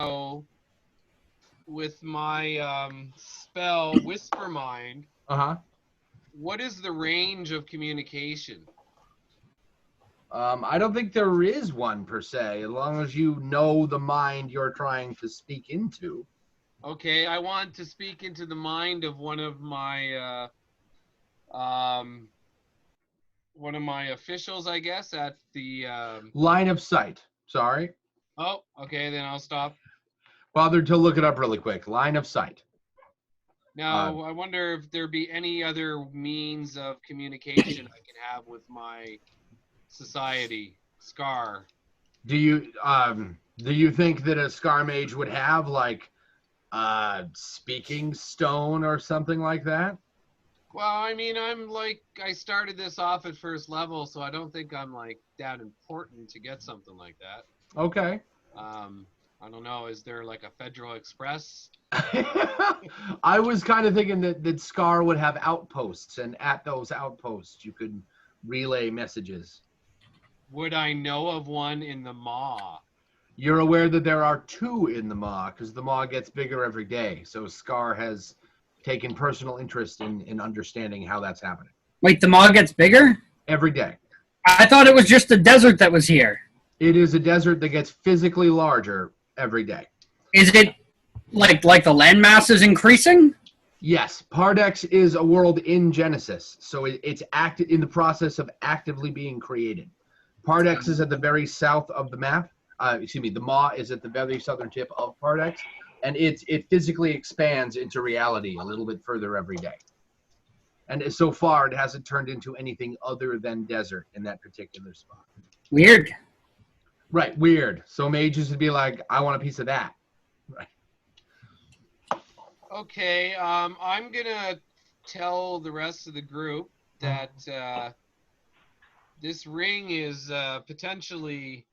know with my spell Whisper Mind, Uh-huh. what is the range of communication? I don't think there is one per se, as long as you know the mind you're trying to speak into. Okay, I want to speak into the mind of um, one of my officials, I guess, at the. Line of sight. Sorry. Oh, okay, then I'll stop. Bothered to look it up really quick. Line of sight. Now, I wonder if there be any other means of communication I can have with my society, Scar. Do you think that a Scar Mage would have like speaking stone or something like that? Well, I mean, I started this off at first level, so I don't think I'm like that important to get something like that. Okay. Um, I don't know. Is there like a Federal Express? I was kind of thinking that Scar would have outposts, and at those outposts you could relay messages. Would I know of one in the Maw? You're aware that there are two in the Maw, because the Maw gets bigger every day. So Scar has taken personal interest in understanding how that's happening. Wait, the maw gets bigger? Every day. I thought it was just the desert that was here. It is a desert that gets physically larger every day. Is it like the landmass is increasing? Yes, Pardex is a world in Genesis, so it's in the process of actively being created. Pardex is at the very south of the map. The Maw is at the very southern tip of Pardex, and it physically expands into reality a little bit further every day. And so far, it hasn't turned into anything other than desert in that particular spot. Weird. Right, weird. So mages would be like, I want a piece of that. Right. Okay, I'm gonna tell the rest of the group that this ring is potentially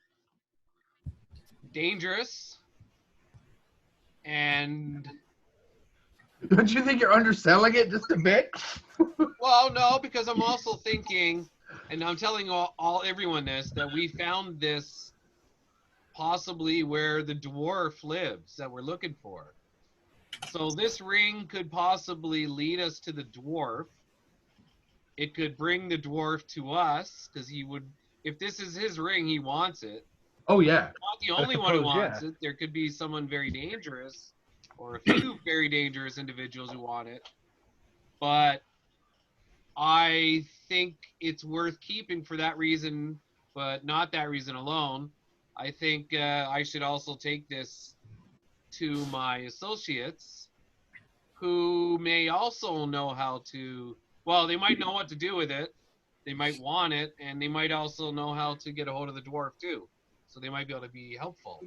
dangerous, and Don't you think you're underselling it just a bit? well, no, because I'm also thinking, and I'm telling everyone this, that we found this possibly where the dwarf lives that we're looking for. So this ring could possibly lead us to the dwarf. It could bring the dwarf to us, because he would, if this is his ring, he wants it. Oh, yeah. Not the only one who wants it. There could be someone very dangerous, or a few very dangerous individuals who want it. But I think it's worth keeping for that reason, but not that reason alone. I think I should also take this to my associates, who may also know how to, well, they might know what to do with it. They might want it, and they might also know how to get a hold of the dwarf too. So they might be able to be helpful.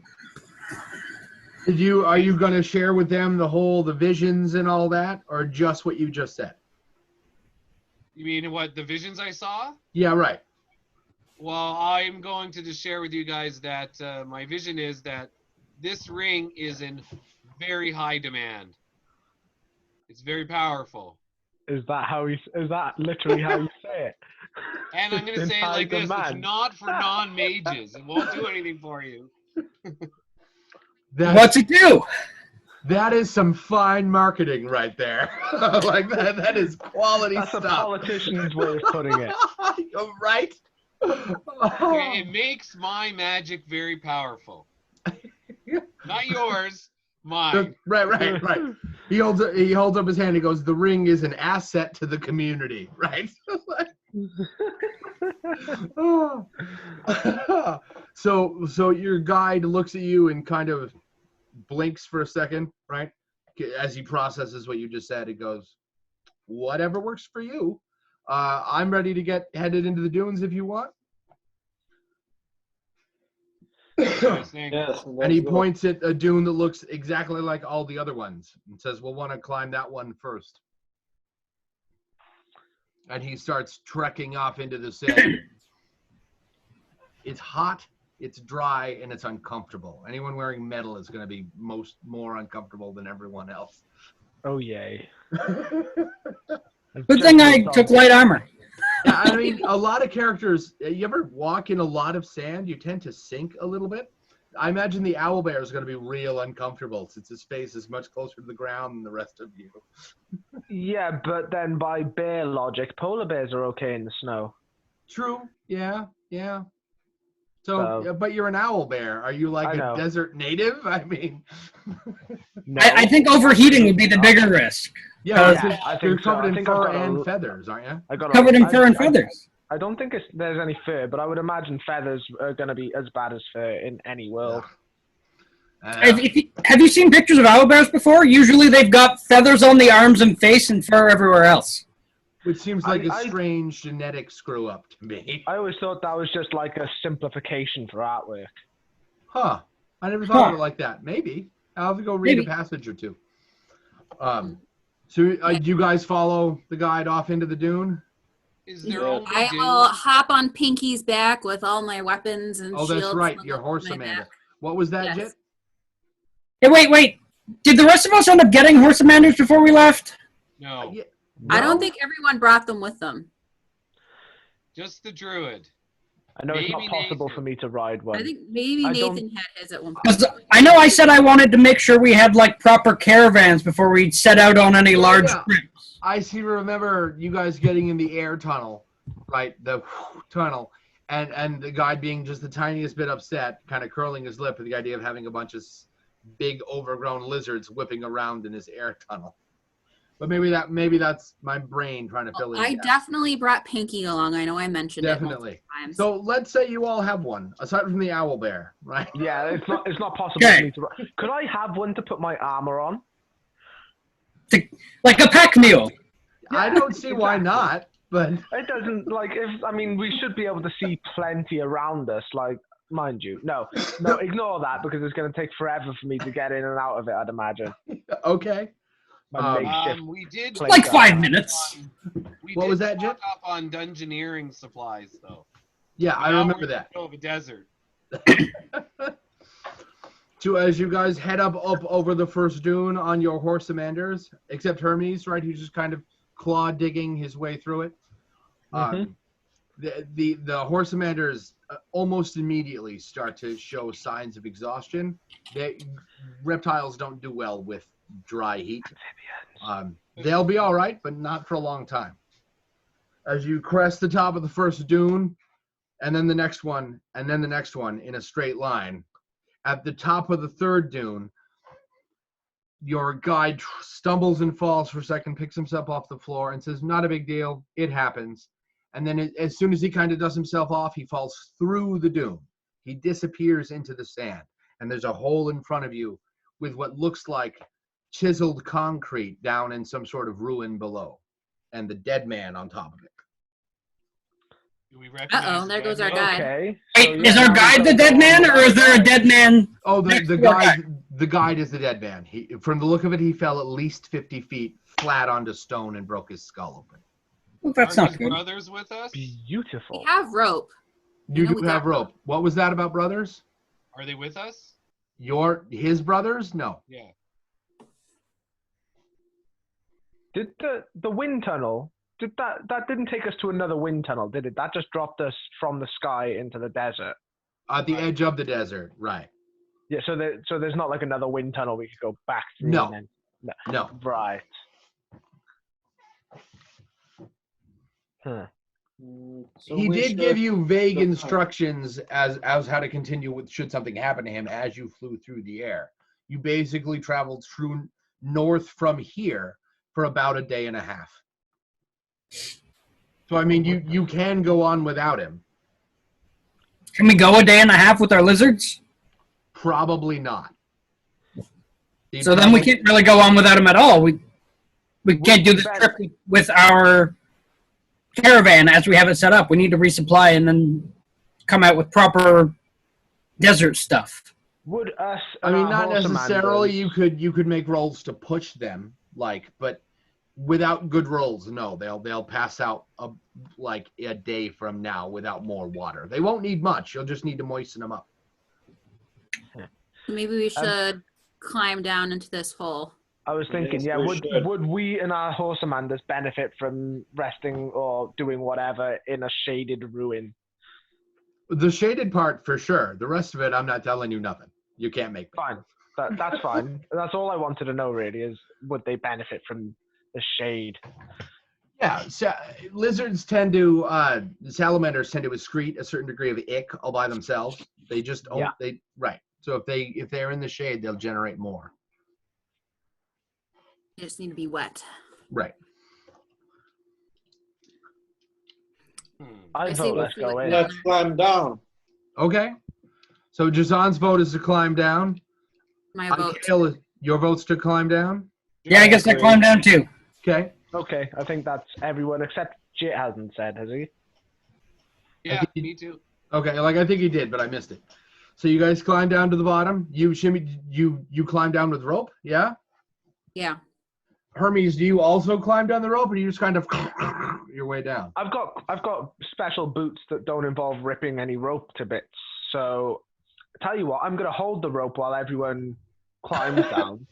Are you going to share with them the visions and all that, or just what you just said? You mean what, the visions I saw? Yeah, right. Well, I'm going to just share with you guys that my vision is that this ring is in very high demand. It's very powerful. Is that literally how you say it? And I'm going to say it like this: it's not for non-mages. It won't do anything for you. What's it do? That is some fine marketing right there. Like that is quality That's stuff. That's a politician's way of putting it. Right? Okay, it makes my magic very powerful. Not yours, mine. Right. He holds up his hand. He goes, "The ring is an asset to the community." Right? So your guide looks at you and kind of blinks for a second, right? As he processes what you just said, he goes, "Whatever works for you. I'm ready to get headed into the dunes if you want." Yes, and he points at a dune that looks exactly like all the other ones and says, "We'll want to climb that one first." And he starts trekking off into the sand. It's hot, it's dry, and it's uncomfortable. Anyone wearing metal is going to be more uncomfortable than everyone else. Oh, yay. Good thing I took light armor. Yeah, I mean, a lot of characters, you ever walk in a lot of sand, you tend to sink a little bit. I imagine the owl bear is going to be real uncomfortable since his face is much closer to the ground than the rest of you. Yeah, but then by bear logic, polar bears are okay in the snow. True. Yeah. So, but you're an owl bear. Are you like a desert native? I mean, no. I think overheating would be the bigger risk. Yeah, I think you're covered in fur and feathers, aren't you? Covered in fur and feathers. I don't think there's any fur, but I would imagine feathers are going to be as bad as fur in any world. Have you seen pictures of owl bears before? Usually they've got feathers on the arms and face and fur everywhere else. Which seems like a strange genetic screw-up to me. I always thought that was just like a simplification for artwork. Huh. I never thought of it like that. Maybe. I'll have to go read a passage or two. So do you guys follow the guide off into the dune? I'll hop on Pinky's back with all my weapons and shields. Oh, that's right. Your horse, Amanda. What was that, Jit? Hey, wait. Did the rest of us end up getting horse Amanders before we left? No. No. I don't think everyone brought them with them. Just the druid. I know it's not possible for me to ride one. I think maybe Nathan had his at one point. Because I know I said I wanted to make sure we had like proper caravans before we set out on any large trips. I remember you guys getting in the air tunnel, right? The tunnel, and the guy being just the tiniest bit upset, kind of curling his lip at the idea of having a bunch of big overgrown lizards whipping around in his air tunnel. But maybe that's my brain trying to fill in. I definitely brought Pinky along. I know I mentioned it multiple times. So let's say you all have one, aside from the owl bear, right? Yeah, it's not possible for me to. Could I have one to put my armor on? Like a pack mule. Yeah, I don't see why not, but it doesn't we should be able to see plenty around us, like. Mind you, no, ignore that because it's going to take forever for me to get in and out of it, I'd imagine. Okay. We did like 5 minutes. What was that, Jim? Up on dungeoneering supplies, though. Yeah, I remember that. Of a desert. So as you guys head up over the first dune on your horse Amanders, except Hermes, right? He's just kind of claw digging his way through it. The horse Amanders almost immediately start to show signs of exhaustion. Reptiles don't do well with dry heat. They'll be all right, but not for a long time. As you crest the top of the first dune, and then the next one, and then the next one in a straight line, at the top of the third dune, your guide stumbles and falls for a second, picks himself off the floor, and says, "Not a big deal. It happens." And then as soon as he kind of does himself off, he falls through the dune. He disappears into the sand. And there's a hole in front of you with what looks like chiseled concrete down in some sort of ruin below. And the dead man on top of it. There goes our guide. Okay. Wait, is our guide the dead man, or is there a dead man? Oh, the guide is the dead man. From the look of it, he fell at least 50 feet flat onto stone and broke his skull open. Well, that's not good. Brothers with us? Beautiful. We have rope. You do have rope. What was that about brothers? Are they with us? His brothers? No. Yeah. Did the wind tunnel? That didn't take us to another wind tunnel, did it? That just dropped us from the sky into the desert. At the edge of the desert, right? Yeah. So there's not like another wind tunnel we could go back through. No. No. Right. Huh. So he did give you vague instructions as how to continue with should something happen to him as you flew through the air. You basically traveled true north from here for about a day and a half. So I mean, you can go on without him. Can we go a day and a half with our lizards? Probably not. So then we can't really go on without him at all. We can't do this trip with our caravan as we have it set up. We need to resupply and then come out with proper desert stuff. Would us? I mean, not necessarily. You could make rolls to push them, but without good rolls, no. They'll pass out a day from now without more water. They won't need much. You'll just need to moisten them up. Maybe we should climb down into this hole. I was thinking, would we and our horse Amanders benefit from resting or doing whatever in a shaded ruin? The shaded part for sure. The rest of it, I'm not telling you nothing. You can't make me. Fine. That's fine. That's all I wanted to know, really, is would they benefit from the shade? Yeah, lizards tend to, salamanders tend to excrete a certain degree of ick all by themselves. They just, right. So if they're in the shade, they'll generate more. You just need to be wet. Right. I vote let's go in. Let's climb down. Okay. So Jazan's vote is to climb down. My vote. Kale, your vote's to climb down? Yeah, I guess I climb down too. Okay. Okay, I think that's everyone except Jit hasn't said, has he? Yeah, me too. Okay, I think he did, but I missed it. So you guys climb down to the bottom. You climb down with rope, yeah? Yeah. Hermes, do you also climb down the rope, or do you just kind of your way down? I've got special boots that don't involve ripping any rope to bits. So, tell you what, I'm gonna hold the rope while everyone climbs down.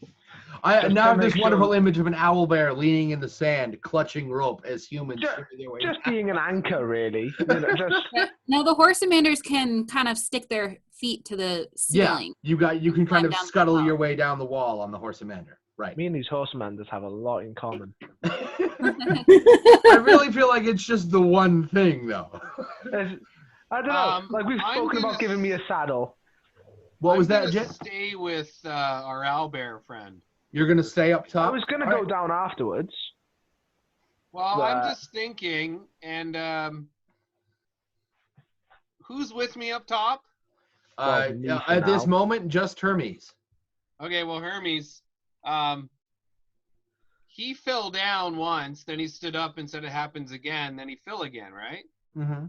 I now have this wonderful image of an owl bear leaning in the sand, clutching rope as humans. Just being an anchor, really. No, the horsemanders can kind of stick their feet to the ceiling. Yeah, you can kind of scuttle your way down the wall on the horsemander. Right. Me and these horsemanders have a lot in common. I really feel like it's just the one thing, though. I don't know. We've spoken about giving me a saddle. What was that, Jet? Stay with our owlbear friend. You're gonna stay up top? I was gonna go down afterwards. Well, I'm just thinking, and who's with me up top? At this moment, just Hermes. Okay, well, Hermes, he fell down once, then he stood up and said it happens again, then he fell again, right? Mm-hmm.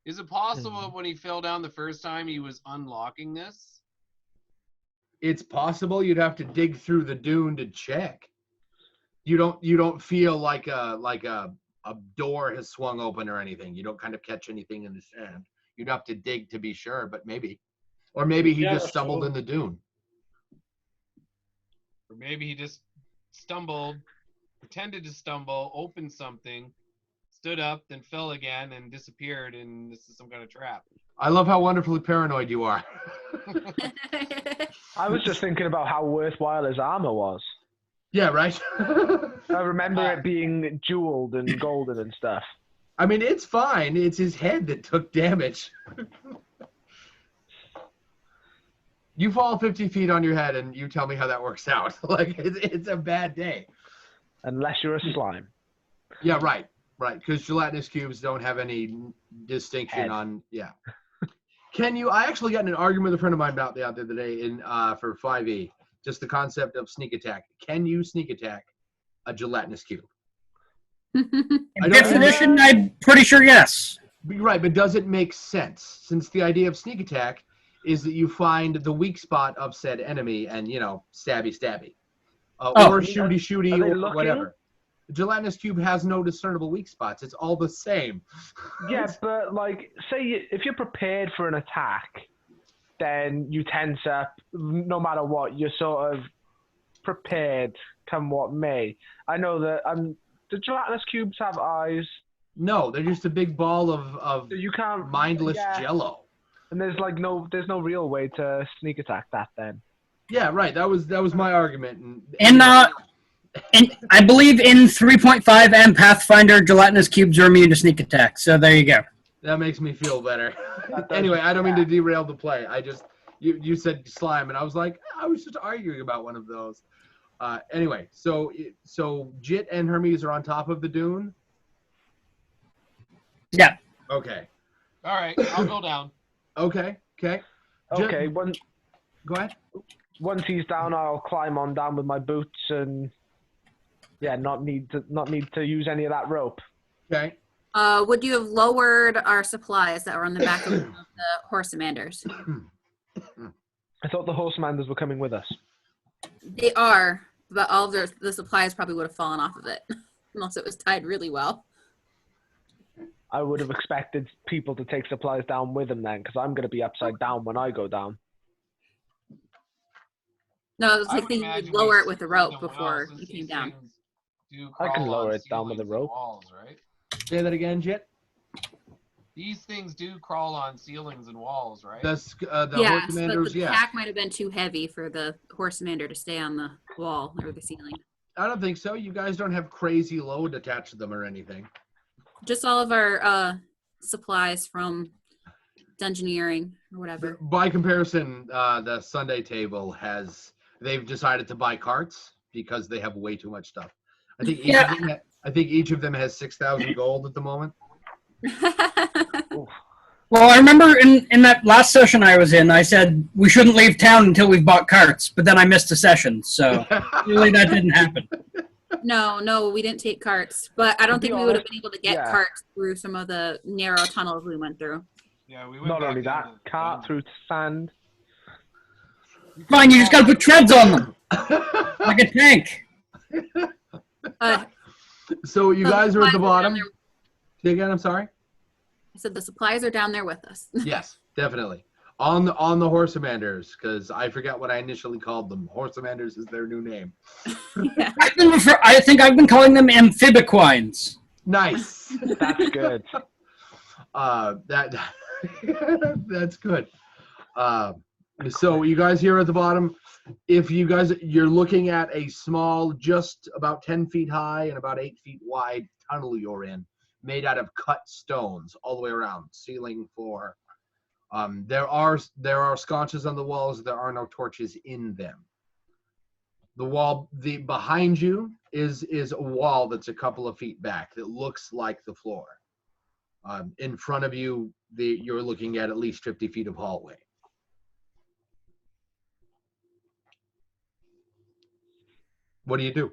Is it possible when he fell down the first time he was unlocking this? It's possible. You'd have to dig through the dune to check. You don't feel like a door has swung open or anything. You don't kind of catch anything in the sand. You'd have to dig to be sure, but maybe. Or maybe he just stumbled in the dune. Or maybe he just stumbled, pretended to stumble, opened something, stood up, then fell again and disappeared, and this is some kind of trap. I love how wonderfully paranoid you are. I was just thinking about how worthwhile his armor was. Yeah, right? I remember it being jeweled and golden and stuff. I mean, it's fine. It's his head that took damage. You fall 50 feet on your head and you tell me how that works out. It's a bad day. Unless you're a slime. Yeah, right. Right, because gelatinous cubes don't have any distinction on, yeah. I actually got in an argument with a friend of mine about that the other day for 5e, just the concept of sneak attack. Can you sneak attack a gelatinous cube? In definition, I'm pretty sure yes. Right, but does it make sense? Since the idea of sneak attack is that you find the weak spot of said enemy and, stabby. Or shooty or whatever. The gelatinous cube has no discernible weak spots. It's all the same. Yeah, but say if you're prepared for an attack, then you tense up. No matter what, you're sort of prepared, come what may. I know that the gelatinous cubes have eyes. No, they're just a big ball of you can't, mindless jello. And there's no real way to sneak attack that then. Yeah, right. That was my argument. And I believe in 3.5 and Pathfinder, gelatinous cubes are immune to sneak attack. So there you go. That makes me feel better. Anyway, I don't mean to derail the play. You said slime, and I was like, I was just arguing about one of those. Anyway, so Jit and Hermes are on top of the dune? Yeah. Okay. All right, I'll go down. Okay. Okay. Go ahead. Once he's down, I'll climb on down with my boots and not need to use any of that rope. Okay. Would you have lowered our supplies that were on the back of the horsemanders? I thought the horsemanders were coming with us. They are, but all of the supplies probably would have fallen off of it, unless it was tied really well. I would have expected people to take supplies down with them then, because I'm going to be upside down when I go down. No, it was like thinking you'd lower it with a rope before you came down. I can lower it down with a rope. Walls, right? Say that again, Jit. These things do crawl on ceilings and walls, right? The Yeah, horse but commanders, the yeah. pack might have been too heavy for the horse commander to stay on the wall or the ceiling. I don't think so. You guys don't have crazy load attached to them or anything. Just all of our supplies from dungeoneering or whatever. By comparison, the Sunday table they've decided to buy carts because they have way too much stuff. I think each of them has 6,000 gold at the moment. Well, I remember in that last session I was in, I said we shouldn't leave town until we've bought carts, but then I missed a session, so really that didn't happen. No, we didn't take carts, but I don't think we would have been able to get carts through some of the narrow tunnels we went through. Yeah, we went Not back only into that, the cart dungeon. through sand. Fine, you just gotta put treads on them, like a tank. So you guys are at the bottom. I Say again, I'm sorry? said the supplies are down there with us. Yes, definitely. On the horse-amanders, because I forget what I initially called them. Horse-amanders is their new name. Yeah. I think I've been calling them amphibiquines. Nice. That's good. That's good. So you guys here at the bottom, if you're looking at a small, just about 10 feet high and about 8 feet wide tunnel you're in, made out of cut stones all the way around, ceiling, floor. There are sconces on the walls. There are no torches in them. The wall, behind you is a wall that's a couple of feet back that looks like the floor. In front of you, you're looking at least 50 feet of hallway. What do you do?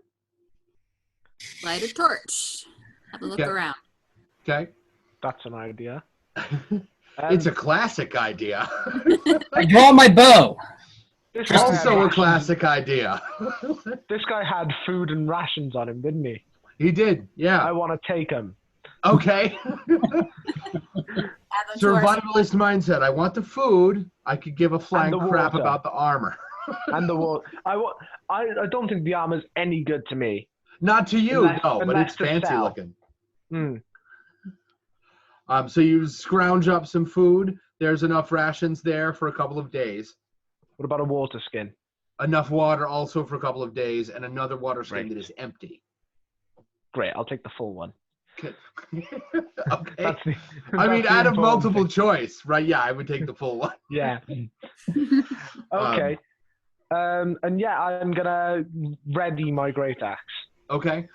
Light a torch. Have a look around. Okay. That's an idea. It's a classic idea. I draw my bow. This guy, Also a classic idea. this guy had food and rations on him, didn't he? He did, yeah. I want to take him. Okay. Add them to our- Survivalist mindset. I want the food. I could give a flying crap water. about the armor. And the wall. I don't think the armor's any good to me. Not to you, Unless- no, but unless it's to fancy sell. looking. Hmm. So you scrounge up some food. There's enough rations there for a couple of days. What about a water skin? Enough water also for a couple of days, and another water skin Right. that is empty. Great, I'll take the full one. Okay. That's the, I mean, that's the out of important multiple thing. choice, right? Yeah, I would take the full one. Yeah. Okay. And yeah, I'm gonna ready my great axe. Okay.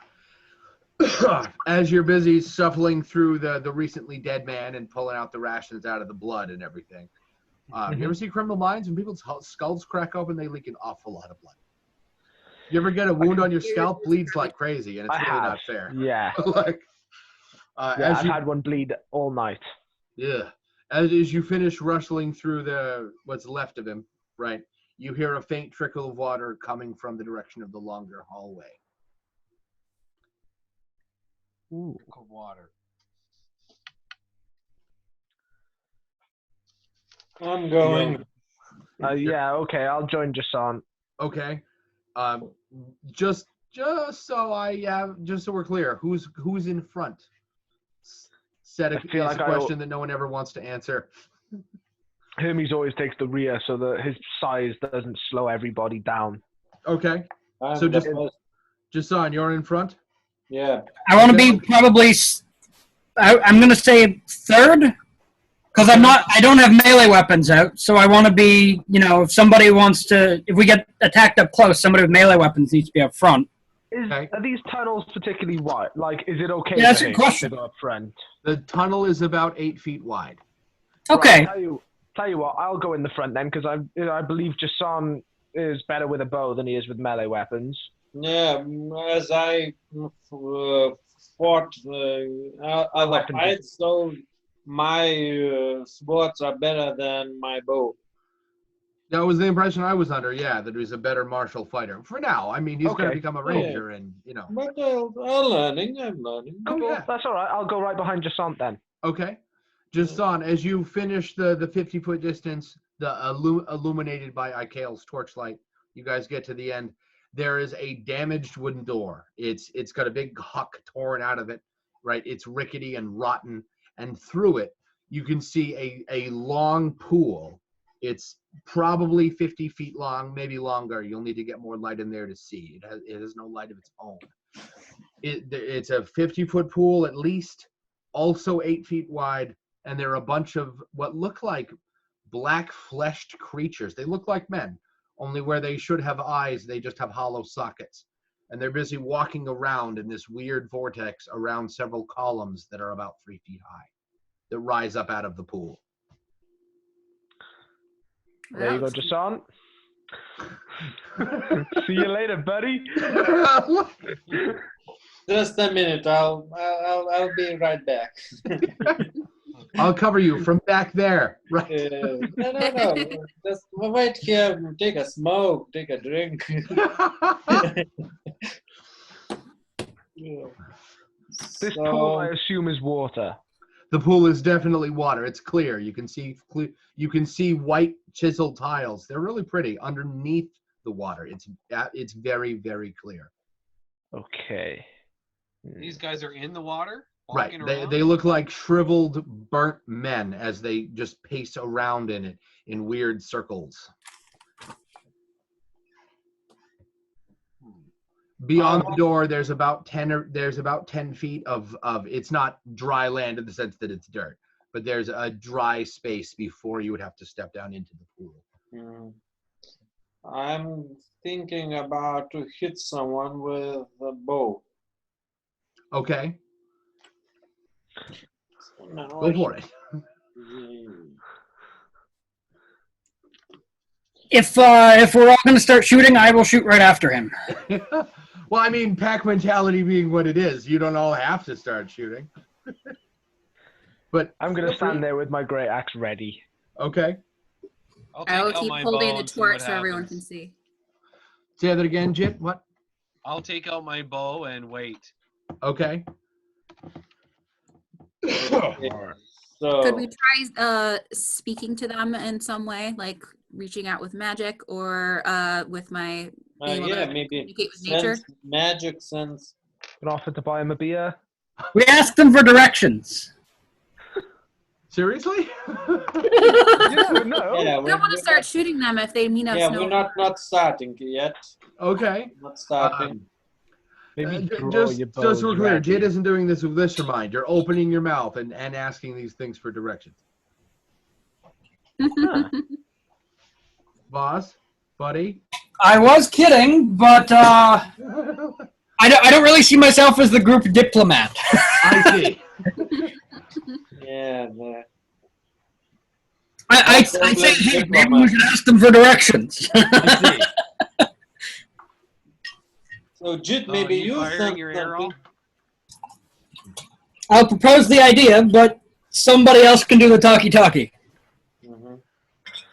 As you're busy shuffling through the recently dead man and pulling out the rations out of the blood and everything. You ever see Criminal Minds? When people's skulls crack open, they leak an awful lot of blood. You ever get a wound on your scalp, bleeds like crazy, and it's really not fair. Yeah. Like, Yeah, I've had one bleed all night. Yeah. As you finish rustling through what's left of him, right, you hear a faint trickle of water coming from the direction of the longer hallway. Ooh. Cold water. I'm going. Yeah, okay, I'll join Jason. Okay. Just so we're clear, who's in front? Set a feel like question that no one ever wants to answer. Hermes always takes the rear so that his size doesn't slow everybody down. Okay. I'm So the just- first. Jason, you're in front? Yeah. I want to be probably. I'm gonna say third, because I don't have melee weapons out, so I want to be. If somebody wants to, if we get attacked up close, somebody with melee weapons needs to be up front. Okay. Are these tunnels particularly wide? Like, is it okay Yeah, that's for a him question. to go up front? The tunnel is about 8 feet wide. Okay. Right, tell you what, I'll go in the front then, because I believe Jason is better with a bow than he is with melee weapons. Yeah, as I fought other Weapons. fights, so my swords are better than my bow. That was the impression I was under, yeah, that he's a better martial fighter. For now, I mean, he's going to Okay. become a ranger and, But I'm learning. Oh, Well, yeah. that's all right. I'll go right behind Jason then. Okay. Jason, as you finish the 50-foot distance, illuminated by Ikael's torchlight, you guys get to the end. There is a damaged wooden door. It's got a big huck torn out of it, right? It's rickety and rotten, and through it, you can see a long pool. It's probably 50 feet long, maybe longer. You'll need to get more light in there to see. It has no light of its own. It's a 50-foot pool at least, also 8 feet wide, and there are a bunch of what look like black-fleshed creatures. They look like men, only where they should have eyes, they just have hollow sockets. And they're busy walking around in this weird vortex around several columns that are about 3 feet high that rise up out of the pool. There you go, Jason. See you later, buddy. Just a minute. I'll be right back. I'll cover you from back there. Right. No. Just wait here. Take a smoke. Take a drink. This pool, I assume, is water. The pool is definitely water. It's clear. You can see white chiseled tiles. They're really pretty underneath the water. It's very, very clear. Okay. These guys are in the water? Right. They look like shriveled, burnt men as they just pace around in it in weird circles. Beyond the door, there's about 10 feet of it's not dry land in the sense that it's dirt, but there's a dry space before you would have to step down into the pool. I'm thinking about to hit someone with a bow. Okay. No, Go for it. If we're all going to start shooting, I will shoot right after him. Well, I mean, pack mentality being what it is, you don't all have to start shooting. But I'm going to stand there with my great axe ready. Okay. I will keep holding the torch so everyone can see. Say that again, Jit. What? I'll take out my bow and wait. Okay. So, Could we try speaking to them in some way, like reaching out with magic or with my being able to maybe communicate with nature? Magic sense. Can offer to buy him a beer. We asked them for directions. Seriously? No. Yeah, We don't want to start shooting them if they mean us. Yeah, we're not starting yet. Okay. Not starting. Maybe draw Just your so bows we're clear, ready. Jit isn't doing this with this in mind. You're opening your mouth and asking these things for directions. Boss, buddy. I was kidding, but I don't really see myself as the group diplomat. I see. Yeah. I say, hey, maybe we should ask them for directions. I see. So, Jit, maybe you firing send your something. arrow? I'll propose the idea, but somebody else can do the talkie-talkie.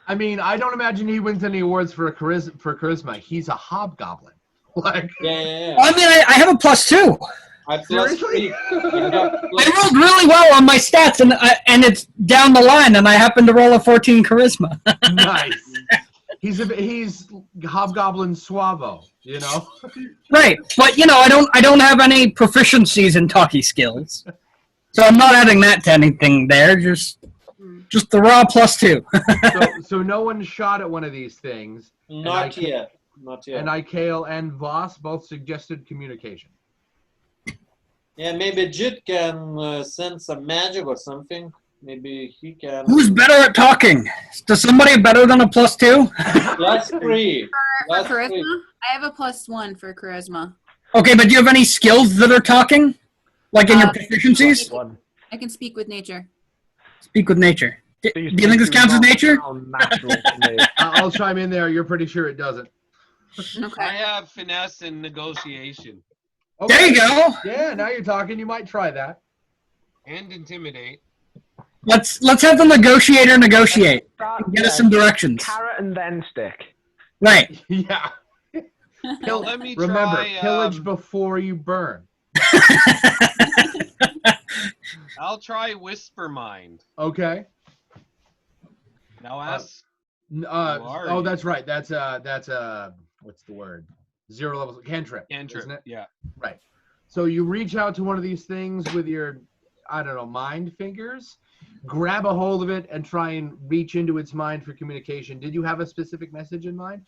I mean, I don't imagine he wins any awards for charisma. He's a hobgoblin. Like, Yeah. I mean, I have a +2. I seriously? I rolled really well on my stats, and it's down the line, and I happen to roll a 14 charisma. Nice. He's hobgoblin suavo, you know. Right, but I don't have any proficiencies in talkie skills, so I'm not adding that to anything there. Just the raw +2. So no one shot at one of these things. Not yet. And Kale and Voss both suggested communication. Yeah, maybe Jit can send some magic or something. Maybe he can. Who's better at talking? Does somebody better than a +2? +3. For charisma, I have a +1 for charisma. Okay, but do you have any skills that are talking? Like in your proficiencies? I can speak with nature. Speak with nature. Do you think this counts as nature? I'll chime in there. You're pretty sure it doesn't. Okay. I have finesse and negotiation. Okay. There you go. Yeah, now you're talking. You might try that. And intimidate. Let's have the negotiator negotiate. Get us some directions. Carrot and then stick. Right. Yeah. Let me Remember, try, pillage before you burn. I'll try whisper mind. Okay. Now ask. Oh, that's right. That's what's the word? 0 level cantrip. Cantrip, isn't it? yeah. Right. So you reach out to one of these things with your, I don't know, mind fingers. grab a hold of it and try and reach into its mind for communication. Did you have a specific message in mind?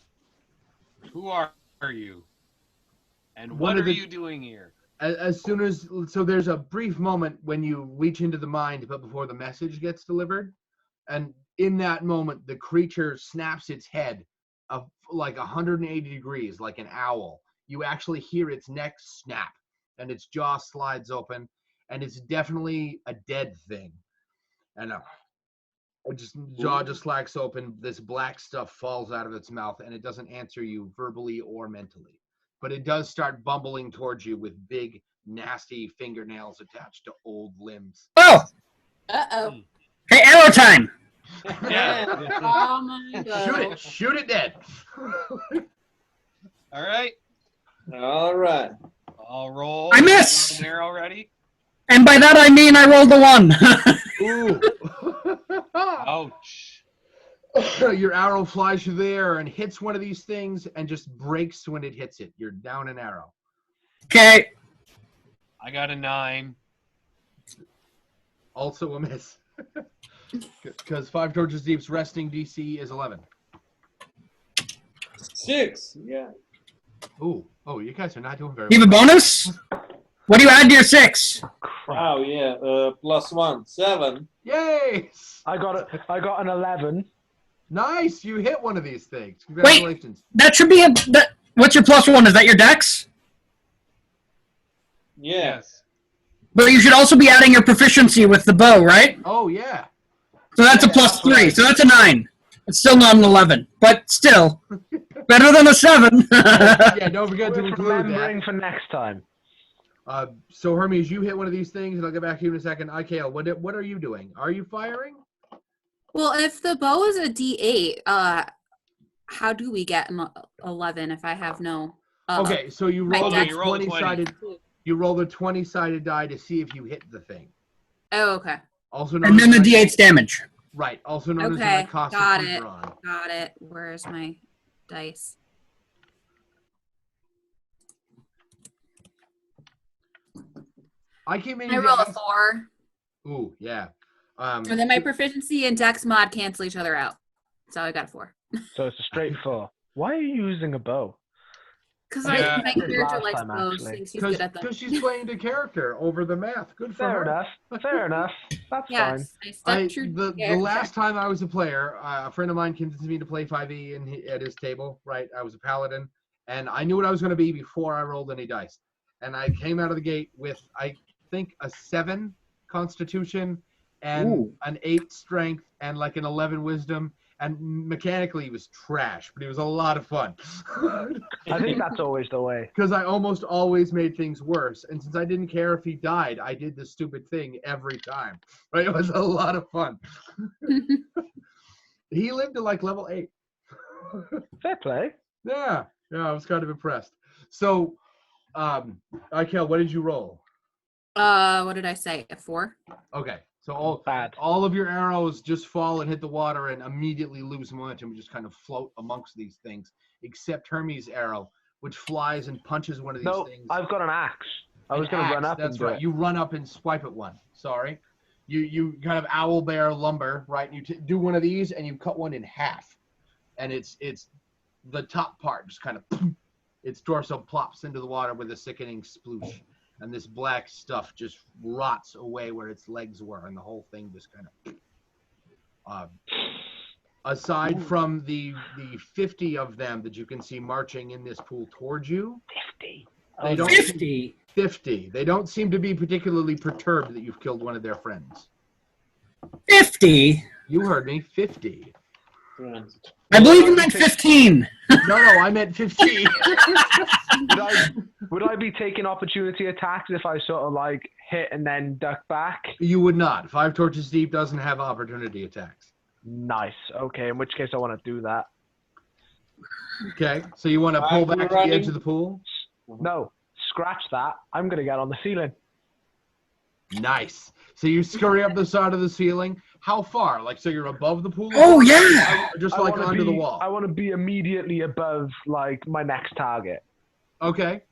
Who are you? And what are you doing here? As soon as, so there's a brief moment when you reach into the mind, but before the message gets delivered. And in that moment, the creature snaps its head of like 180 degrees, like an owl. You actually hear its neck snap and its jaw slides open, and it's definitely a dead thing. And jaw just slacks open. This black stuff falls out of its mouth, and it doesn't answer you verbally or mentally. But it does start bumbling towards you with big, nasty fingernails attached to old limbs. Oh! Uh-oh. Hey, arrow time! Yeah. Oh my god. Shoot it dead. All right. All right. I'll roll. I missed! An arrow ready? And by that I mean I rolled a 1. Ooh. Ouch. Your arrow flies through the air and hits one of these things and just breaks when it hits it. You're down an arrow. Okay. I got a 9. Also a miss. Because 5 Torches Deep's resting DC is 11. 6. Yeah. Ooh. Oh, you guys are not doing very You have a bonus? What do you add to your 6? Wow. Yeah. +1. 7. Yay! I got an 11. Nice. You hit one of these things. Congratulations. That should be what's your +1? Is that your dex? Yeah. Yes. But you should also be adding your proficiency with the bow, right? Oh, yeah. So that's a +3. So that's a 9. It's still not an 11, but still better than a 7. Yeah, don't forget to Worth include remembering that. for next time. So Hermes, you hit one of these things, and I'll get back to you in a second. Ikael, what are you doing? Are you firing? Well, if the bow is a D8, how do we get 11 if I have no? Okay, so you roll my a dex- 20-sided. You roll a 20-sided die to see if you hit the thing. Oh, okay. Also known And then as the D8's damage. Right. Also known Okay, as the cost got of it. drawn. Got it. Where's my dice? I came in. I roll a 4. Ooh, yeah. And then my proficiency and dex mod cancel each other out. So I got a 4. So it's a straight 4. Why are you using a bow? Because Yeah. my character Last likes time, bows, actually. thinks she's good at them. Because she's playing the character over the math. Good for Fair her. enough. Fair enough. That's fine. Yes, I stepped true. The last time I was a player, a friend of mine convinced me to play 5e at his table, right? I was a paladin, and I knew what I was going to be before I rolled any dice. And I came out of the gate with, I think, a 7 constitution and an 8 strength and like an 11 wisdom. And mechanically, he was trash, but he was a lot of fun. I think that's always the way. Because I almost always made things worse. And since I didn't care if he died, I did the stupid thing every time. Right? It was a lot of fun. He lived to like level 8. Fair play. Yeah. Yeah, I was kind of impressed. So, Ikael, what did you roll? What did I say? A 4? Okay. So Bad. all of your arrows just fall and hit the water and immediately lose momentum and just kind of float amongst these things, except Hermes' arrow, which flies and punches one of these No, things. I've got an axe. I was going to run up That's and do right. it. You run up and swipe at one. Sorry. You kind of owl bear lumber, right? You do one of these and you cut one in half. And it's the top part just kind of, its torso plops into the water with a sickening sploosh. And this black stuff just rots away where its legs were, and the whole thing just kind of. Aside from the 50 of them that you can see marching in this pool towards you, 50. they don't 50. 50. They don't seem to be particularly perturbed that you've killed one of their friends. 50? You heard me, 50. I believe you meant 15. No, I meant 15. Would I be taking opportunity attacks if I sort of like hit and then duck back? You would not. 5 Torches Deep doesn't have opportunity attacks. Nice. Okay, in which case I want to do that. Okay, so you want to pull back to the edge of the pool? No, scratch that. I'm going to get on the ceiling. Nice. So you scurry up the side of the ceiling. How far? Like, so you're above the pool? Oh, yeah. Or just I like wanna onto the be- wall? I want to be immediately above like my next target. Okay.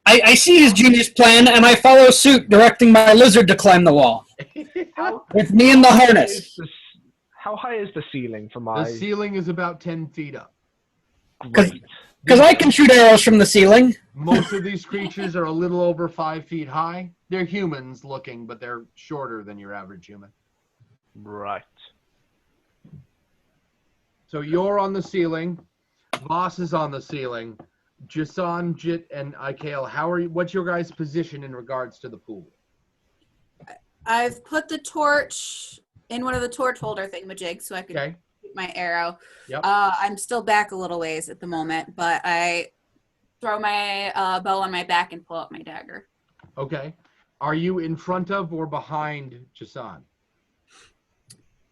I see his genius plan, and I follow suit, directing my lizard to climb the wall. With me in the harness. How high is the ceiling for my... The ceiling is about 10 feet up. Great. Because I can shoot arrows from the ceiling. Most of these creatures are a little over 5 feet high. They're humans looking, but they're shorter than your average human. Right. So you're on the ceiling. Voss is on the ceiling. Jason, Jit, and Ikael, what's your guys' position in regards to the pool? I've put the torch in one of the torch holder thingamajigs so I could shoot my arrow. Yep. I'm still back a little ways at the moment, but I throw my bow on my back and pull out my dagger. Okay. Are you in front of or behind Jason?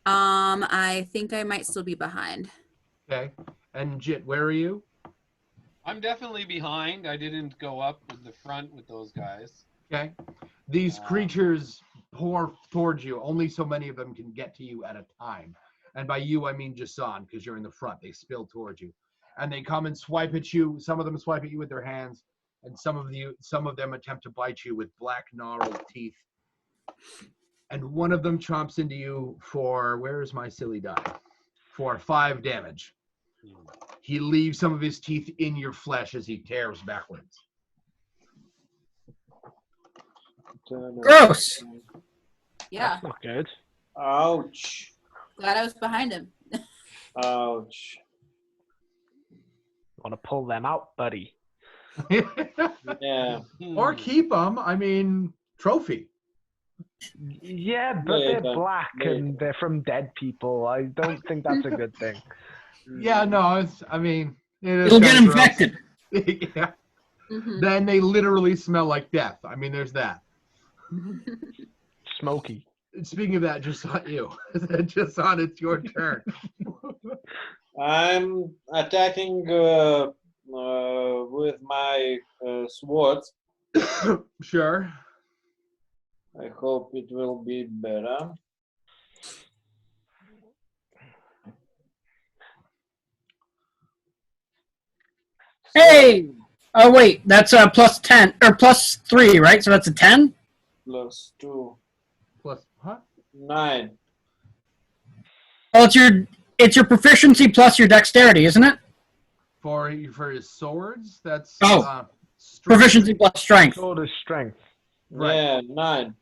I think I might still be behind. Okay. And Jit, where are you? I'm definitely behind. I didn't go up with the front with those guys. Okay. These creatures pour towards you. Only so many of them can get to you at a time. And by you, I mean Jason, because you're in the front. They spill towards you. And they come and swipe at you. Some of them swipe at you with their hands. And some of them attempt to bite you with black gnarled teeth. And one of them chomps into you for, where is my silly die? For 5 damage. He leaves some of his teeth in your flesh as he tears backwards. Gross. Yeah. That's not good. Ouch. Glad I was behind him. Ouch. Want to pull them out, buddy? Yeah. Or keep them. I mean, trophy. Yeah, but Yeah, they're black and they're from dead people. I don't think that's a good thing. Yeah, no, it is It'll get kinda gross. infected. Yeah. Mm-hmm. Then they literally smell like death. I mean, there's that. Smoky. Speaking of that, just on you. Just on, it's your turn. I'm attacking with my sword. Sure. I hope it will be better. Hey! Oh, wait. That's plus 10, or plus 3, right? So that's a 10? Plus 2. Plus, huh? 9. Oh, it's your proficiency plus your dexterity, isn't it? For his swords, that's Oh. strength. Proficiency plus strength. Sword is strength. Right. Yeah, 9.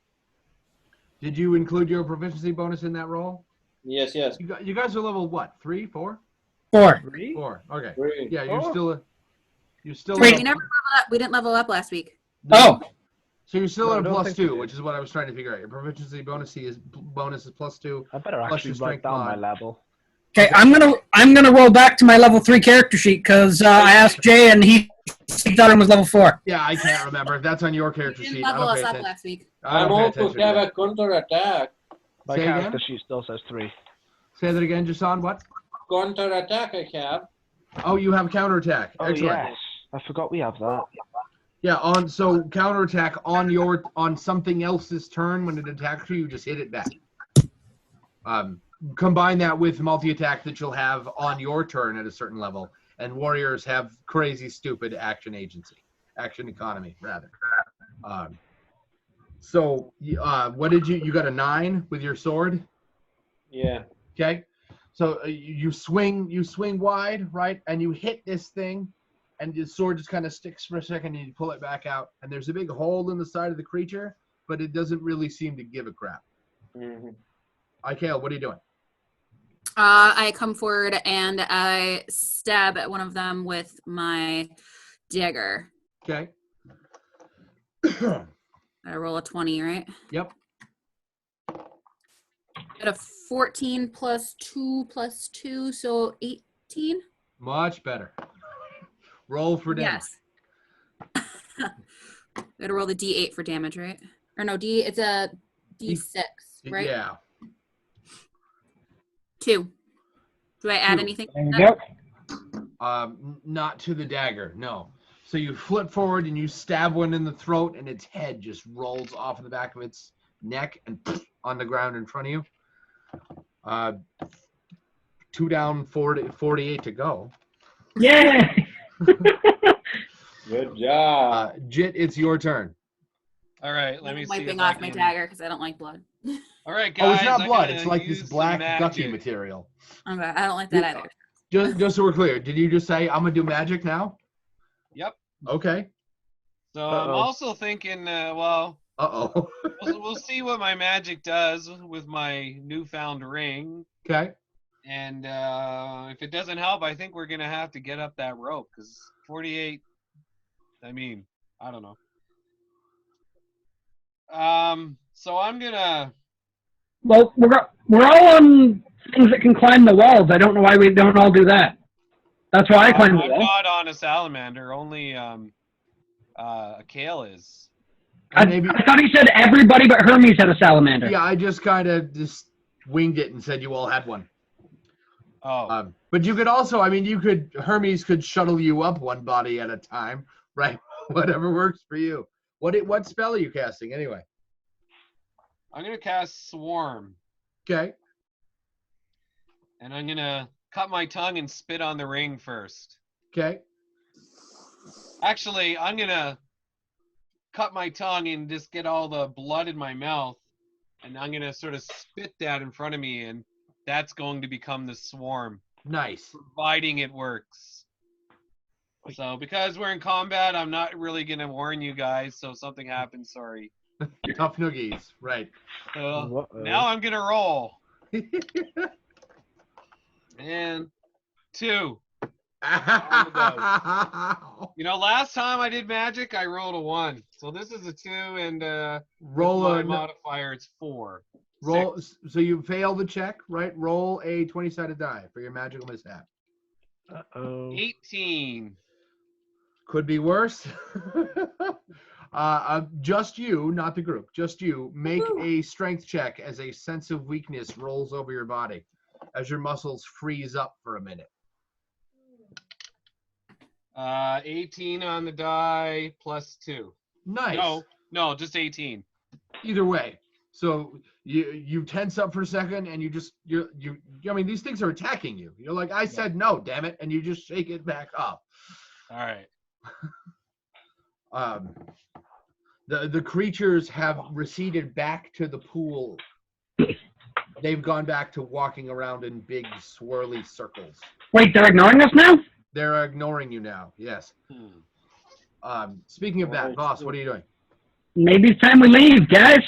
Did you include your proficiency bonus in that roll? Yes, yes. You guys are level what? 3, 4? 4. 3? 4. Okay. 3. Yeah, you're still Wait, at we never leveled up. We didn't level up last week. Oh. So you're still No, at I a don't plus think 2, we did. which is what I was trying to figure out. Your proficiency bonus is plus 2. I better Plus actually your write strength down my mod. level. Okay, I'm gonna roll back to my level 3 character sheet because I asked Jay and he thought it was level 4. Yeah, I can't remember. That's on your You character didn't sheet. I level don't us pay up attention. last week. I I'm don't pay also attention to have that. a counter attack. My Say character again? sheet still says 3. Say that again, Jason. What? Counter attack I have. Oh, you have counterattack. Oh, Excellent. yes. I forgot we have that. Yeah, so counterattack on something else's turn when it attacks you, you just hit it back. Combine that with multi-attack that you'll have on your turn at a certain level, and warriors have crazy stupid action economy rather. So what did you got a 9 with your sword? Yeah. Okay, so you swing wide, right, and you hit this thing, and the sword just kind of sticks for a second, and you pull it back out, and there's a big hole in the side of the creature, but it doesn't really seem to give a crap. Mm-hmm. Ikael, what are you doing? I come forward and I stab at one of them with my dagger. Okay. I roll a 20, right? Yep. Got a 14 plus 2, so 18? Much better. Roll for damage. Yes. Gotta roll the D8 for damage, right? Or no, it's a D6, right? Yeah. 2. Do I add 2. anything? Not to the dagger, no. So you flip forward and you stab one in the throat, and its head just rolls off of the back of its neck and on the ground in front of you. 2 down, 48 to go. Yeah. Good job. Jit, it's your turn. All right, let me I'm see. wiping if I off my can- dagger because I don't like blood. All right, guys. Oh, it's not I'm blood. gonna It's like this use some black ducky magic. material. Okay, I don't like that either. Just so we're clear, did you just say I'm gonna do magic now? Yep. Okay. So I'm also thinking, well, Uh-oh. we'll see what my magic does with my newfound ring. Okay. And if it doesn't help, I think we're going to have to get up that rope because 48, I mean, I don't know. So I'm going to... Well, we're all on things that can climb the walls. I don't know why we don't all do that. That's why I climb the I'm wall. not on a salamander. Only a Kale is. I thought he said everybody but Hermes had a salamander. Yeah, I just kind of just winged it and said you all had one. Oh. But you could also, I mean, Hermes could shuttle you up one body at a time, right? Whatever works for you. What spell are you casting anyway? I'm going to cast Swarm. Okay. And I'm going to cut my tongue and spit on the ring first. Okay. Actually, I'm going to cut my tongue and just get all the blood in my mouth. And I'm going to sort of spit that in front of me, and that's going to become the swarm. Nice. Providing it works. So because we're in combat, I'm not really going to warn you guys, so if something happens, sorry. Tough noogies, right. So now I'm going to roll. And 2. You know, last time I did magic, I rolled a 1. So this is a 2, and roll with my modifier, it's 4. Roll. 6. So you fail the check, right? Roll a 20-sided die for your magical mishap. 18. Could be worse. Just you, not the group. Just you. Make a strength check as a sense of weakness rolls over your body, as your muscles freeze up for a minute. 18 on the die plus 2. Nice. No, just 18. Either way. So you tense up for a second, and I mean, these things are attacking you. You're like, I said no, damn it, and you just shake it back up. All right. The creatures have receded back to the pool. They've gone back to walking around in big swirly circles. Wait, they're ignoring us now? They're ignoring you now, yes. Speaking of that, boss, what are you doing? Maybe it's time we leave, guys.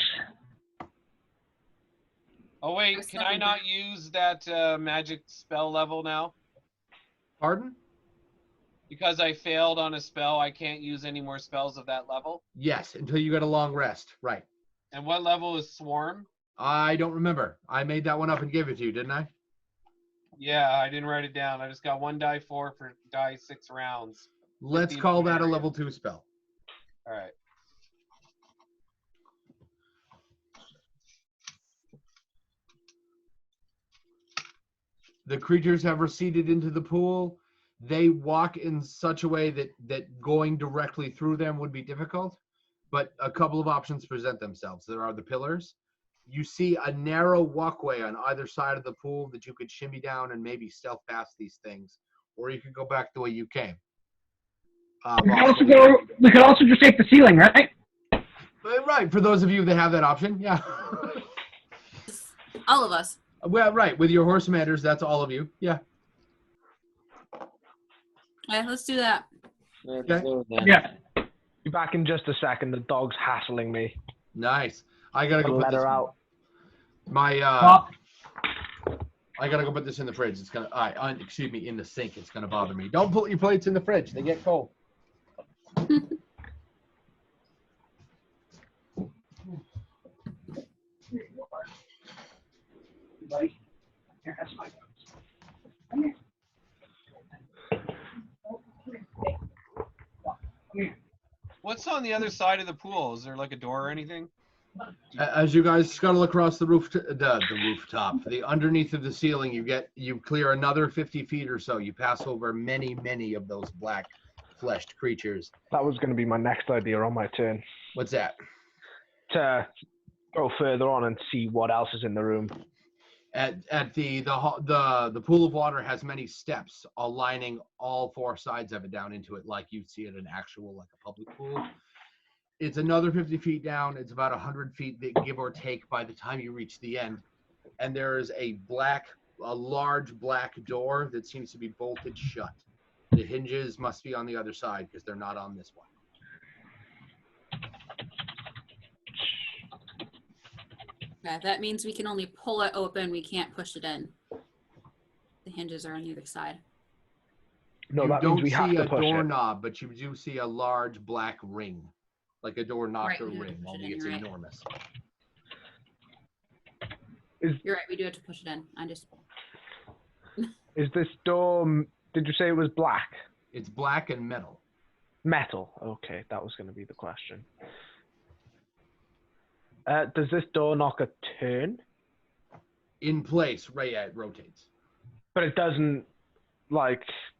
Oh, wait, can I not use that magic spell level now? Pardon? Because I failed on a spell, I can't use any more spells of that level? Yes, until you get a long rest, right. And what level is Swarm? I don't remember. I made that one up and gave it to you, didn't I? Yeah, I didn't write it down. I just got 1 die 4 for die 6 rounds. Let's call that a level 2 spell. All right. The creatures have receded into the pool. They walk in such a way that going directly through them would be difficult, but a couple of options present themselves. There are the pillars. You see a narrow walkway on either side of the pool that you could shimmy down and maybe stealth past these things, or you could go back the way you came. We could also just take the ceiling, right? Right, for those of you that have that option, yeah. All of us. Well, right, with your horse commanders, that's all of you, yeah. Yeah, let's do that. Yeah. Be back in just a second. The dog's hassling me. Nice. I gotta go let her out. I gotta go put this in the fridge. It's gonna, excuse me, in the sink. It's gonna bother me. Don't put your plates in the fridge. They get cold. What's on the other side of the pool? Is there like a door or anything? As you guys scuttle across the rooftop, the underneath of the ceiling, you clear another 50 feet or so. You pass over many of those black fleshed creatures. That was going to be my next idea on my turn. What's that? To go further on and see what else is in the room. At the pool of water has many steps aligning all 4 sides of it down into it, like you'd see at an actual, like a public pool. It's another 50 feet down. It's about 100 feet, give or take, by the time you reach the end. And there is a large black door that seems to be bolted shut. The hinges must be on the other side because they're not on this one. Yeah, that means we can only pull it open. We can't push it in. The hinges are on the other side. No, You that means don't we have see to a push it. doorknob, but you do see a large black ring, like a door knocker Right, we have to ring, push it only in, it's you're right. enormous. You're right. We do have to push it in. Is this door? Did you say it was black? It's black and metal. Metal. Okay, that was going to be the question. Does this door knocker turn? In place, right? Yeah, it rotates. But it doesn't,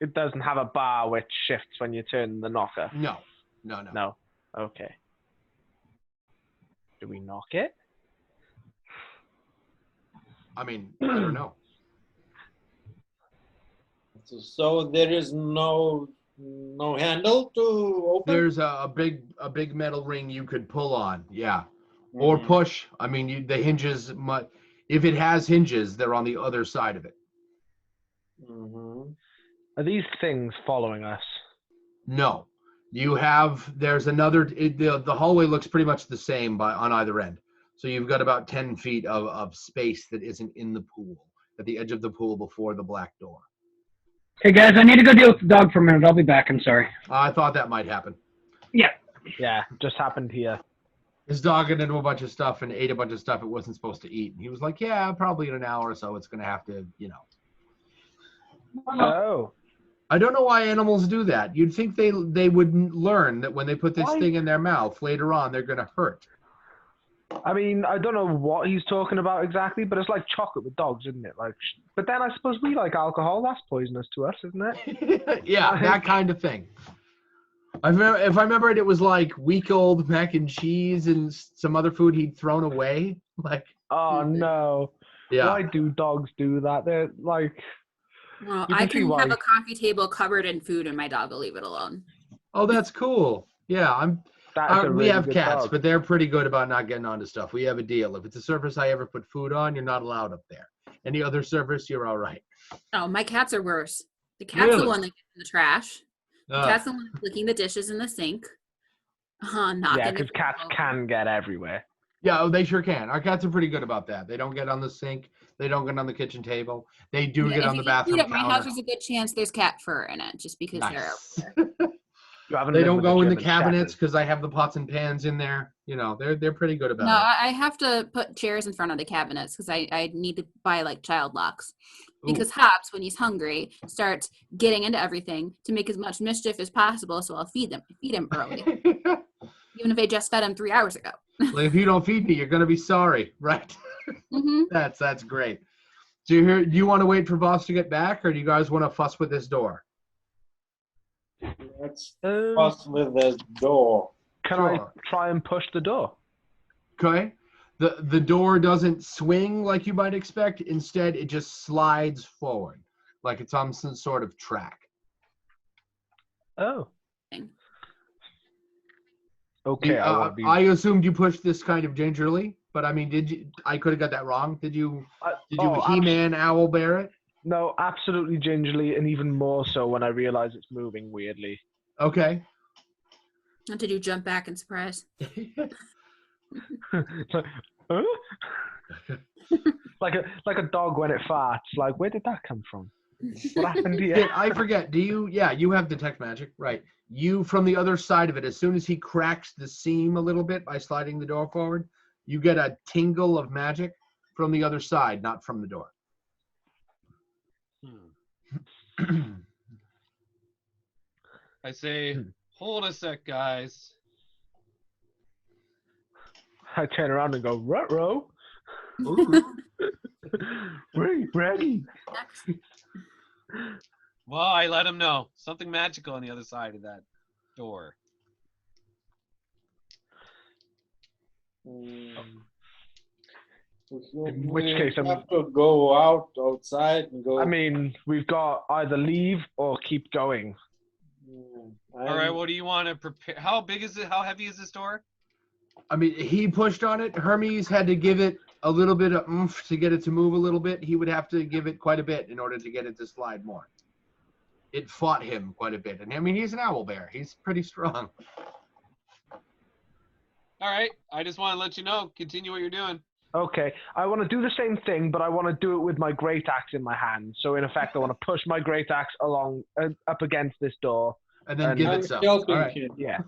it doesn't have a bar which shifts when you turn the knocker. No. No. Okay. Do we knock it? I mean, I don't know. So there is no handle to open? There's a big metal ring you could pull on, yeah, or push. I mean, the hinges. If it has hinges, they're on the other side of it. Are these things following us? No, there's another. The hallway looks pretty much the same on either end. So you've got about 10 feet of space that isn't in the pool, at the edge of the pool before the black door. Hey guys, I need to go deal with the dog for a minute. I'll be back. I'm sorry. I thought that might happen. Yeah. Yeah, just happened here. His dog got into a bunch of stuff and ate a bunch of stuff it wasn't supposed to eat. And he was like, yeah, probably in an hour or so it's going to have to, Oh. I don't know why animals do that. You'd think they would learn that when they put this thing in their mouth, later on they're going to hurt. I mean, I don't know what he's talking about exactly, but it's like chocolate with dogs, isn't it? But then I suppose we like alcohol. That's poisonous to us, isn't it? Yeah, that kind of thing. If I remember it was like week-old mac and cheese and some other food he'd thrown away. Oh no! Yeah. Why do dogs do that? They're like. Well, I can have a coffee table covered in food, and my dog will leave it alone. Oh, that's cool. Yeah, we have cats, but they're pretty good about not getting onto stuff. We have a deal. If it's a surface I ever put food on, you're not allowed up there. Any other surface, you're all right. Oh, my cats are worse. The cat's the one that gets in the trash. The cat's the one that's licking the dishes in the sink. Yeah, because cats can get everywhere. Yeah, they sure can. Our cats are pretty good about that. They don't get on the sink. They don't get on the kitchen table. They do get on the bathroom counter. My house, there's a good chance there's cat fur in it, just because they're out there. They don't go in the cabinets because I have the pots and pans in there. They're pretty good about it. No, I have to put chairs in front of the cabinets because I need to buy child locks. Because Hops, when he's hungry, starts getting into everything to make as much mischief as possible. So I'll feed him early, even if I just fed him 3 hours ago. Like, if you don't feed me, you're gonna be sorry, right? Mm-hmm. That's great. Do you want to wait for Boss to get back, or do you guys want to fuss with this door? Let's fuss with this door. Can I try and push the door? Okay. The door doesn't swing like you might expect. Instead, it just slides forward, like it's on some sort of track. Oh. Okay. I assumed you pushed this kind of gingerly, but I mean, did you? I could have got that wrong. Did you? He-Man owl bear it? No, absolutely gingerly, and even more so when I realize it's moving weirdly. Okay. And did you jump back in surprise? Huh? like a dog when it farts. Like, where did that come from? What happened here? I forget. Do you? Yeah, you have detect magic, right? You, from the other side of it, as soon as he cracks the seam a little bit by sliding the door forward, you get a tingle of magic from the other side, not from the door. I say, hold a sec, guys. I turn around and go, ruh-roh. Ready. Well, I let him know. Something magical on the other side of that door. In which case, we have to go outside and go. I mean, we've got either leave or keep going. All right, right, what do you want to prepare? How big is it? How heavy is this door? I mean, he pushed on it. Hermes had to give it a little bit of oomph to get it to move a little bit. He would have to give it quite a bit in order to get it to slide more. It fought him quite a bit. And I mean, he's an owl bear. He's pretty strong. All right, I just want to let you know. Continue what you're doing. Okay, I want to do the same thing, but I want to do it with my great axe in my hand. So in effect, I want to push my great axe along up against this door. And then give it some. Joking, All right. kid. Yeah,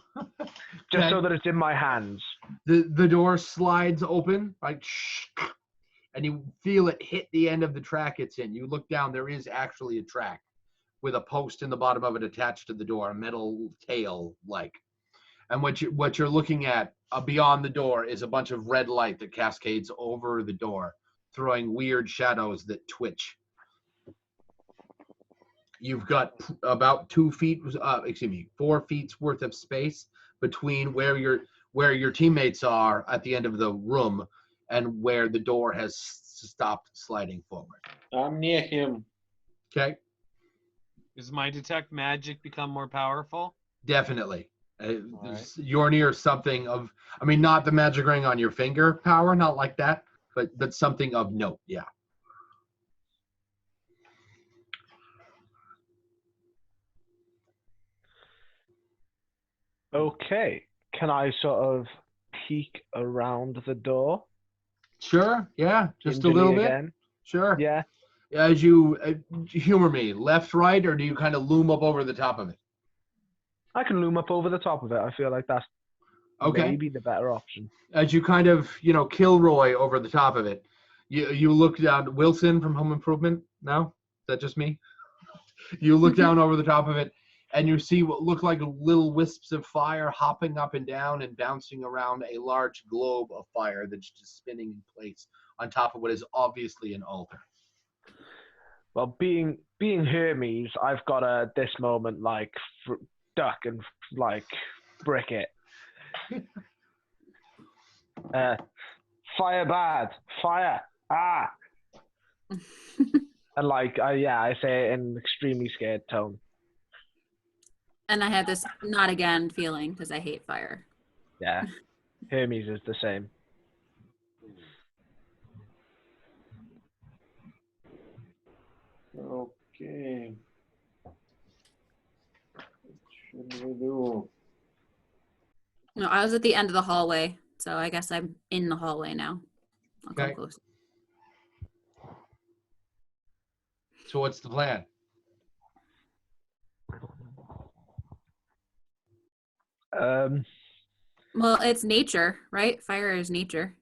just so that it's in my hands. The door slides open, like, and you feel it hit the end of the track it's in. You look down, there is actually a track with a post in the bottom of it attached to the door, a metal tail like. And what you're looking at beyond the door is a bunch of red light that cascades over the door, throwing weird shadows that twitch. You've got about 4 feet's worth of space between where your teammates are at the end of the room and where the door has stopped sliding forward. I'm near him. Okay? Does my detect magic become more powerful? Definitely. Right. You're near something of, I mean, not the magic ring on your finger power, not like that, but something of note, yeah. Okay, can I sort of peek around the door? Sure, yeah, just a Gingerly little bit. again? Sure. Yeah. As you humor me, left, right, or do you kind of loom up over the top of it? I can loom up over the top of it. I feel like that's Okay. maybe the better option. As you kind of, Kilroy over the top of it, you look down. Wilson from Home Improvement? No? Is that just me? You look down over the top of it, and you see what look like little wisps of fire hopping up and down and bouncing around a large globe of fire that's just spinning in place on top of what is obviously an altar. Well, being Hermes, I've got to this moment like duck and like brick it. Fire bad, fire and like I say it in an extremely scared tone. And I had this not again feeling because I hate fire. Yeah, Hermes is the same. Okay. What should we do? No, I was at the end of the hallway, so I guess I'm in the hallway now. I'll Okay. come close. So what's the plan? Well, it's nature, right? Fire is nature.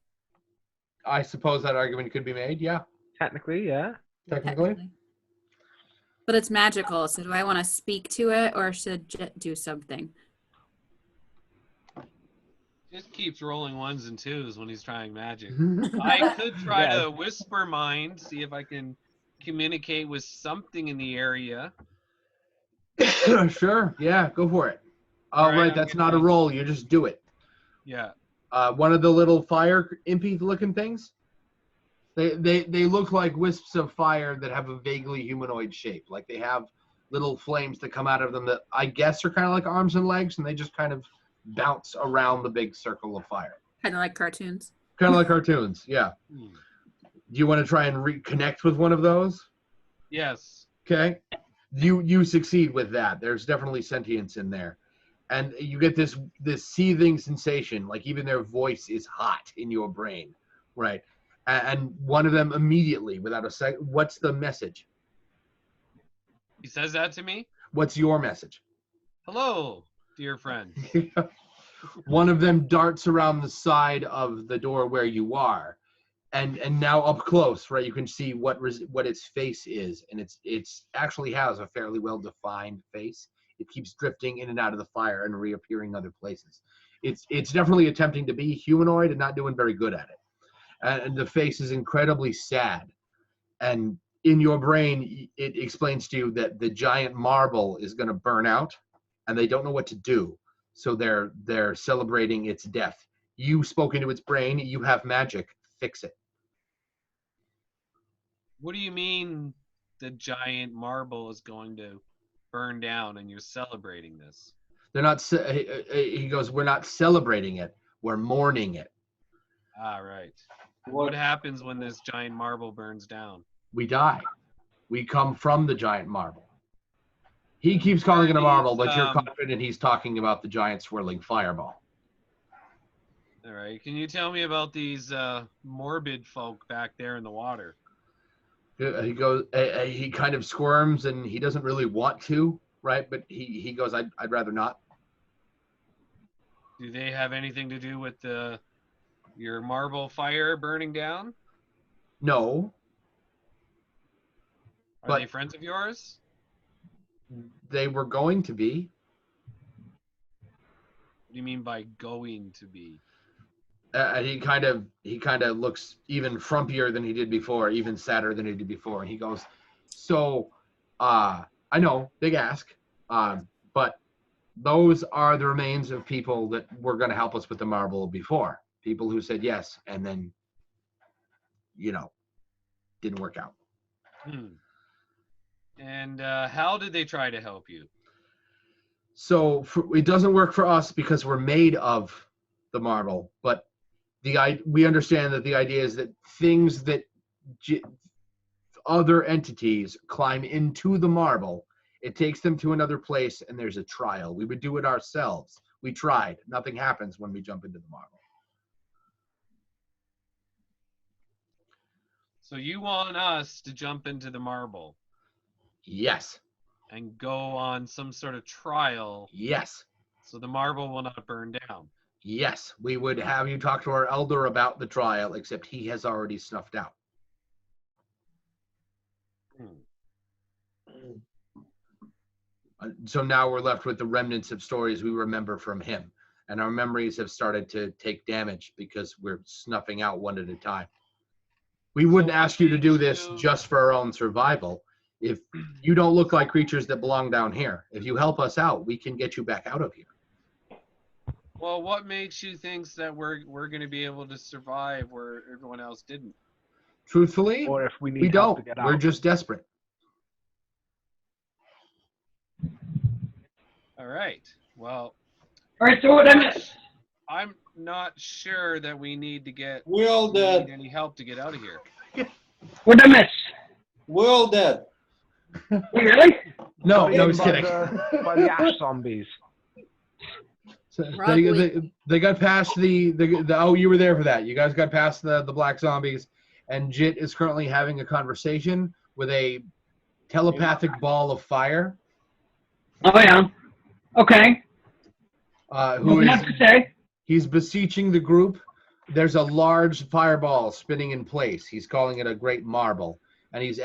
I suppose that argument could be made, yeah. Technically, yeah. Technically. But it's magical, so do I want to speak to it or should Jet do something? Just keeps rolling 1s and 2s when he's trying magic. I could try to whisper mind, see if I can communicate with something in the area. Sure, yeah, go for it. All right, that's not a roll, you just do it. Yeah. One of the little fire impy looking things, they look like wisps of fire that have a vaguely humanoid shape. Like they have little flames that come out of them that I guess are kind of like arms and legs, and they just kind of bounce around the big circle of fire. Kind of like cartoons. Kind of like cartoons, yeah. Do you want to try and reconnect with one of those? Yes. Okay. You succeed with that. There's definitely sentience in there. And you get this seething sensation, like even their voice is hot in your brain, right? And one of them immediately, without a second, what's the message? He says that to me? What's your message? Hello, dear friend. One of them darts around the side of the door where you are, and now up close, right? You can see what its face is, and it's actually has a fairly well defined face. It keeps drifting in and out of the fire and reappearing other places. It's definitely attempting to be humanoid and not doing very good at it. And the face is incredibly sad. And in your brain, it explains to you that the giant marble is going to burn out, and they don't know what to do. So they're celebrating its death. You spoke into its brain. You have magic. Fix it. What do you mean the giant marble is going to burn down and you're celebrating this? They're not. He goes, we're not celebrating it. We're mourning it. Ah, right. What happens when this giant marble burns down? We die. We come from the giant marble. He keeps calling it a marble, but you're confident he's talking about the giant swirling fireball. All right. Can you tell me about these morbid folk back there in the water? He goes. He kind of squirms, and he doesn't really want to, right? But he goes, I'd rather not. Do they have anything to do with your marble fire burning down? No. Are they friends of yours? They were going to be. What do you mean by going to be? He kind of looks even frumpier than he did before, even sadder than he did before. And he goes, so, I know, big ask, but those are the remains of people that were going to help us with the marble before. People who said yes, and then, didn't work out. And how did they try to help you? So it doesn't work for us because we're made of the marble, but we understand that the idea is that things that other entities climb into the marble, it takes them to another place, and there's a trial. We would do it ourselves. We tried. Nothing happens when we jump into the marble. So you want us to jump into the marble? Yes. And go on some sort of trial? Yes. So the marble will not burn down? Yes. We would have you talk to our elder about the trial, except he has already snuffed out. So now we're left with the remnants of stories we remember from him. And our memories have started to take damage because we're snuffing out one at a time. We wouldn't ask you to do this just for our own survival. If you don't look like creatures that belong down here, if you help us out, we can get you back out of here. Well, what makes you think that we're going to be able to survive where everyone else didn't? Truthfully, or if we need we help don't. to get out. We're just desperate. All right. Well. All right. So what I miss? I'm not sure that we need to get. We're all dead. Need any help to get out of here? What I miss? We're all dead. Really? No, he's kidding. By the ash zombies. So they got past the oh, you were there for that. You guys got past the black zombies, and Jit is currently having a conversation with a telepathic ball of fire. Oh yeah. Okay. Who is? To say? He's beseeching the group. There's a large fireball spinning in place. He's calling it a great marble. And he's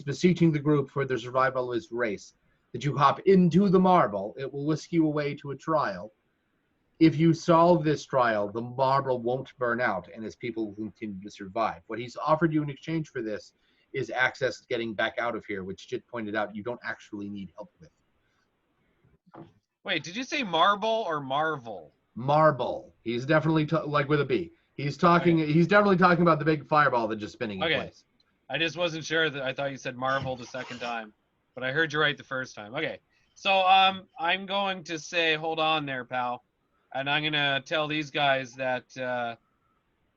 beseeching the group for the survival of his race. That you hop into the marble, it will whisk you away to a trial. If you solve this trial, the marble won't burn out, and his people will continue to survive. What he's offered you in exchange for this is access to getting back out of here, which Jit pointed out you don't actually need help with. Wait, did you say marble or marvel? Marble. He's definitely like with a B. He's talking. Okay. He's definitely talking about the big fireball that's just spinning in place. I just wasn't sure that I thought you said marvel the second time, but I heard you right the first time. Okay, so I'm going to say, hold on there, pal, and I'm gonna tell these guys that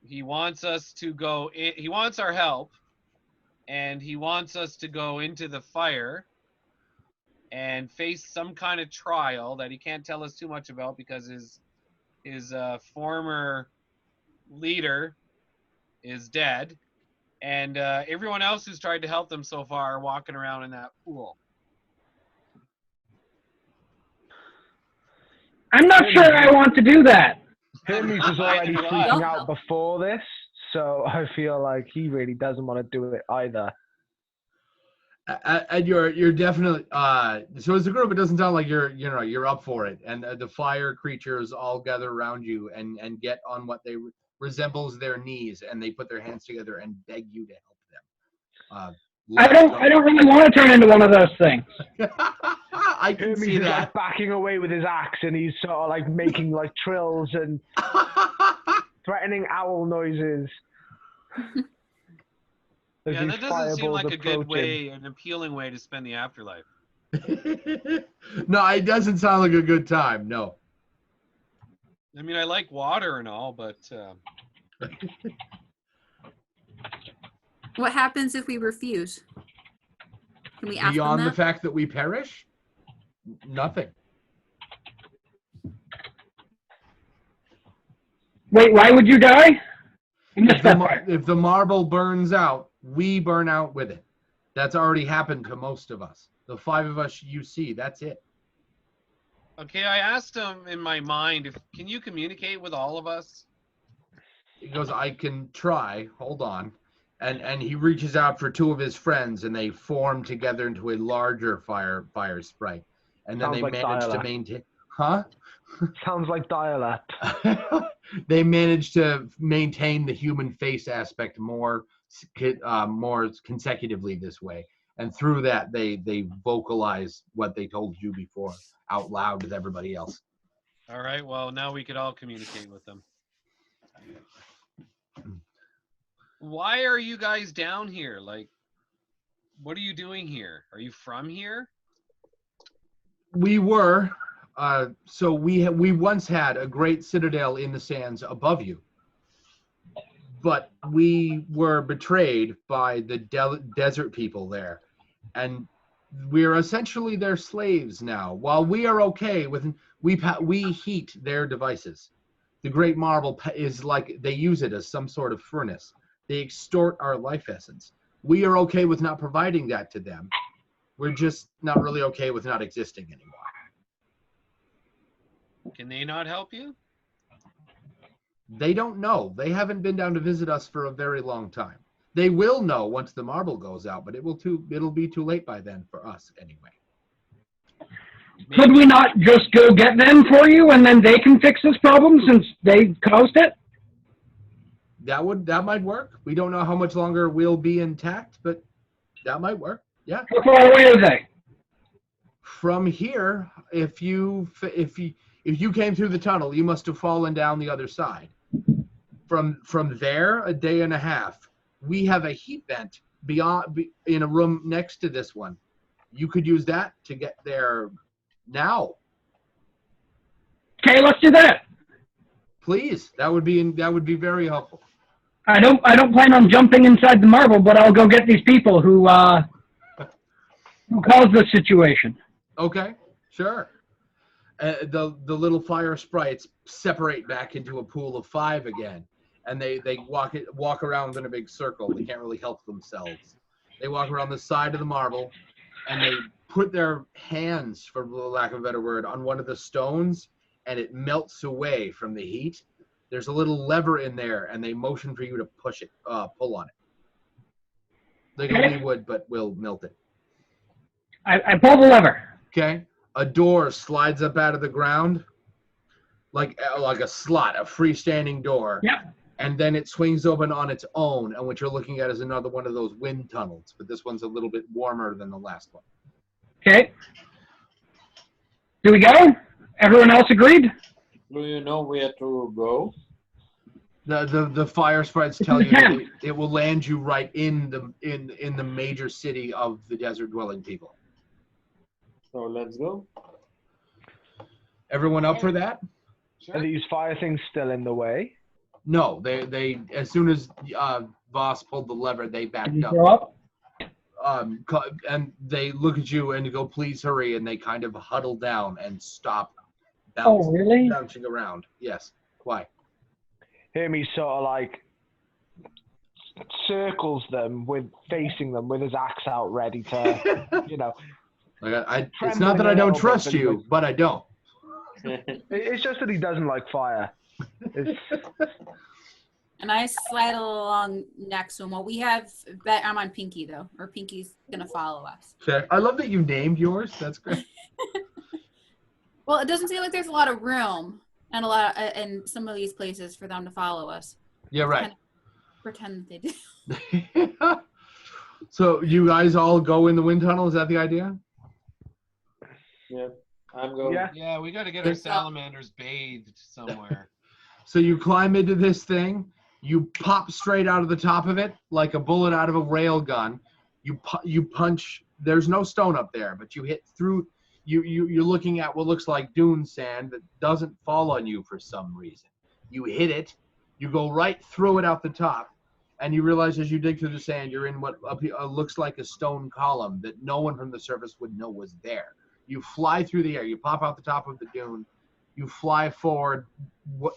he wants us to go. He wants our help, and he wants us to go into the fire and face some kind of trial that he can't tell us too much about because his former leader is dead. And everyone else who's tried to help them so far are walking around in that pool. I'm not sure I want to do that. Hermes was already freaking out before this, so I feel like he really doesn't want to do it either. And you're definitely so as a group, it doesn't sound like you're up for it. And the fire creatures all gather around you and get on what they resembles their knees, and they put their hands together and beg you to help them. I don't really want to turn into one of those things. I can see that. Like backing away with his axe, and he's sort of like making like trills and threatening owl noises. Yeah, that doesn't seem like a good way, an appealing way to spend the afterlife. No, it doesn't sound like a good time. No. I mean, I like water and all, but What happens if we refuse? Can we ask them Beyond the that? fact that we perish, nothing. Wait, why would you die? I missed If that part. if the marble burns out, we burn out with it. That's already happened to most of us. The 5 of us you see, that's it. okay. I asked him in my mind, can you communicate with all of us? He goes, I can try. Hold on. And he reaches out for 2 of his friends, and they form together into a larger fire sprite. And then Sounds they like manage to dialect. maintain. Huh? Sounds like dialect. They manage to maintain the human face aspect more consecutively this way, and through that they vocalize what they told you before out loud with everybody else. All right. Well, now we could all communicate with them. Why are you guys down here? Like, what are you doing here? Are you from here? We were so we once had a great citadel in the sands above you, but we were betrayed by the desert people there, and we're essentially their slaves now. While we are okay with, we heat their devices. The great marble is like they use it as some sort of furnace. They extort our life essence. We are okay with not providing that to them. We're just not really okay with not existing anymore. Can they not help you? They don't know. They haven't been down to visit us for a very long time. They will know once the marble goes out, but it'll be too late by then for us anyway. Could we not just go get them for you, and then they can fix this problem since they caused it? That might work. We don't know how much longer we'll be intact, but that might work. Yeah. How far away are they? From here, if you came through the tunnel, you must have fallen down the other side. From there, a day and a half. We have a heat vent in a room next to this one. You could use that to get there now. Okay, let's do that. Please, that would be very helpful. I don't plan on jumping inside the marble, but I'll go get these people who caused this situation. Okay, sure. The little fire sprites separate back into a pool of 5 again, and they walk around in a big circle. They can't really help themselves. They walk around the side of the marble, and they put their hands, for lack of a better word, on one of the stones, and it melts away from the heat. There's a little lever in there, and they motion for you to pull on it. Like we would, but we'll melt it. I pull the lever. Okay. A door slides up out of the ground, like a slot, a freestanding door. Yeah. And then it swings open on its own, and what you're looking at is another one of those wind tunnels, but this one's a little bit warmer than the last one. Okay. Do we go? Everyone else agreed? Do you know where to go? The fire sprites tell you that it will land you right in the major city of the desert dwelling people. So let's go. Everyone up for that? Sure. Are these fire things still in the way? No, they as soon as Voss pulled the lever, they backed up. Go up? And they look at you and go, please hurry, and they kind of huddle down and stop Really? bouncing around. Yes. Why? Hermes sort of like circles them facing them with his axe out, ready to, you know. It's not that I don't trust you, but I don't. It's just that he doesn't like fire. And I slide along next to him. Well, we have I'm on Pinky though, or Pinky's gonna follow us. Okay. I love that you named yours. That's great. Well, it doesn't seem like there's a lot of room and a lot in some of these places for them to follow us. Yeah, right. Pretend that they do. So you guys all go in the wind tunnel? Is that the idea? Yeah, I'm going. Yeah, we got to get our salamanders bathed somewhere. So you climb into this thing. You pop straight out of the top of it like a bullet out of a rail gun. You punch there's no stone up there, but you hit through. You're looking at what looks like dune sand that doesn't fall on you for some reason. You hit it, you go right through it out the top, and you realize as you dig through the sand, you're in what looks like a stone column that no one from the surface would know was there. You fly through the air, you pop out the top of the dune, you fly forward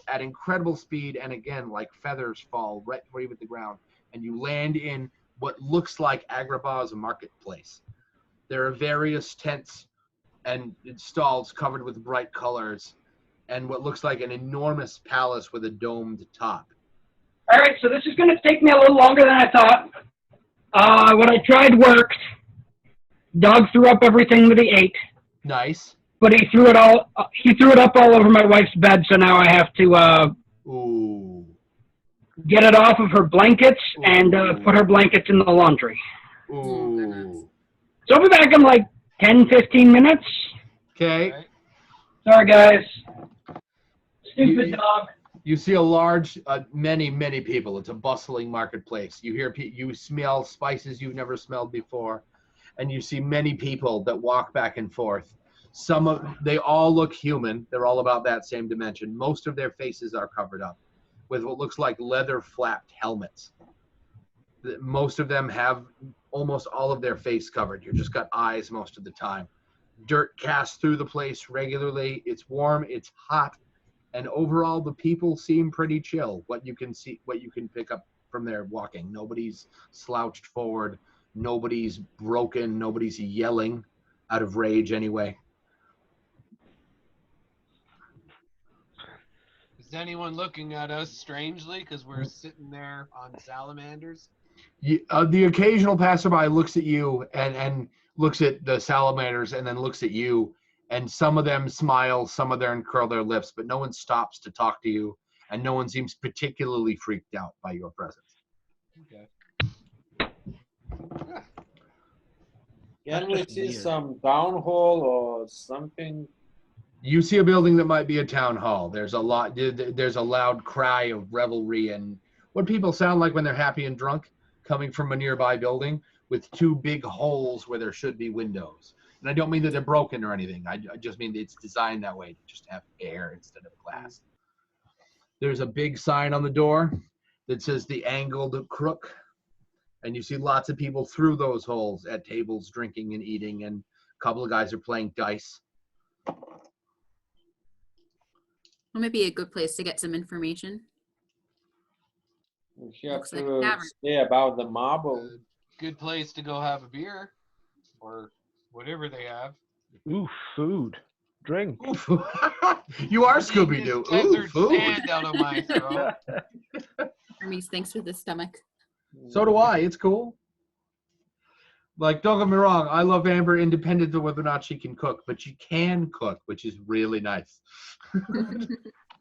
at incredible speed, and again, like feathers fall right where you hit the ground, and you land in what looks like Agrabah's marketplace. There are various tents and stalls covered with bright colors, and what looks like an enormous palace with a domed top. All right, so this is going to take me a little longer than I thought. What I tried worked. Dog threw up everything that he ate. Nice. But he threw it all. He threw it up all over my wife's bed, so now I have to Ooh. get it off of her blankets and put her blankets in the laundry. Ooh. So I'll be back in like 10, 15 minutes. Okay. Sorry, guys. Stupid dog. You see a large, many people. It's a bustling marketplace. You smell spices you've never smelled before, and you see many people that walk back and forth. They all look human. They're all about that same dimension. Most of their faces are covered up with what looks like leather flapped helmets. Most of them have almost all of their face covered. You've just got eyes most of the time. Dirt casts through the place regularly. It's warm, it's hot, and overall the people seem pretty chill. What you can pick up from their walking. Nobody's slouched forward. Nobody's broken. Nobody's yelling out of rage anyway. Is anyone looking at us strangely because we're sitting there on salamanders? The occasional passerby looks at you and looks at the salamanders and then looks at you, and some of them smile, some of them curl their lips, but no one stops to talk to you, and no one seems particularly freaked out by your presence. Okay. Can we see some town hall or something? You see a building that might be a town hall. There's a loud cry of revelry and what people sound like when they're happy and drunk coming from a nearby building with two big holes where there should be windows. And I don't mean that they're broken or anything. I just mean that it's designed that way to just have air instead of glass. There's a big sign on the door that says the Angled Crook. And you see lots of people through those holes at tables drinking and eating, and a couple of guys are playing dice. It might be a good place to get some information. We have Looks like a to tavern. say about the marble. Good place to go have a beer or whatever they have. Ooh, food. Drink. Ooh, you are Scooby-Doo. Ooh, Desert food. sand out of my throat. Hermes thinks with his stomach. So do I. It's cool. Like, don't get me wrong. I love Amber independent of whether or not she can cook, but she can cook, which is really nice.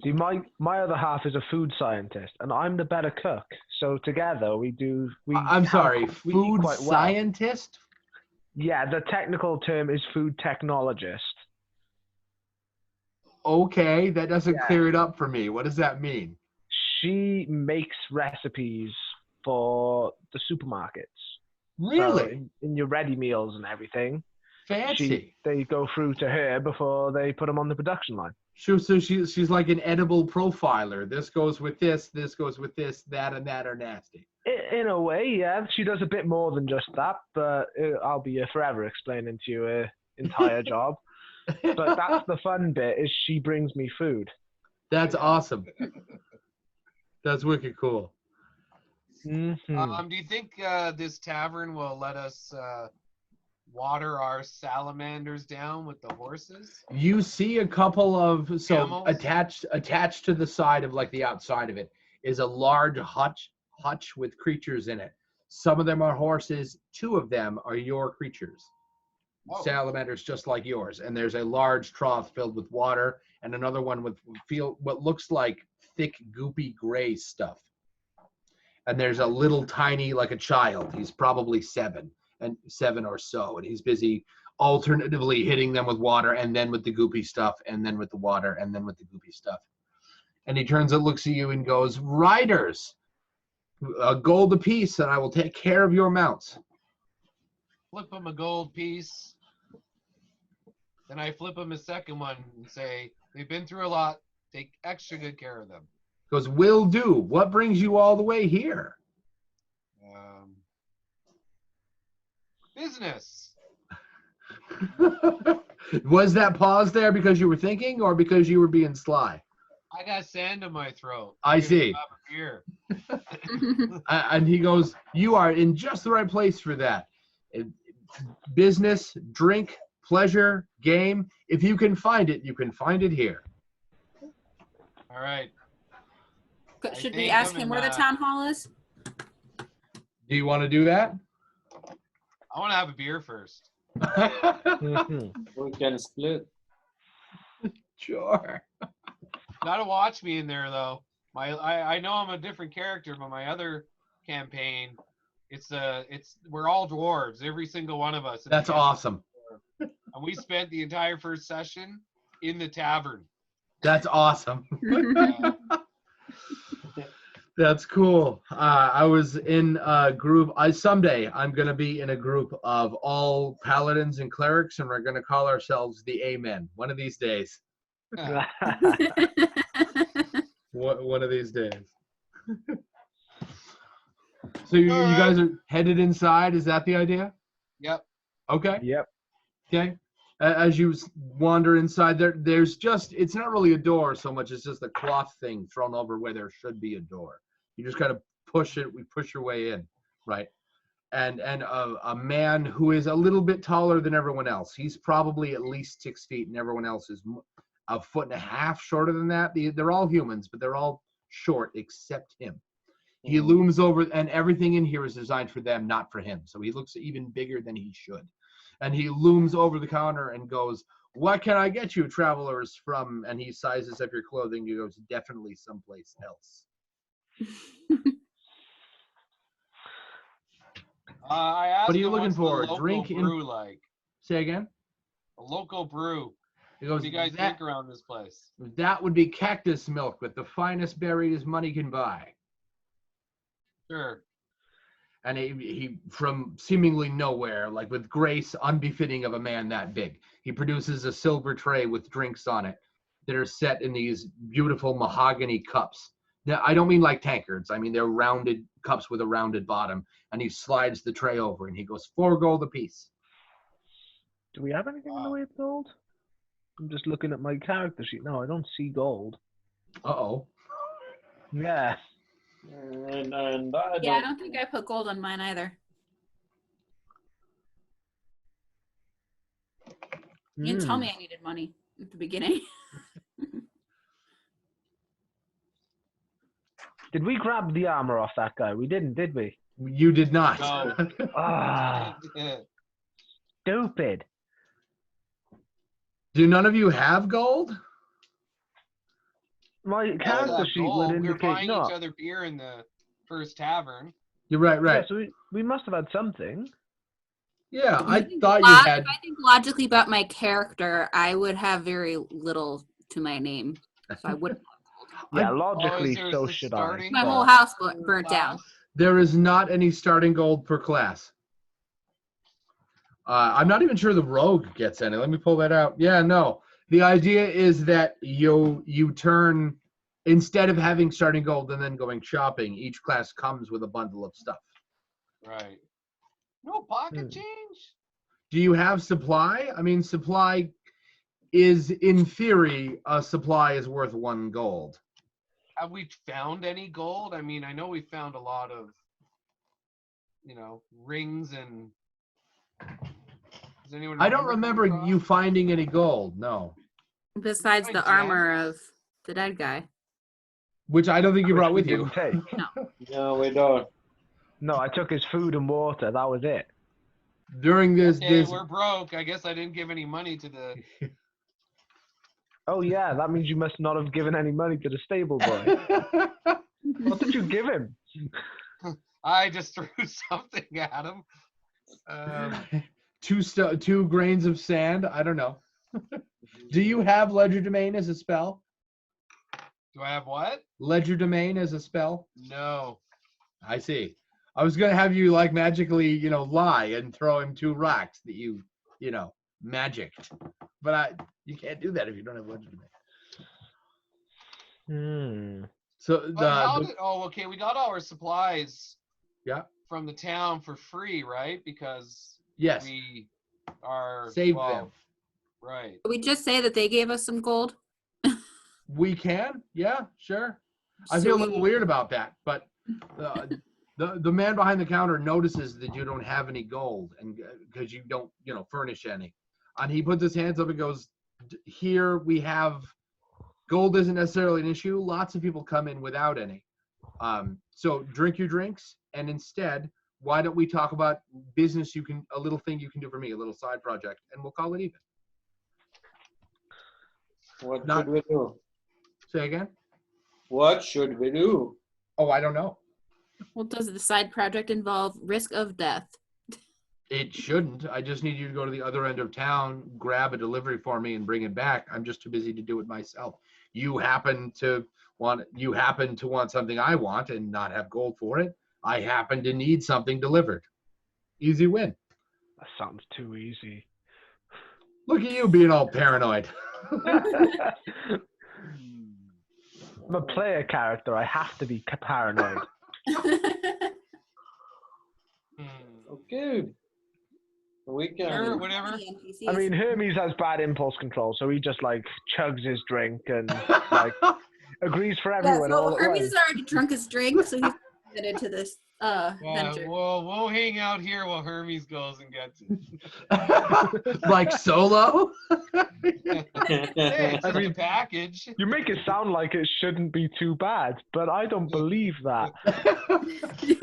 See, my other half is a food scientist, and I'm the better cook. So together we I'm sorry, we eat food quite well. scientist? Yeah, the technical term is food technologist. Okay, that doesn't clear it up for me. What does that mean? She makes recipes for the supermarkets. Really? So in your ready meals and everything. Fancy. They go through to her before they put them on the production line. Sure, so she's like an edible profiler. This goes with this goes with this, that and that are nasty. In a way, yeah. She does a bit more than just that, but I'll be forever explaining to you her entire job. But that's the fun bit, is she brings me food. That's awesome. That's wicked cool. Mm-hmm. Do you think this tavern will let us water our salamanders down with the horses? You see a couple of Camels? attached to the side of like the outside of it is a large hutch with creatures in it. Some of them are horses, two of them are your creatures. Oh. Salamanders just like yours, and there's a large trough filled with water and another one with what looks like thick goopy gray stuff. And there's a little tiny, like a child. He's probably 7 or so, and he's busy alternatively hitting them with water and then with the goopy stuff and then with the water and then with the goopy stuff. And he turns and looks at you and goes, "Riders, a gold apiece, and I will take care of your mounts." flip him a gold piece. Then I flip him a second one and say, they've been through a lot. Take extra good care of them. Goes, will do. What brings you all the way here? Business. Was that pause there because you were thinking or because you were being sly? I got sand in my throat. I see. Here. And he goes, you are in just the right place for that. Business, drink, pleasure, game. If you can find it, you can find it here. All right. Should we ask him where the town hall is? Do you want to do that? I want to have a beer first. We can split. Sure. Gotta watch me in there though. I know I'm a different character, but my other campaign, we're all dwarves, every single one of us. That's awesome. And we spent the entire first session in the tavern. That's awesome. Yeah. That's cool. I was in a group. Someday I'm going to be in a group of all paladins and clerics, and we're going to call ourselves the Amen. One of these days. One of these days. So you guys are headed inside. Is that the idea? Yep. Okay. Yep. Okay. As you wander inside, there's just, it's not really a door so much, it's just a cloth thing thrown over where there should be a door. You just kind of push your way in, right? And a man who is a little bit taller than everyone else. He's probably at least 6 feet, and everyone else is a foot and a half shorter than that. They're all humans, but they're all short except him. He looms over, and everything in here is designed for them, not for him. So he looks even bigger than he should. And he looms over the counter and goes, "What can I get you, travelers, from?" And he sizes up your clothing. He goes, "Definitely someplace else." I asked What are you him, looking what's the for? local Drink in- brew like? Say again? A local brew. He What goes, do you guys that, drink around this place? that would be cactus milk with the finest berries money can buy. Sure. And he from seemingly nowhere, like with grace unbefitting of a man that big, he produces a silver tray with drinks on it that are set in these beautiful mahogany cups. Now, I don't mean like tankards. I mean, they're rounded cups with a rounded bottom. And he slides the tray over and he goes, 4 gold apiece. Do we have anything in the way of gold? I'm just looking at my character sheet. No, I don't see gold. Uh-oh. Yeah. And Yeah, I don't think I put gold on mine either. You didn't tell me I needed money at the beginning. Did we grab the armor off that guy? We didn't, did we? You did not. No. Ah, stupid. Do none of you have gold? My character sheet would We were indicate buying no. each other beer in the first tavern. You're right. Yeah, so we must have had something. Yeah, I thought you had. If I think logically about my character, I would have very little to my name, so I wouldn't. Yeah, I- logically, there so the should I. starting My gold whole house for burnt down. class? There is not any starting gold per class. I'm not even sure the rogue gets any. Let me pull that out. Yeah, no. The idea is that you turn, instead of having starting gold and then going shopping, each class comes with a bundle of stuff. Right. No pocket change? Do you have supply? I mean, supply is, in theory, a supply is worth 1 gold. Have we found any gold? I mean, I know we found a lot of, rings and. Does anyone I don't remember coming across? you finding any gold, no. Besides My the armor of the dead guy. Which I don't think you brought with We you. didn't take. No, we don't. No, I took his food and water. That was it. During this, Okay, we're broke. I guess I didn't give any money to the. Oh yeah, that means you must not have given any money to the stable boy. What did you give him? I just threw something at him. 2 grains of sand. I don't know. Do you have legerdemain as a spell? Do I have what? Legerdemain as a spell? No. I see. I was gonna have you like magically, lie and throw him 2 rocks that you magicked, but you can't do that if you don't have legend. So okay, we got all our supplies. Yeah. From the town for free, right? Because yes, we are saved them. Right. We just say that they gave us some gold. We can, yeah, sure. I feel a little weird about that, but the man behind the counter notices that you don't have any gold, and because you don't, furnish any, and he puts his hands up and goes, "Here we have gold. Isn't necessarily an issue. Lots of people come in without any. So drink your drinks, and instead, why don't we talk about business? A little thing you can do for me, a little side project, and we'll call it even." What should we do? Say again? What should we do? Oh, I don't know. Well, does the side project involve risk of death? It shouldn't. I just need you to go to the other end of town, grab a delivery for me, and bring it back. I'm just too busy to do it myself. You happen to want something I want and not have gold for it. I happen to need something delivered. Easy win. That sounds too easy. Look at you being all paranoid. I'm a player character. I have to be paranoid. Okay. We can. Sure, whatever. I mean, Hermes has bad impulse control, so he just like chugs his drink and like agrees for everyone. Yeah, so Hermes has already drunk his drink, so he's committed to this venture. Well, we'll hang out here while Hermes goes and gets it. Like Solo? Hey, it's just a package. You make it sound like it shouldn't be too bad, but I don't believe that.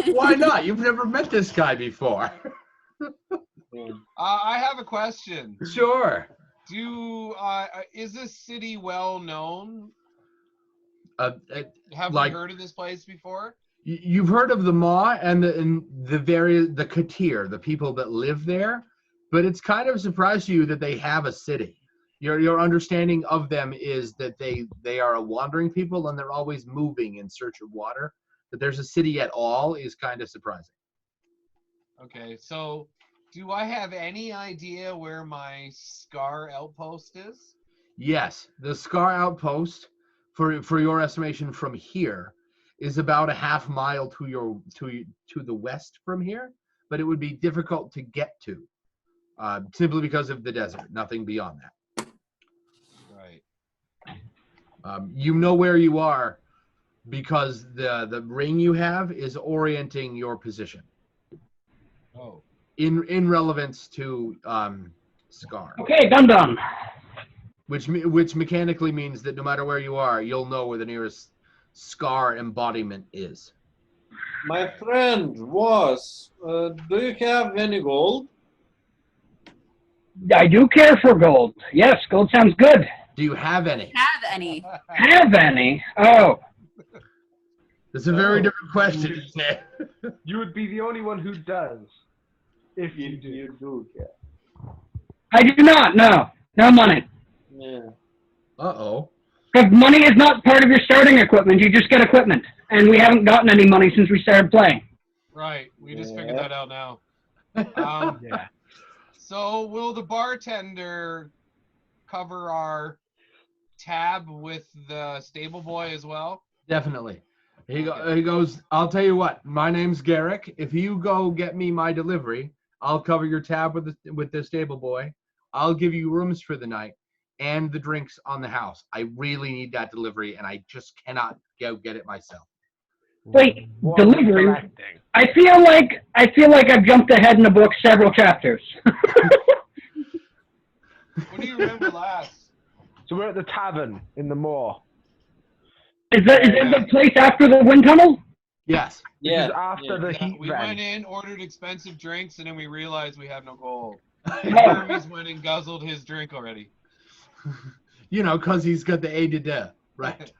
Why not? You've never met this guy before. I have a question. Sure. Is this city well known? Have like, you heard of this place before? You've heard of the Maw and the Katir, the people that live there, but it's kind of a surprise to you that they have a city. Your understanding of them is that they are a wandering people and they're always moving in search of water. That there's a city at all is kind of surprising. Okay, so do I have any idea where my Scar outpost is? Yes, the Scar outpost, for your estimation from here, is about a half mile to the west from here, but it would be difficult to get to, simply because of the desert. Nothing beyond that. Right. You know where you are because the ring you have is orienting your position. Oh. In relevance to Scar. Okay, done. Which mechanically means that no matter where you are, you'll know where the nearest Scar embodiment is. My friend Was, do you have any gold? I do care for gold. Yes, gold sounds good. Do you have any? Have any? Oh. That's a very different question, isn't it? You would be the only one who does. If You do, yeah. I do not, no. No money. Yeah. Uh-oh. Because money is not part of your starting equipment. You just get equipment. And we haven't gotten any money since we started playing. Right. We just figured that out now. yeah. So will the bartender cover our tab with the stable boy as well? Definitely. He goes, I'll tell you what, my name's Garrick. If you go get me my delivery, I'll cover your tab with the stable boy. I'll give you rooms for the night and the drinks on the house. I really need that delivery, and I just cannot go get it myself. Wait, delivery? I feel like I've jumped ahead in the book several chapters. What do you remember last? So we're at the tavern in the moor. Is that the place after the wind tunnel? Yes. This is after the heat We vent. went in, ordered expensive drinks, and then we realized we had no gold. Hermes went and guzzled his drink already. Because he's got the A to D. Right.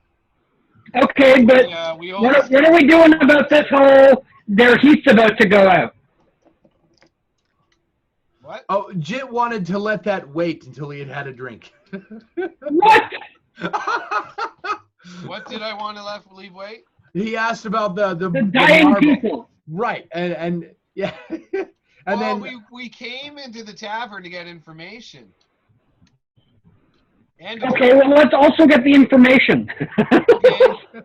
Okay, but what are we doing about this whole their heat's about to go out? What? Oh, Jit wanted to let that wait until he had a drink. What? What did I want to leave wait? He asked about the dying marble. people. Right, and yeah, and well, then we came into the tavern to get information. And Okay, well, let's also get the information. okay.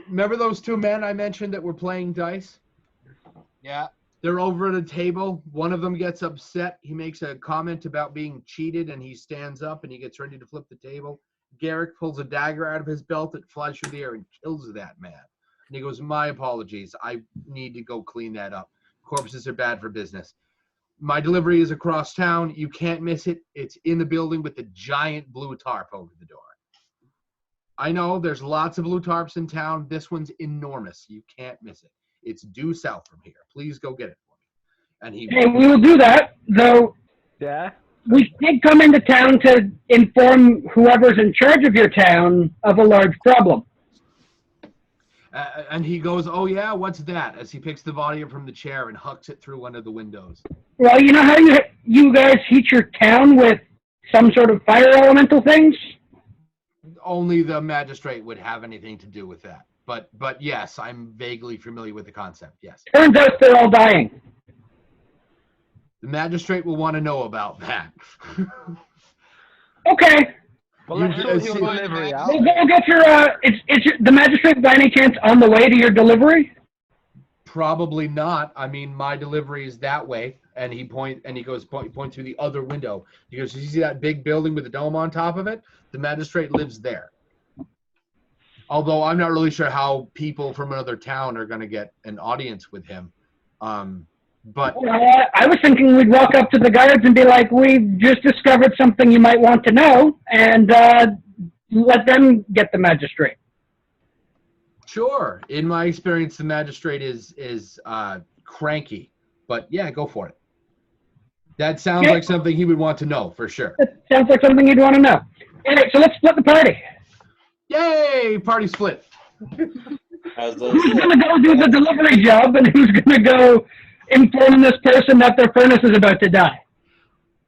remember those two men I mentioned that were playing dice? Yeah. They're over at a table. One of them gets upset. He makes a comment about being cheated, and he stands up and he gets ready to flip the table. Garrick pulls a dagger out of his belt that flies through the air and kills that man. And he goes, "My apologies. I need to go clean that up. Corpses are bad for business. My delivery is across town. You can't miss it. It's in the building with the giant blue tarp over the door. I know there's lots of blue tarps in town. This one's enormous. You can't miss it. It's due south from here. Please go get it for me." And he Hey, we will do that, though. Yeah. We did come into town to inform whoever's in charge of your town of a large problem. and he goes, "Oh yeah, what's that?" As he picks the body up from the chair and hucks it through one of the windows. Well, you know how you guys heat your town with some sort of fire elemental things? Only the magistrate would have anything to do with that. But yes, I'm vaguely familiar with the concept. Yes. Turns out they're all dying. The magistrate will want to know about that. Okay. Well, You let's guys sort your see- delivery out. We'll go get your, the magistrate by any chance on the way to your delivery? Probably not. I mean, my delivery is that way. And he points through the other window. He goes, "You see that big building with a dome on top of it? The magistrate lives there." Although I'm not really sure how people from another town are going to get an audience with him. But I was thinking we'd walk up to the guards and be like, "We've just discovered something you might want to know," and let them get the magistrate. sure, in my experience, the magistrate is cranky. But yeah, go for it. That sounds Yeah. like something he would want to know for sure. That sounds like something you'd want to know. All right, so let's split the party. Yay! Party split. As the Who's going to go do the delivery job, and who's going to go inform this person that their furnace is about to die?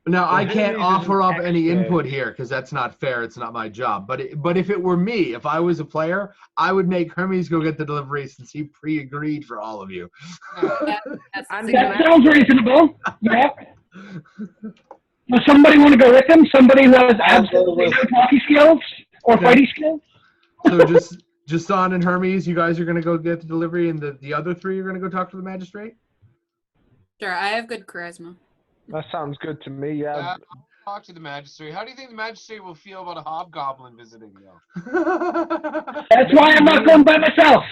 Now, I Well, can't Hermes is offer an up any expert. input here because that's not fair. It's not my job. But if it were me, if I was a player, I would make Hermes go get the delivery since he pre-agreed for all of you. That's And a he's That good- sounds reasonable. Yeah. Does somebody want to go with him? Somebody who has absolutely no talking skills or fighting skills? So just on and Hermes, you guys are going to go get the delivery, and the other three are going to go talk to the magistrate? Sure, I have good charisma. That sounds good to me. Yeah. I'll talk to the magistrate. How do you think the magistrate will feel about a hobgoblin visiting you? That's why I'm not going by myself.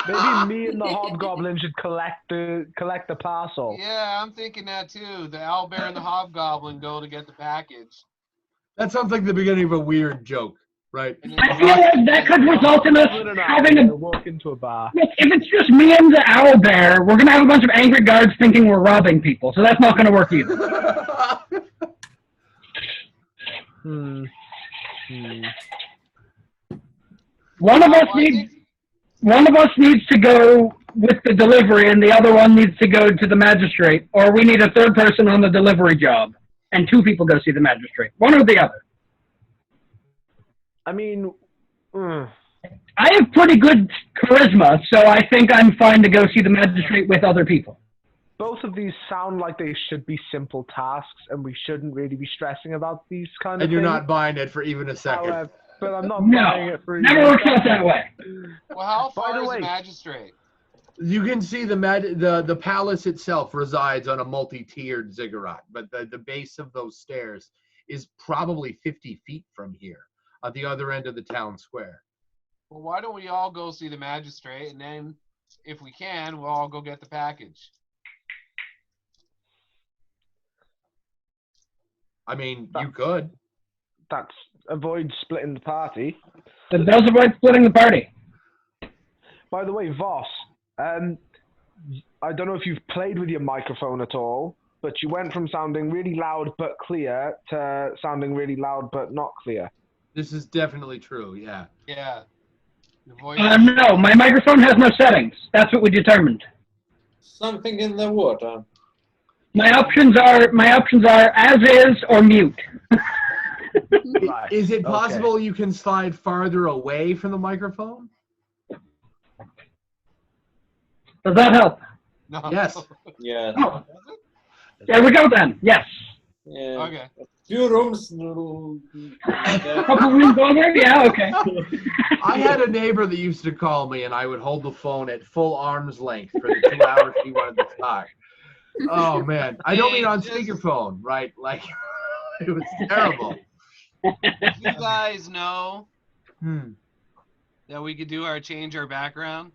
Maybe me and the hobgoblin should collect the parcel. Yeah, I'm thinking that too. The owlbear and the hobgoblin go to get the package. That sounds like the beginning of a weird joke, right? And I feel like that could result in us having a... walk into a bar. Look, if it's just me and the owl bear, we're going to have a bunch of angry guards thinking we're robbing people, so that's not going to work either. One of us needs to go with the delivery, and the other one needs to go to the magistrate, or we need a third person on the delivery job, and two people go see the magistrate. One or the other. I mean, I have pretty good charisma, so I think I'm fine to go see the magistrate with other people. both of these sound like they should be simple tasks, and we shouldn't really be stressing about these kind of And you're things. not buying it for even a second. However, but I'm not buying No, it for never even a works out second. that way. Well, how By far the is way- the magistrate? You can see the palace itself resides on a multi-tiered ziggurat, but the base of those stairs is probably 50 feet from here, at the other end of the town square. Well, why don't we all go see the magistrate, and then, if we can, we'll all go get the package. I mean, you could. That's avoid splitting the party. That does avoid splitting the party. By the way, Voss, I don't know if you've played with your microphone at all, but you went from sounding really loud but clear to sounding really loud but not clear. This is definitely true, yeah. Yeah. Your voice. No, my microphone has no settings. That's what we determined. Something in the water. My options are as is or mute. Right. Is it Okay. possible you can slide farther away from the microphone? Does that help? No. Yes. Yeah. Oh, there we go then. Yes. Yeah. Okay. A few rooms. A couple rooms over? Yeah, okay. I had a neighbor that used to call me, and I would hold the phone at full arm's length for the 2 hours she wanted to talk. Oh man, I don't mean on speakerphone, right? Like it was terrible. If you guys know Hmm. that we could change our background,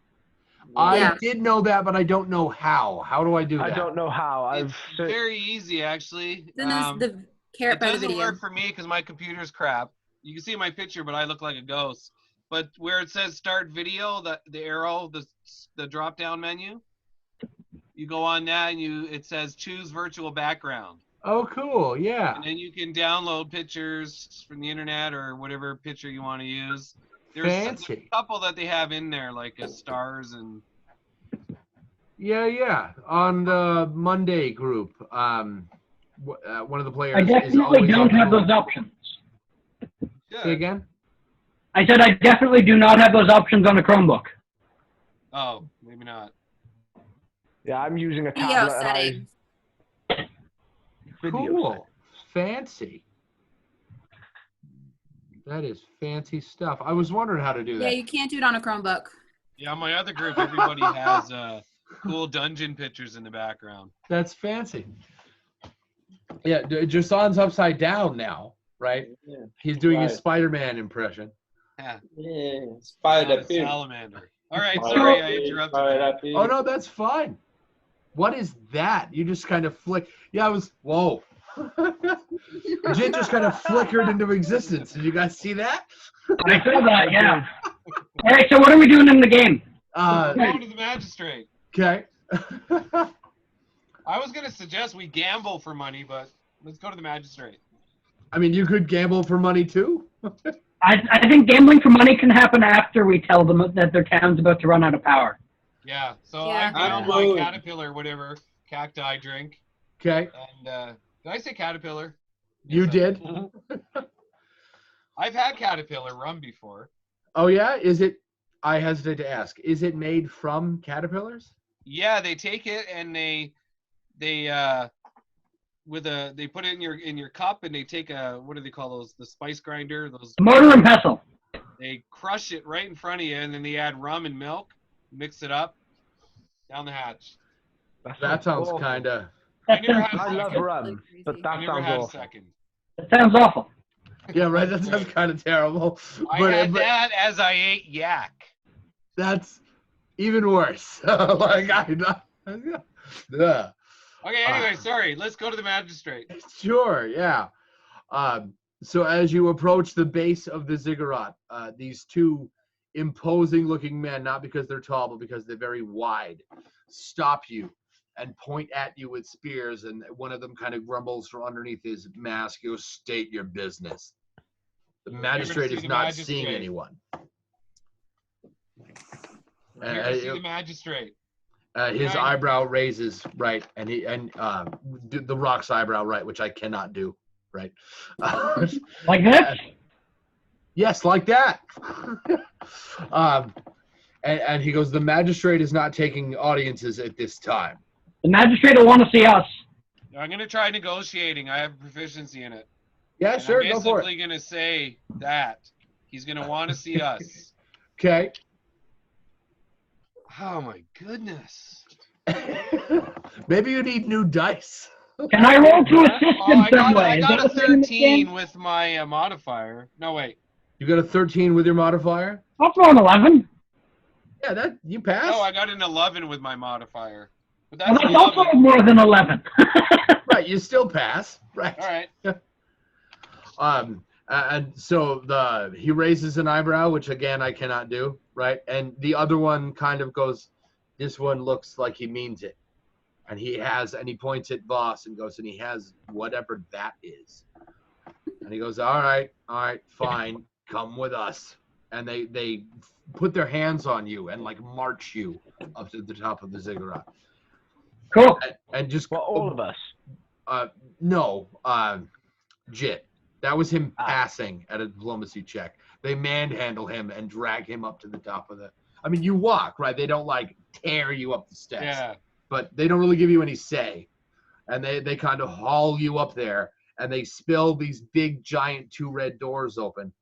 I Yeah. did know that, but I don't know how. How do I do that? I don't know how. it's very easy actually. Then there's the carrot It by the doesn't video. work for me because my computer's crap. You can see my picture, but I look like a ghost. But where it says start video, the arrow, the drop down menu, you go on that and it says choose virtual background. Oh, cool. Yeah. And then you can download pictures from the internet or whatever picture you want to use. There's Fancy. a couple that they have in there, like stars and. Yeah. On the Monday group, one of the players I is definitely always don't on the have move. those options. Say again? I said I definitely do not have those options on a Chromebook. Oh, maybe not. Yeah, I'm using a Video tablet and settings. video Cool. Fancy. That is fancy stuff. I was wondering how to do Yeah, that. you can't do it on a Chromebook. Yeah, my other group, everybody has cool dungeon pictures in the background. That's fancy. Yeah, Jasan's upside down now, right? Yeah. He's doing his Right. Spider-Man impression. Yeah, Yeah. not Spider a pig. salamander. All right, sorry I interrupted. Oh no, that's fine. What is that? You just kind of flick. Yeah, I was. Whoa. Jin just kind of flickered into existence. Did you guys see that? I saw that, yeah. All right, so what are we doing in the game? Go to the magistrate. Okay. I was going to suggest we gamble for money, but let's go to the magistrate. I mean, you could gamble for money too. I think gambling for money can happen after we tell them that their town's about to run out of power. Yeah, so Yeah. I found Yeah. my caterpillar, whatever, cacti drink. Okay. And did I say caterpillar? You Yes, I did. I've had caterpillar rum before. Oh yeah. Is it? I hesitate to ask. Is it made from caterpillars? Yeah, they take it and they put it in your cup and they take what do they call those? The spice grinder, those. Mortar and pestle. They crush it right in front of you and then they add rum and milk, mix it up, down the hatch. That sounds kind of. I never had a I second. love rum, but I that never sounds had a awful. second. That sounds awful. Yeah, right. That sounds kind of terrible. I But, had but that as I ate yak. that's even worse. Like Ugh. Okay, anyway, sorry. Let's go to the magistrate. Sure, yeah. So as you approach the base of the ziggurat, these two imposing-looking men, not because they're tall, but because they're very wide, stop you and point at you with spears, and one of them kind of grumbles from underneath his mask, "You state your business." The magistrate is not seeing anyone. We're here to see the magistrate. His eyebrow raises, right, and the Rock's eyebrow, right, which I cannot do, right. Like this? Yes, like that. And he goes, "The magistrate is not taking audiences at this time." The magistrate will want to see us. I'm going to try negotiating. I have proficiency in it. Yeah, And sure, I'm go for it. basically going to say that. He's going to want to see us. Okay. Oh, my goodness. Maybe you need new dice. Can I roll to assist Oh, in I some got way? Is that a a thing in this game? 13 with my modifier. No, wait. You got a 13 with your modifier? I'll throw an 11. Yeah, that you pass. No, I got an 11 with my modifier. But Well, that's that's also 11. more than 11. Right, you still pass. Right. All right. And so he raises an eyebrow, which again I cannot do, right? And the other one kind of goes, "This one looks like he means it." And he points at Voss and goes, "And he has whatever that is." And he goes, all right, fine, come with us. And they put their hands on you and like march you up to the top of the ziggurat. Cool. And just Well, all of us. No, Jit. That was him passing at a diplomacy check. They manhandle him and drag him up to the top of the. I mean, you walk, right? They don't like tear you up the steps, Yeah. but they don't really give you any say. And they kind of haul you up there, and they spill these big, giant 2 red doors open,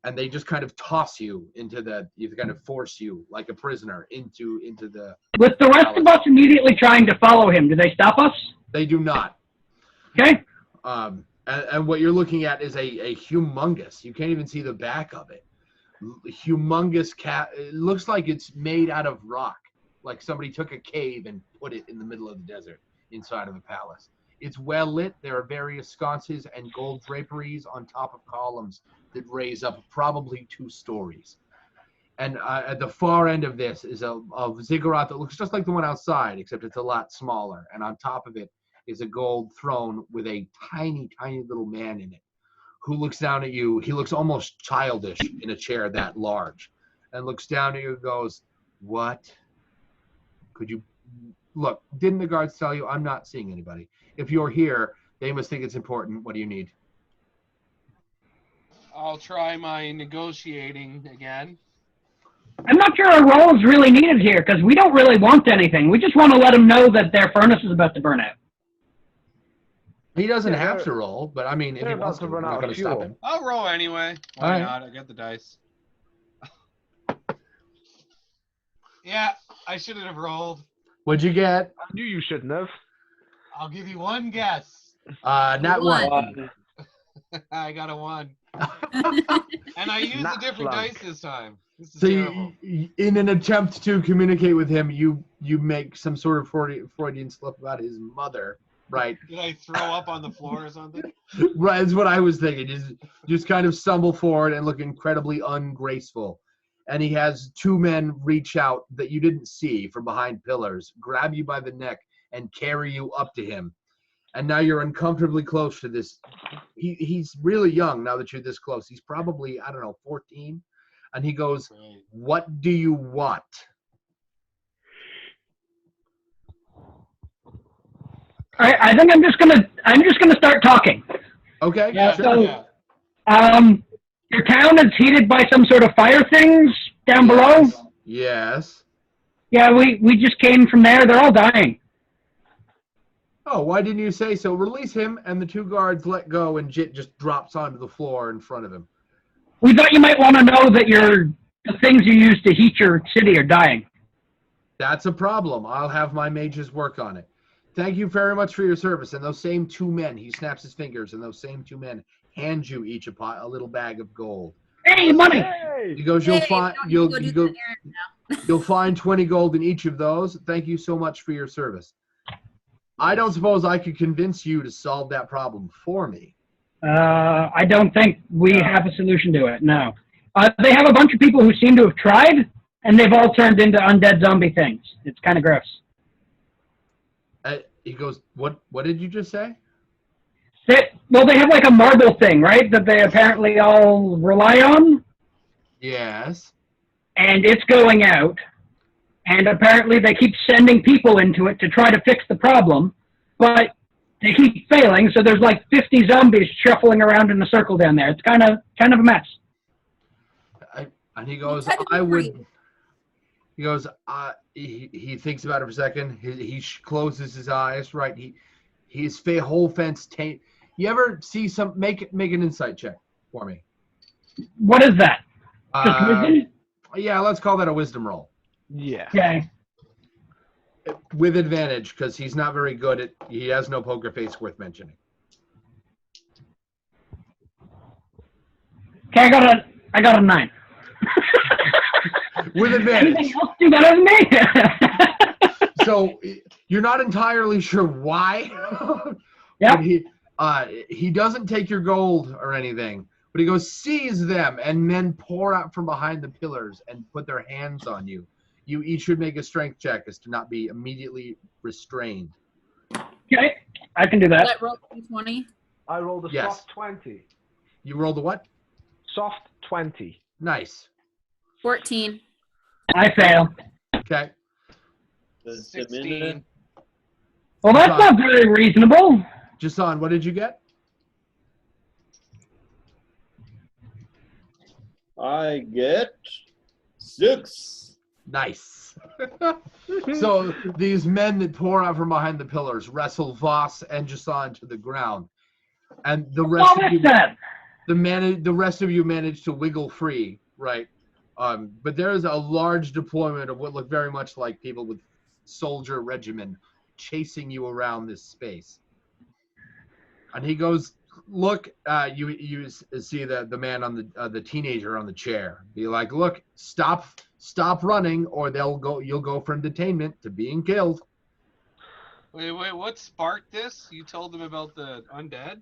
and they just kind of toss you you kind of force you like a prisoner into the. With the rest of us immediately trying to follow him, do they stop us? They do not. Okay. And what you're looking at is a humongous. You can't even see the back of it. Humongous cat. It looks like it's made out of rock, like somebody took a cave and put it in the middle of the desert inside of a palace. It's well lit. There are various sconces and gold draperies on top of columns that raise up probably 2 stories. And at the far end of this is a ziggurat that looks just like the one outside, except it's a lot smaller. And on top of it is a gold throne with a tiny, tiny little man in it who looks down at you. He looks almost childish in a chair that large and looks down at you and goes, "What? Could you look, didn't the guards tell you I'm not seeing anybody? If you're here, they must think it's important. What do you need?" I'll try my negotiating again. I'm not sure our role is really needed here because we don't really want anything. We just want to let them know that their furnace is about to burn out. He doesn't have to roll, but I mean, if he wants to, run we're not out going of to stop fuel. him. I'll roll anyway. Why Alright. not? I got the dice. Yeah, I shouldn't have rolled. What'd you get? I knew you shouldn't have. I'll give you one guess. Not one. I got a 1. And I used a different dice this time. This is So terrible. in an attempt to communicate with him, you make some sort of Freudian slip about his mother, right? Did I throw up on the floor or something? Right, that's what I was thinking. Just kind of stumble forward and look incredibly ungraceful. And he has 2 men reach out that you didn't see from behind pillars, grab you by the neck, and carry you up to him. And now you're uncomfortably close to this. He's really young now that you're this close. He's probably, I don't know, 14. And he goes, Right. "What do you want?" I think I'm just gonna start talking. Okay. Yeah, sure. so- Yeah. Your town is heated by some sort of fire things down below. Yes. Yeah, we just came from there. They're all dying. Oh, why didn't you say so? Release him, and the 2 guards let go, and Jit just drops onto the floor in front of him. We thought you might want to know that the things you use to heat your city are dying. That's a problem. I'll have my mages work on it. Thank you very much for your service. And those same 2 men, he snaps his fingers, and those same 2 men hand you each a little bag of gold. Hey, money! Hey! He goes, Hey, you'll find 20 gold in each of those. Thank you so much for your service. I don't suppose I could convince you to solve that problem for me. I don't think we have a solution to it, no. They have a bunch of people who seem to have tried, and they've all turned into undead zombie things. It's kind of gross. He goes, what did you just say? They have like a marble thing, right, that they apparently all rely on, Yes. and it's going out. And apparently they keep sending people into it to try to fix the problem, but they keep failing, so there's like 50 zombies shuffling around in a circle down there. It's kind of a mess. And he goes, He goes, he thinks about it for a second. He closes his eyes, right? His whole fence taint. You ever see make an insight check for me? What is that? Just wisdom? Yeah, let's call that a wisdom roll. Yeah. Okay. With advantage, because he's not very good at, he has no poker face worth mentioning. Okay, I got a 9. With Anything advantage. else do better than me? So you're not entirely sure why. Yeah. But he doesn't take your gold or anything, but he goes, "Seize them," and men pour out from behind the pillars and put their hands on you. You each should make a strength check as to not be immediately restrained. Okay, I can do that. Let roll 20. I rolled a Yes. soft 20. You rolled a what? Soft 20. Nice. 14. I fail. Okay. 16. Well, that's not very reasonable. Jason, what did you get? I get 6. Nice. So these men that pour out from behind the pillars wrestle Voss and Jason to the ground, and the rest of you, the rest of you manage to wiggle free, right? But there is a large deployment of what look very much like people with soldier regimen chasing you around this space. And he goes, "Look, you see the man on the teenager on the chair. Be like, look, stop running, or you'll go from detainment to being killed." Wait, what sparked this? You told them about the undead?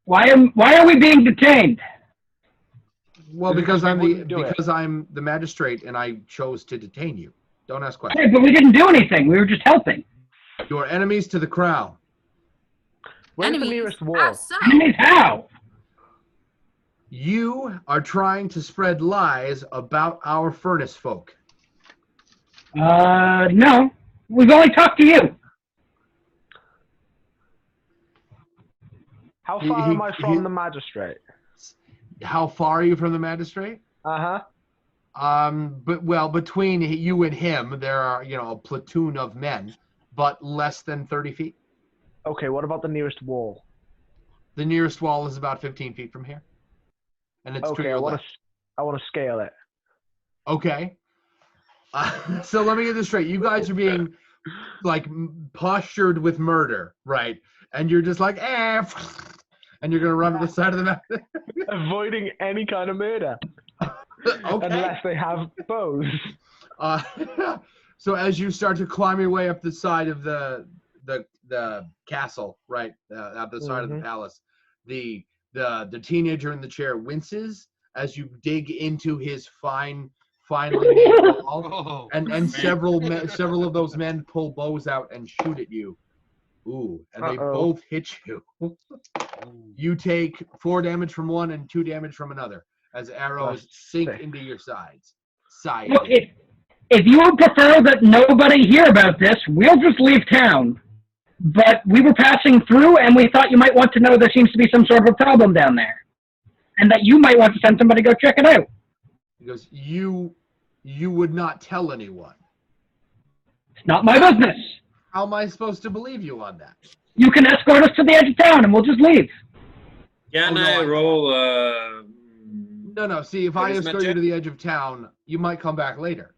Why are we being detained? Well, because I'm the magistrate, and I chose to detain you. Don't ask questions. Hey, but we didn't do anything. We were just helping. You're enemies to the crown. Where's the nearest wall? Enemies how? You are trying to spread lies about our furnace folk. No. We've only talked to you. How far am I from the magistrate? How far are you from the magistrate? But between you and him, there are, a platoon of men, but less than 30 feet. Okay, what about the nearest wall? The nearest wall is about 15 feet from here. And it's to your left. I want to scale it. Okay. So let me get this straight. You guys are being, postured with murder, right? And you're just like, and you're going to run to the side of the mountain. Avoiding any kind of murder. Okay. Unless they have bows. So as you start to climb your way up the side of the castle, right, at the side of the palace, the teenager in the chair winces as you dig into his finely made wall, and several of those men pull bows out and shoot at you. Ooh, and they both hit you. You take 4 damage from one and 2 damage from another as arrows sink into your sides. Look, if you would prefer that nobody hear about this, we'll just leave town. But we were passing through, and we thought you might want to know there seems to be some sort of a problem down there, and that you might want to send somebody to go check it out. He goes, you would not tell anyone. It's not my business. How am I supposed to believe you on that? You can escort us to the edge of town, and we'll just leave. Can I roll? No. See, if I escort you to the edge of town, you might come back later.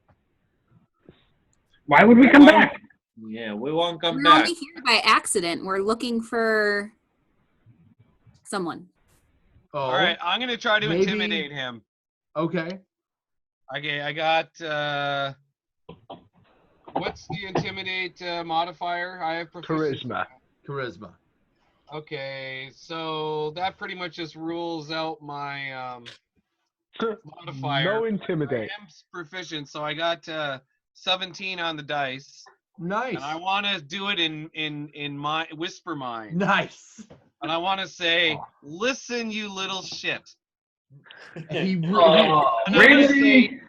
Why would we come back? Yeah, we won't come We're back. only here by accident. We're looking for someone. Oh, all right, I'm going to try to intimidate him. Okay. Okay, I got... what's the intimidate modifier? I have proficiency. Charisma. Okay, so that pretty much just rules out my modifier. No intimidate. I am proficient, so I got 17 on the dice. Nice. And I want to do it in my whisper mind. Nice. And I want to say, "Listen, you little shit." He and I'm gonna say,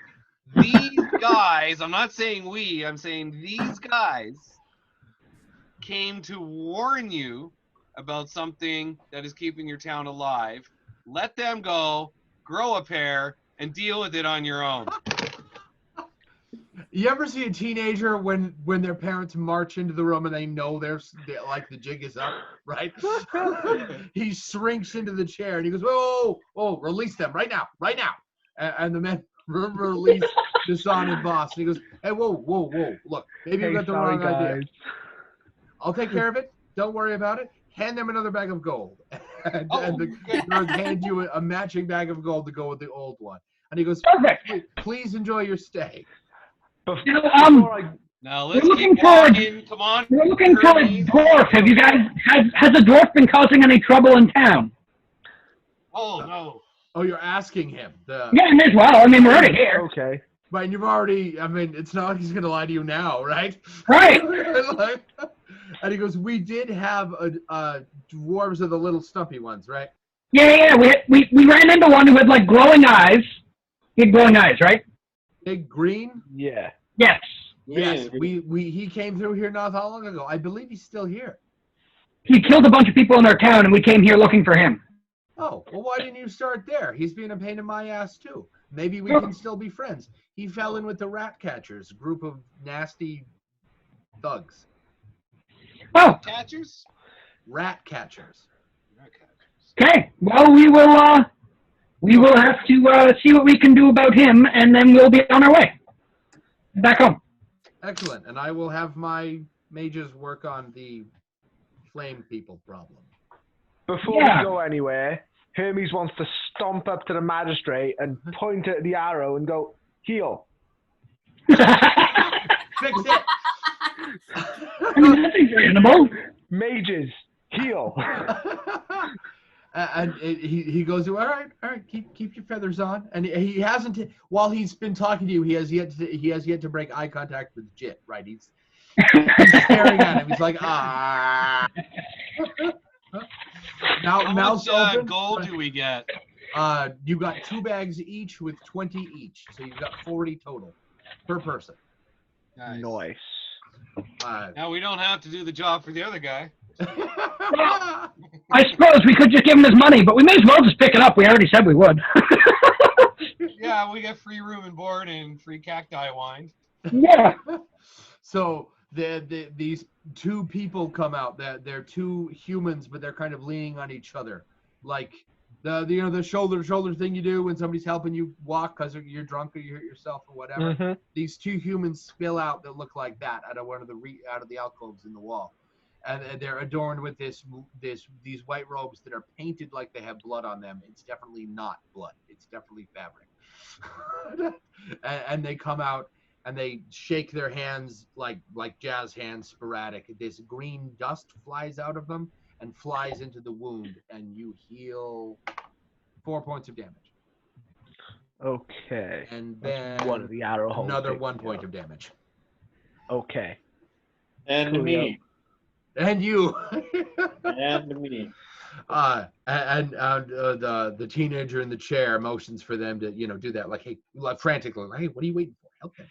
these guys. I'm not saying we. I'm saying these guys came to warn you about something that is keeping your town alive. Let them go, grow a pair, and deal with it on your own. You ever see a teenager when their parents march into the room and they know they're like the jig is up, right? He shrinks into the chair and he goes, "Whoa, release them right now. And the men release Jason and Voss. And he goes, "Hey, whoa, look, maybe you got the wrong idea. I'll take care of it. Don't worry about it. Hand them another bag of gold." And the guard hands you a matching bag of gold to go with the old one. And he goes, "Please enjoy your stay." Now let's keep walking. Come on. We're looking for a dwarf. Have you guys has a dwarf been causing any trouble in town? Oh no. Oh, you're asking him. Yeah, may as well. I mean, we're already here. Okay. But you've already. I mean, it's not like he's gonna lie to you now, right? Right. And he goes, "We did have dwarves of the little stumpy ones, right?" Yeah. We ran into one who had like glowing eyes. He had glowing eyes, right? Big green. Yeah. Yes. Yes. He came through here not that long ago. I believe he's still here. He killed a bunch of people in our town, and we came here looking for him. Oh, well, why didn't you start there? He's being a pain in my ass too. Maybe we can still be friends. He fell in with the rat catchers, a group of nasty thugs. Oh, Catchers? Rat catchers. Rat catchers. okay. Well, we will have to see what we can do about him, and then we'll be on our way back home. Excellent. And I will have my mages work on the flame people problem. Before we go anywhere, Hermes wants to stomp up to the magistrate and point at the arrow and go, heal. Fix it. I mean, that's reasonable. Mages, heal. And he goes, all right, keep your feathers on. And he hasn't, while he's been talking to you, he has yet to break eye contact with Jit, right? He's staring at him. He's like, ah. Now, How mouth's much open. gold do we get? You got 2 bags each with 20 each, so you've got 40 total per person. Nice. Now we don't have to do the job for the other guy. I suppose we could just give him his money, but we may as well just pick it up. We already said we would. Yeah, we get free room and board and free cacti wine. Yeah. So these 2 people come out. They're 2 humans, but they're kind of leaning on each other, like the shoulder thing you do when somebody's helping you walk because you're drunk or you hurt yourself or whatever. Mm-hmm. These 2 humans spill out that look like that out of one of the alcoves in the wall, and they're adorned with these white robes that are painted like they have blood on them. It's definitely not blood. It's definitely fabric. and they come out and they shake their hands like jazz hands, sporadic. This green dust flies out of them and flies into the wound, and you heal 4 points of damage. Okay. And then one of the arrow holes another taken 1 care point of. of damage. Okay. And Cool, me. And you. And me. The teenager in the chair motions for them to do that, like, hey, like frantically, like, hey, what are you waiting for?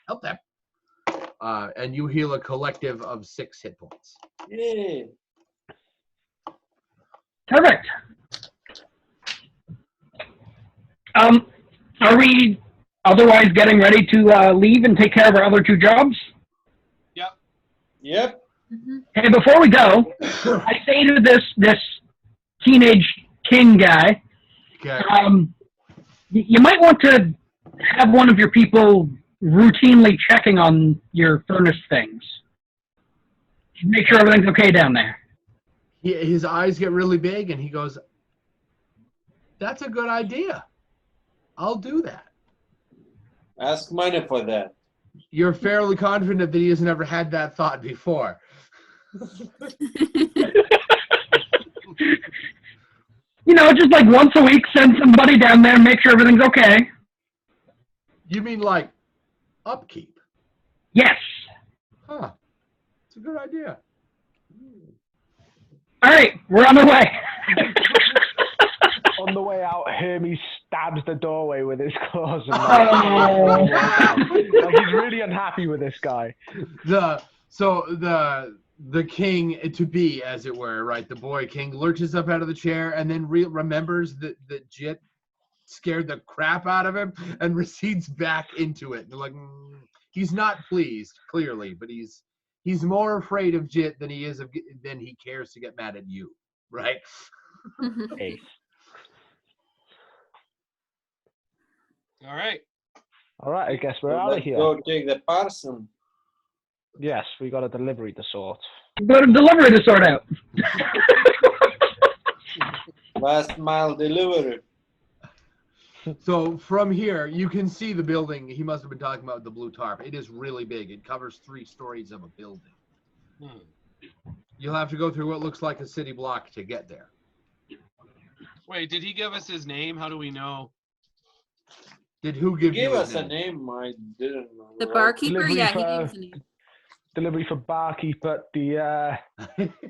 Help them. And you heal a collective of 6 hit points. Yeah. Perfect. Are we otherwise getting ready to leave and take care of our other 2 jobs? Yep. Mm-hmm. Hey, before we go, I say to this teenage king guy, Okay. you might want to have one of your people routinely checking on your furnace things. Make sure everything's okay down there. His eyes get really big, and he goes, "That's a good idea. I'll do that." Ask money for that. You're fairly confident that he has never had that thought before. Just like once a week, send somebody down there and make sure everything's okay. You mean like upkeep? Yes. Huh. It's a good idea. All right, we're on the way. On the way out, Hermes stabs the doorway with his claws. And like, he's really unhappy with this guy. The king to be, as it were, right? The boy king lurches up out of the chair and then remembers that Jit scared the crap out of him and recedes back into it. They're like, he's not pleased, clearly, but he's more afraid of Jit than he cares to get mad at you, right? Hey. All right. All right, I guess we're So out of let's here. go take the parcel. Yes, we got a delivery to sort. Got a delivery to sort out. Last mile delivery. So from here, you can see the building. He must have been talking about the blue tarp. It is really big. It covers 3 stories of a building. You'll have to go through what looks like a city block to get there. Wait, did he give us his name? How do we know? Did who give Give you us his a name. I didn't know. The barkeeper, Delivery yeah, he for- gave us a name. Delivery for barkeep at the,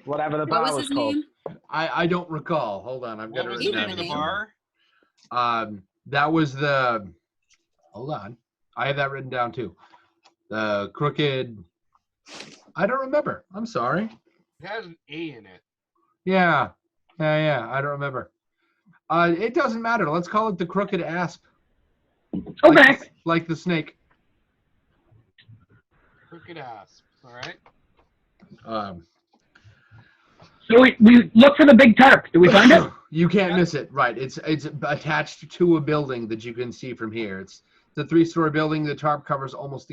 whatever the What bar was was his called. name? I don't recall. Hold on, I've got What it was the written name down. of the bar? That was the. Hold on, I have that written down too. The Crooked. I don't remember. I'm sorry. It has an A in it. Yeah. I don't remember. It doesn't matter. Let's call it the Crooked Asp. Okay. Like the snake. Crooked asp. All right. So we look for the big tarp. Do we find it? You can't miss it. Right. It's attached to a building that you can see from here. It's the 3-story building. The tarp covers almost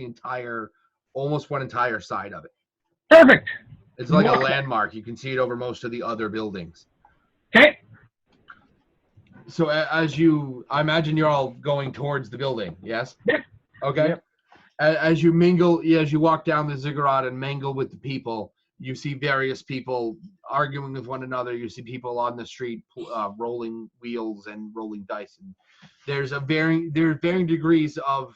one entire side of it. Perfect. It's like a landmark. You can see it over most of the other buildings. Okay. So I imagine you're all going towards the building. Yes. Yep. Okay. Yep. As you walk down the ziggurat and mingle with the people, you see various people arguing with one another. You see people on the street rolling wheels and rolling dice. And there's varying degrees of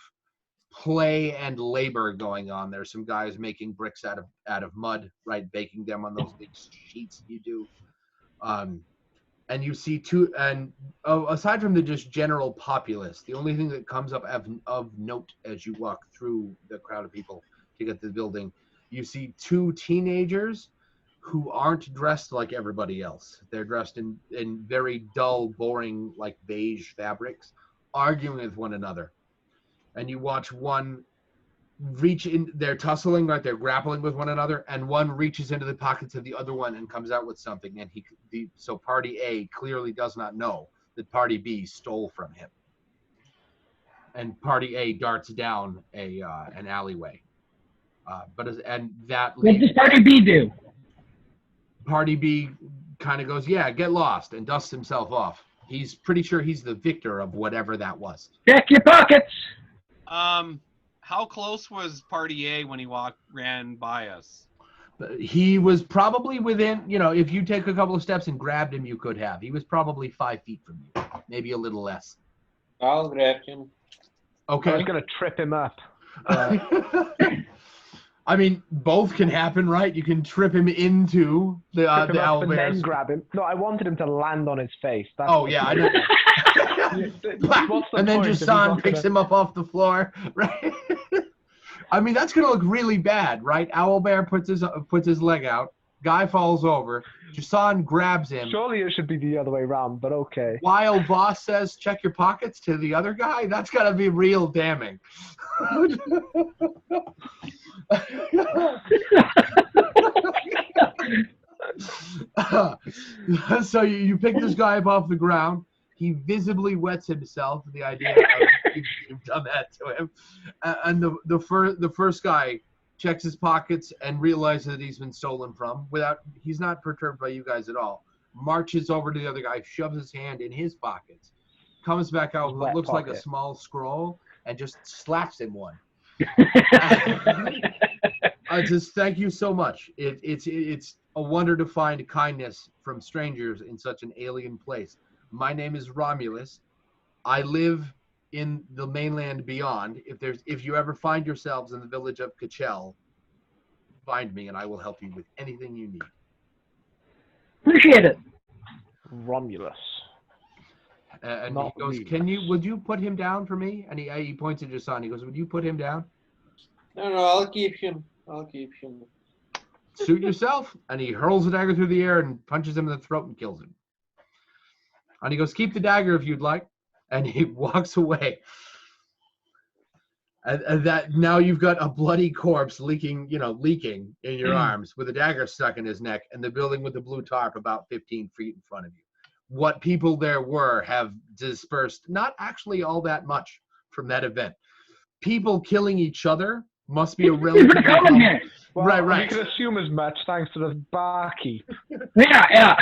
play and labor going on. There's some guys making bricks out of mud, right, baking them on those big sheets you do. And you see aside from the just general populace, the only thing that comes up of note as you walk through the crowd of people to get to the building, you see 2 teenagers who aren't dressed like everybody else. They're dressed in very dull, boring, like beige fabrics, arguing with one another. And you watch one reach in, they're tussling, right? They're grappling with one another, and one reaches into the pockets of the other one and comes out with something. And so party A clearly does not know that party B stole from him. And party A darts down an alleyway. What does party B do? Party B kind of goes, yeah, get lost, and dusts himself off. He's pretty sure he's the victor of whatever that was. Check your pockets. How close was Party A when he ran by us? He was probably within, if you take a couple of steps and grabbed him, you could have. He was probably 5 feet from you, maybe a little less. I'll grab him. Okay. I was going to trip him up. I mean, both can happen, right? You can trip him into the owlbears. And then grab him. No, I wanted him to land on his face. Yeah, I know. And then Jason picks him up off the floor, right? I mean, that's gonna look really bad, right? Owlbear puts his leg out. Guy falls over. Jason grabs him. Surely it should be the other way around, but okay. While boss says, "Check your pockets" to the other guy, that's gotta be real damning. So you pick this guy up off the ground. He visibly wets himself. The idea of you've done that to him, and the first guy checks his pockets and realizes that he's been stolen from. He's not perturbed by you guys at all. Marches over to the other guy, shoves his hand in his pockets, comes back out with what looks like a small scroll, and just slaps him one. Just thank you so much. It's a wonder to find kindness from strangers in such an alien place. My name is Romulus. I live in the mainland beyond. If you ever find yourselves in the village of Kachel, find me and I will help you with anything you need. Appreciate it. Romulus. And he goes, would you put him down for me? And he points at Jason. He goes, would you put him down? No, I'll keep him. Suit yourself. And he hurls the dagger through the air and punches him in the throat and kills him. And he goes, keep the dagger if you'd like. And he walks away. And that now you've got a bloody corpse leaking in your arms with a dagger stuck in his neck, and the building with the blue tarp about 15 feet in front of you. What people there were have dispersed, not actually all that much from that event. People killing each other must be a relatively common. Well, right. You can assume as much thanks to the barkeep. Yeah.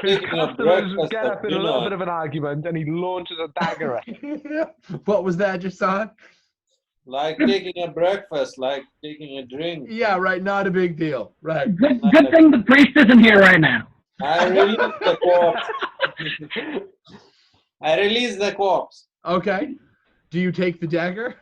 His customers get up in a little bit of an argument, and he launches a dagger at him. What was that, Jason? Like taking a breakfast, like taking a drink. Yeah, right. Not a big deal. Right. Good thing the priest isn't here right now. I release the corpse. Okay. Do you take the dagger?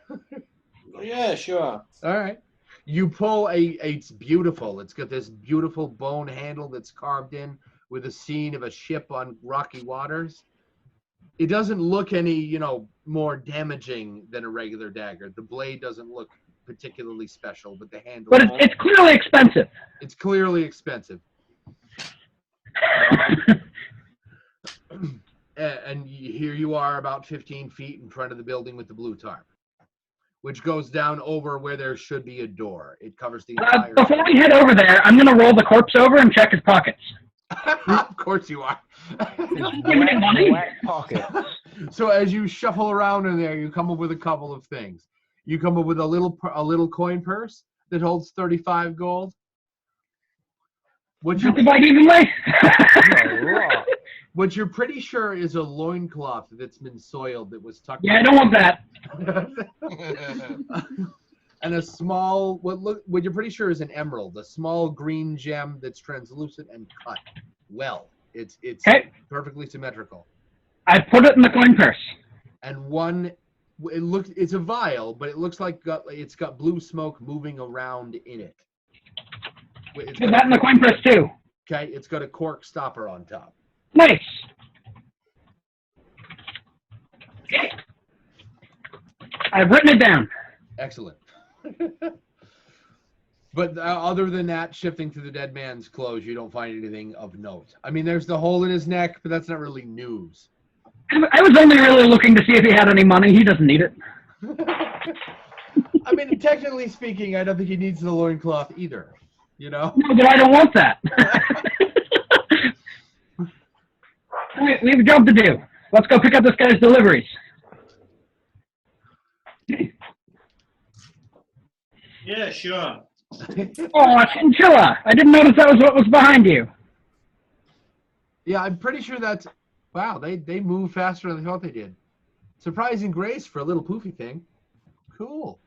Yeah, sure. All right. You pull it's beautiful. It's got this beautiful bone handle that's carved in with a scene of a ship on rocky waters. It doesn't look any, more damaging than a regular dagger. The blade doesn't look particularly special, but the handle. But it's clearly expensive. It's clearly expensive. and here you are about 15 feet in front of the building with the blue tarp, which goes down over where there should be a door. It covers the entire. Before we head over there, I'm gonna roll the corpse over and check his pockets. Of course you are. Wet pockets. So as you shuffle around in there, you come up with a couple of things. You come up with a little coin purse that holds 35 gold. What you divide evenly? what you're pretty sure is a loincloth that's been soiled that was tucked. Yeah, I don't want that. And a small what you're pretty sure is an emerald, a small green gem that's translucent and cut well. It's Okay. perfectly symmetrical. I put it in the coin purse. And it's a vial, but it looks like it's got blue smoke moving around in it. Put that in the coin purse too. Okay, it's got a cork stopper on top. Nice. I've written it down. Excellent. But other than that, shifting to the dead man's clothes, you don't find anything of note. I mean, there's the hole in his neck, but that's not really news. I was only really looking to see if he had any money. He doesn't need it. I mean, technically speaking, I don't think he needs the loincloth either. You know? No, but I don't want that. We have a job to do. Let's go pick up this guy's deliveries. Yeah, sure. Oh, chinchilla! I didn't notice that was what was behind you. Yeah, I'm pretty sure that's... Wow, they move faster than I thought they did. Surprising grace for a little poofy thing. Cool.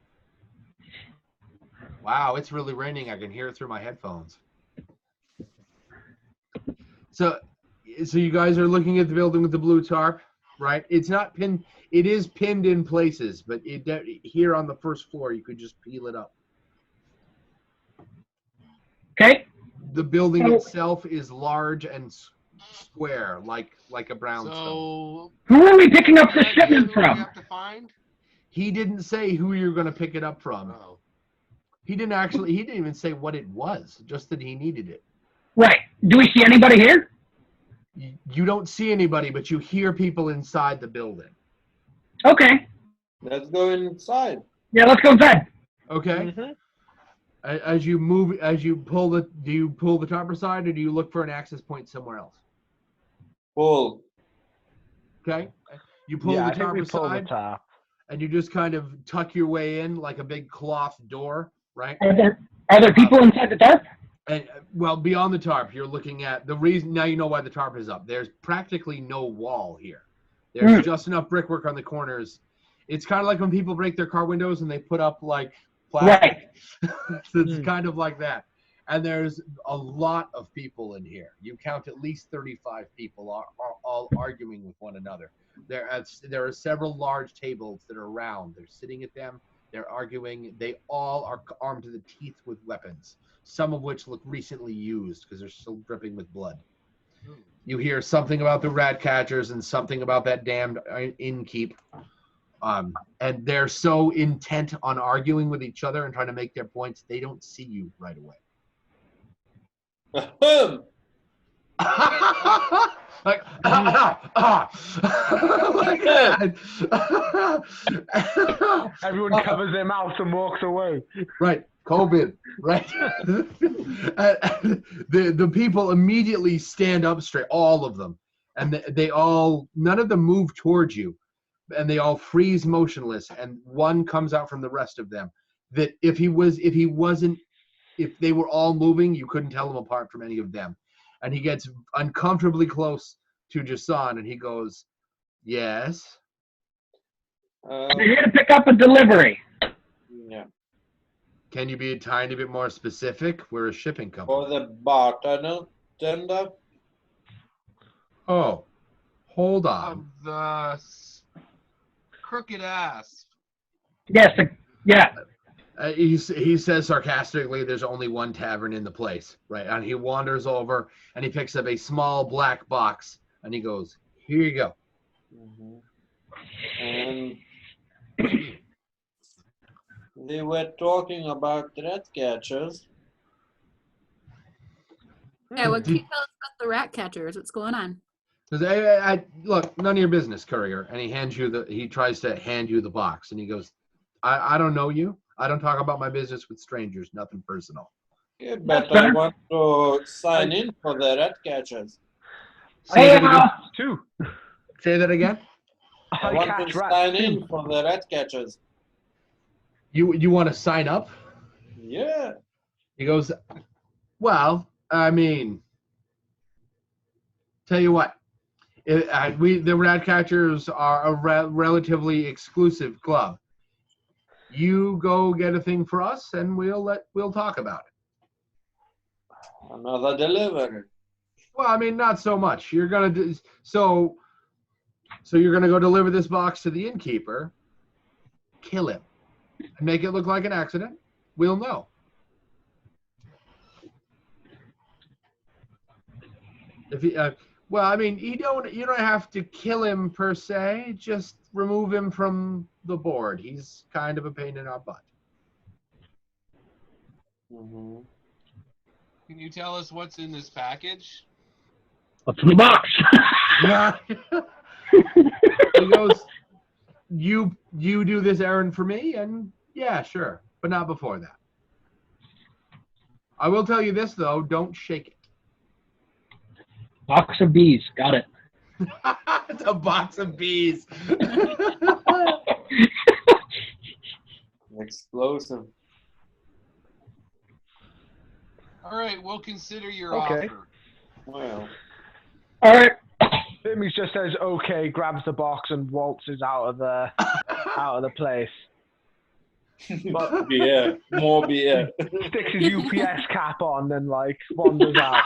Wow, it's really raining. I can hear it through my headphones. So you guys are looking at the building with the blue tarp, right? It's not pinned. It is pinned in places, but here on the first floor, you could just peel it up. Okay. The building itself is large and square, like a brownstone. So Who are we picking up the shipment we from? have to find? He didn't say who you're going to pick it up from. Oh. He didn't even say what it was, just that he needed it. Right. Do we see anybody here? You don't see anybody, but you hear people inside the building. Okay. Let's go inside. Yeah, let's go inside. Okay. Mm-hmm. As you pull do you pull the top aside, or do you look for an access point somewhere else? Pull. Okay. You pull the top aside, the and you just kind of tuck your way in like a big cloth door, right? Are there people inside the tarp? And well, beyond the tarp, you're looking at the reason. Now you know why the tarp is up. There's practically no wall here. There's just enough brickwork on the corners. It's kind of like when people break their car windows and they put up like plastic. Right. It's kind of like that. And there's a lot of people in here. You count at least 35 people are all arguing with one another. There are several large tables that are round. They're sitting at them. They're arguing. They all are armed to the teeth with weapons, some of which look recently used because they're still dripping with blood. You hear something about the rat catchers and something about that damned innkeep. And they're so intent on arguing with each other and trying to make their points, they don't see you right away. Like, like that. Everyone covers their mouth and walks away. Right. COVID, right? The people immediately stand up straight, all of them. And none of them move towards you. And they all freeze motionless. And one comes out from the rest of them. That if they were all moving, you couldn't tell them apart from any of them. And he gets uncomfortably close to Jason, and he goes, "Yes." I'm here to pick up a delivery. Yeah. Can you be a tiny bit more specific? We're a shipping company. For the bartender. Oh, hold on. The crooked ass. Yes. Yeah. He says sarcastically, "There's only one tavern in the place," right? And he wanders over and he picks up a small black box and he goes, "Here you go." And they were talking about rat catchers. Yeah, what can you tell us about the rat catchers? What's going on? Says, I look, none of your business, courier. And he tries to hand you the box, and he goes, I don't know you. I don't talk about my business with strangers. Nothing personal. Yeah, but I want to sign in for the rat catchers. Say that again. Too. Say that again. I want to sign in for the rat catchers. You want to sign up? Yeah. He goes, well, I mean, tell you what, the rat catchers are a relatively exclusive club. You go get a thing for us, and we'll talk about it. Another delivery. Well, I mean, not so much. You're gonna do so you're gonna go deliver this box to the innkeeper, kill him, and make it look like an accident. We'll know. If he, well, I mean, you don't have to kill him per se. Just remove him from the board. He's kind of a pain in our butt. Mm-hmm. Can you tell us what's in this package? What's in the box? He goes, you do this errand for me, and yeah, sure, but not before that. I will tell you this though: don't shake it. Box of bees. Got it. It's a box of bees. Explosive. All right, we'll consider your Okay. offer. Well. All right. Timmy just says okay, grabs the box and waltzes out of the place. Beer. More beer. Sticks his UPS cap on and like wanders out.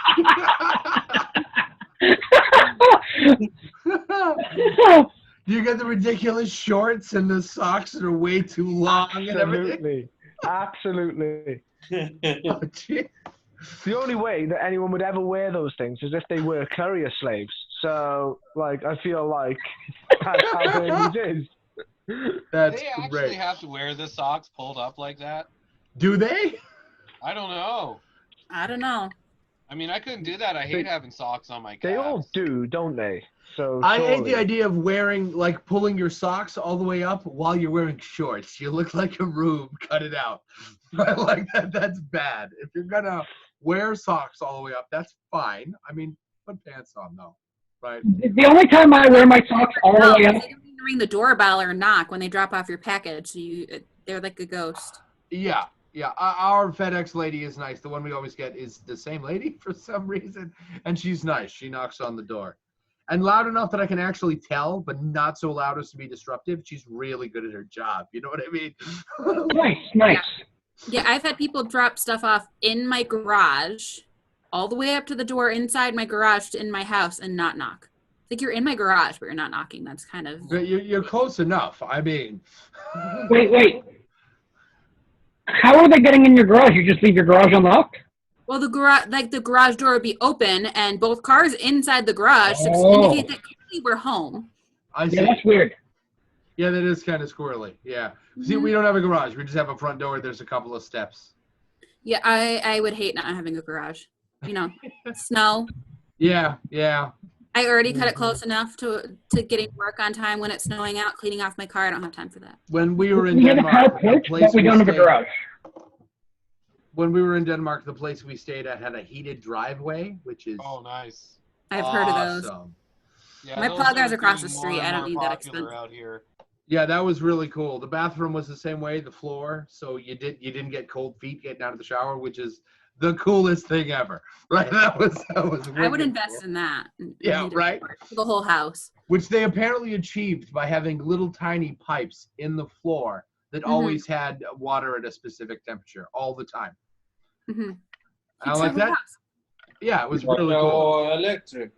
Do you get the ridiculous shorts and the socks that are way too long and everything? Absolutely. Oh, gee. The only way that anyone would ever wear those things is if they were courier slaves. So, like, I feel like that's how Burmese is. That's They actually great. have to wear the socks pulled up like that? Do they? I don't know. I don't know. I mean, I couldn't do that. I hate having socks on my calves. They all do, don't they? So I hate surely. the idea of wearing, like, pulling your socks all the way up while you're wearing shorts. You look like a rube. Cut it out. But like that, that's bad. If you're gonna wear socks all the way up, that's fine. I mean, put pants on though, right? The only time I wear my socks all the way No, up. they don't need to ring the doorbell or knock when they drop off your package. So they're like a ghost. Yeah. Our FedEx lady is nice. The one we always get is the same lady for some reason, and she's nice. She knocks on the door, and loud enough that I can actually tell, but not so loud as to be disruptive. She's really good at her job. You know what I mean? Nice. Yeah, I've had people drop stuff off in my garage, all the way up to the door inside my garage to in my house and not knock. Like you're in my garage, but you're not knocking. That's kind of. But you're close enough. I mean. Wait. How are they getting in your garage? You just leave your garage unlocked? Well, the garage door would be open, and both cars inside the garage to indicate that clearly we're home. I see. Yeah, that's weird. Yeah, that is kind of squirrely. Yeah. See, we don't have a garage. We just have a front door. There's a couple of steps. Yeah, I would hate not having a garage. You know, snow. Yeah. I already cut it close enough to getting work on time when it's snowing out, cleaning off my car. I don't have time for that. When we were in We have a Denmark, the carport, place but we don't have a stayed- garage. When we were in Denmark, the place we stayed at had a heated driveway, which is Oh, nice. I've heard of those. awesome. Yeah, My those plugger's are across the getting street. more and I don't more need that popular expensive. out here. Yeah, that was really cool. The bathroom was the same way, the floor, so you didn't get cold feet getting out of the shower, which is the coolest thing ever. Right? That was I would wicked invest cool. in that. Yeah, Need it right? for the whole house. Which they apparently achieved by having little tiny pipes in the floor that always had water at a specific temperature all the time. Mm-hmm. I like that. Yeah, it was really cool. Or electric.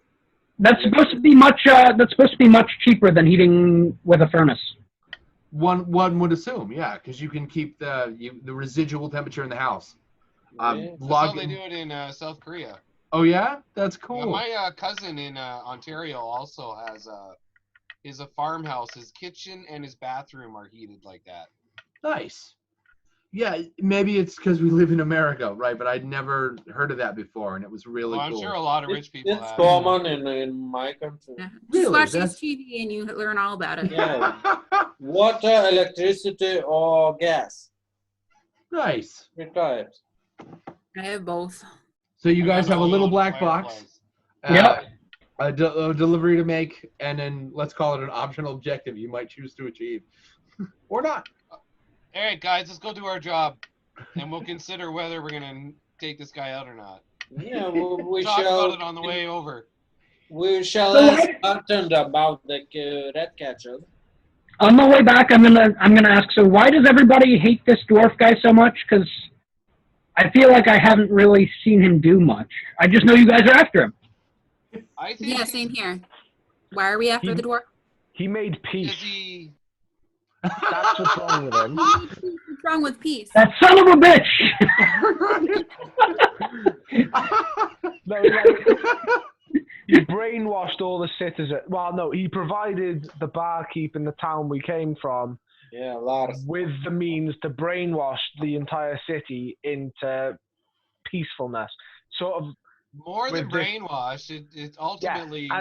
That's supposed to be much. That's supposed to be much cheaper than heating with a furnace. One would assume, yeah, because you can keep the residual temperature in the house. Yeah. That's how they do it in South Korea. Oh yeah, that's Yeah, cool. my cousin in Ontario also has a farmhouse. His kitchen and his bathroom are heated like that. Nice. Yeah, maybe it's because we live in America, right? But I'd never heard of that before, and it was really Well, I'm cool. sure a lot of rich people It's have. common in my country. Yeah. Just Really? watch That's- TV and you learn all about it. Yeah. Water, electricity, or gas. Nice. Retired. I have both. So you I guys got have a oil little and black box, fireplace. Yep. a delivery to make, and then let's call it an optional objective you might choose to achieve, or not. All right, guys, let's go do our job, and we'll consider whether we're gonna take this guy out or not. Yeah, we Talk shall. about it on the way over. We shall So ask why- Martin about the rat catcher. On the way back, I'm gonna ask. So why does everybody hate this dwarf guy so much? Because I feel like I haven't really seen him do much. I just know you guys are after him. I think Yeah, same here. Why are we after the dwarf? He made because peace. he That's what's wrong with him. What's wrong with peace? That son of a bitch! No, like, he brainwashed all the citizens. Well, no, he provided the barkeep in the town we came from Yeah, Lars. with the means to brainwash the entire city into peacefulness. Sort of, more than With this- brainwashed. It ultimately, yeah,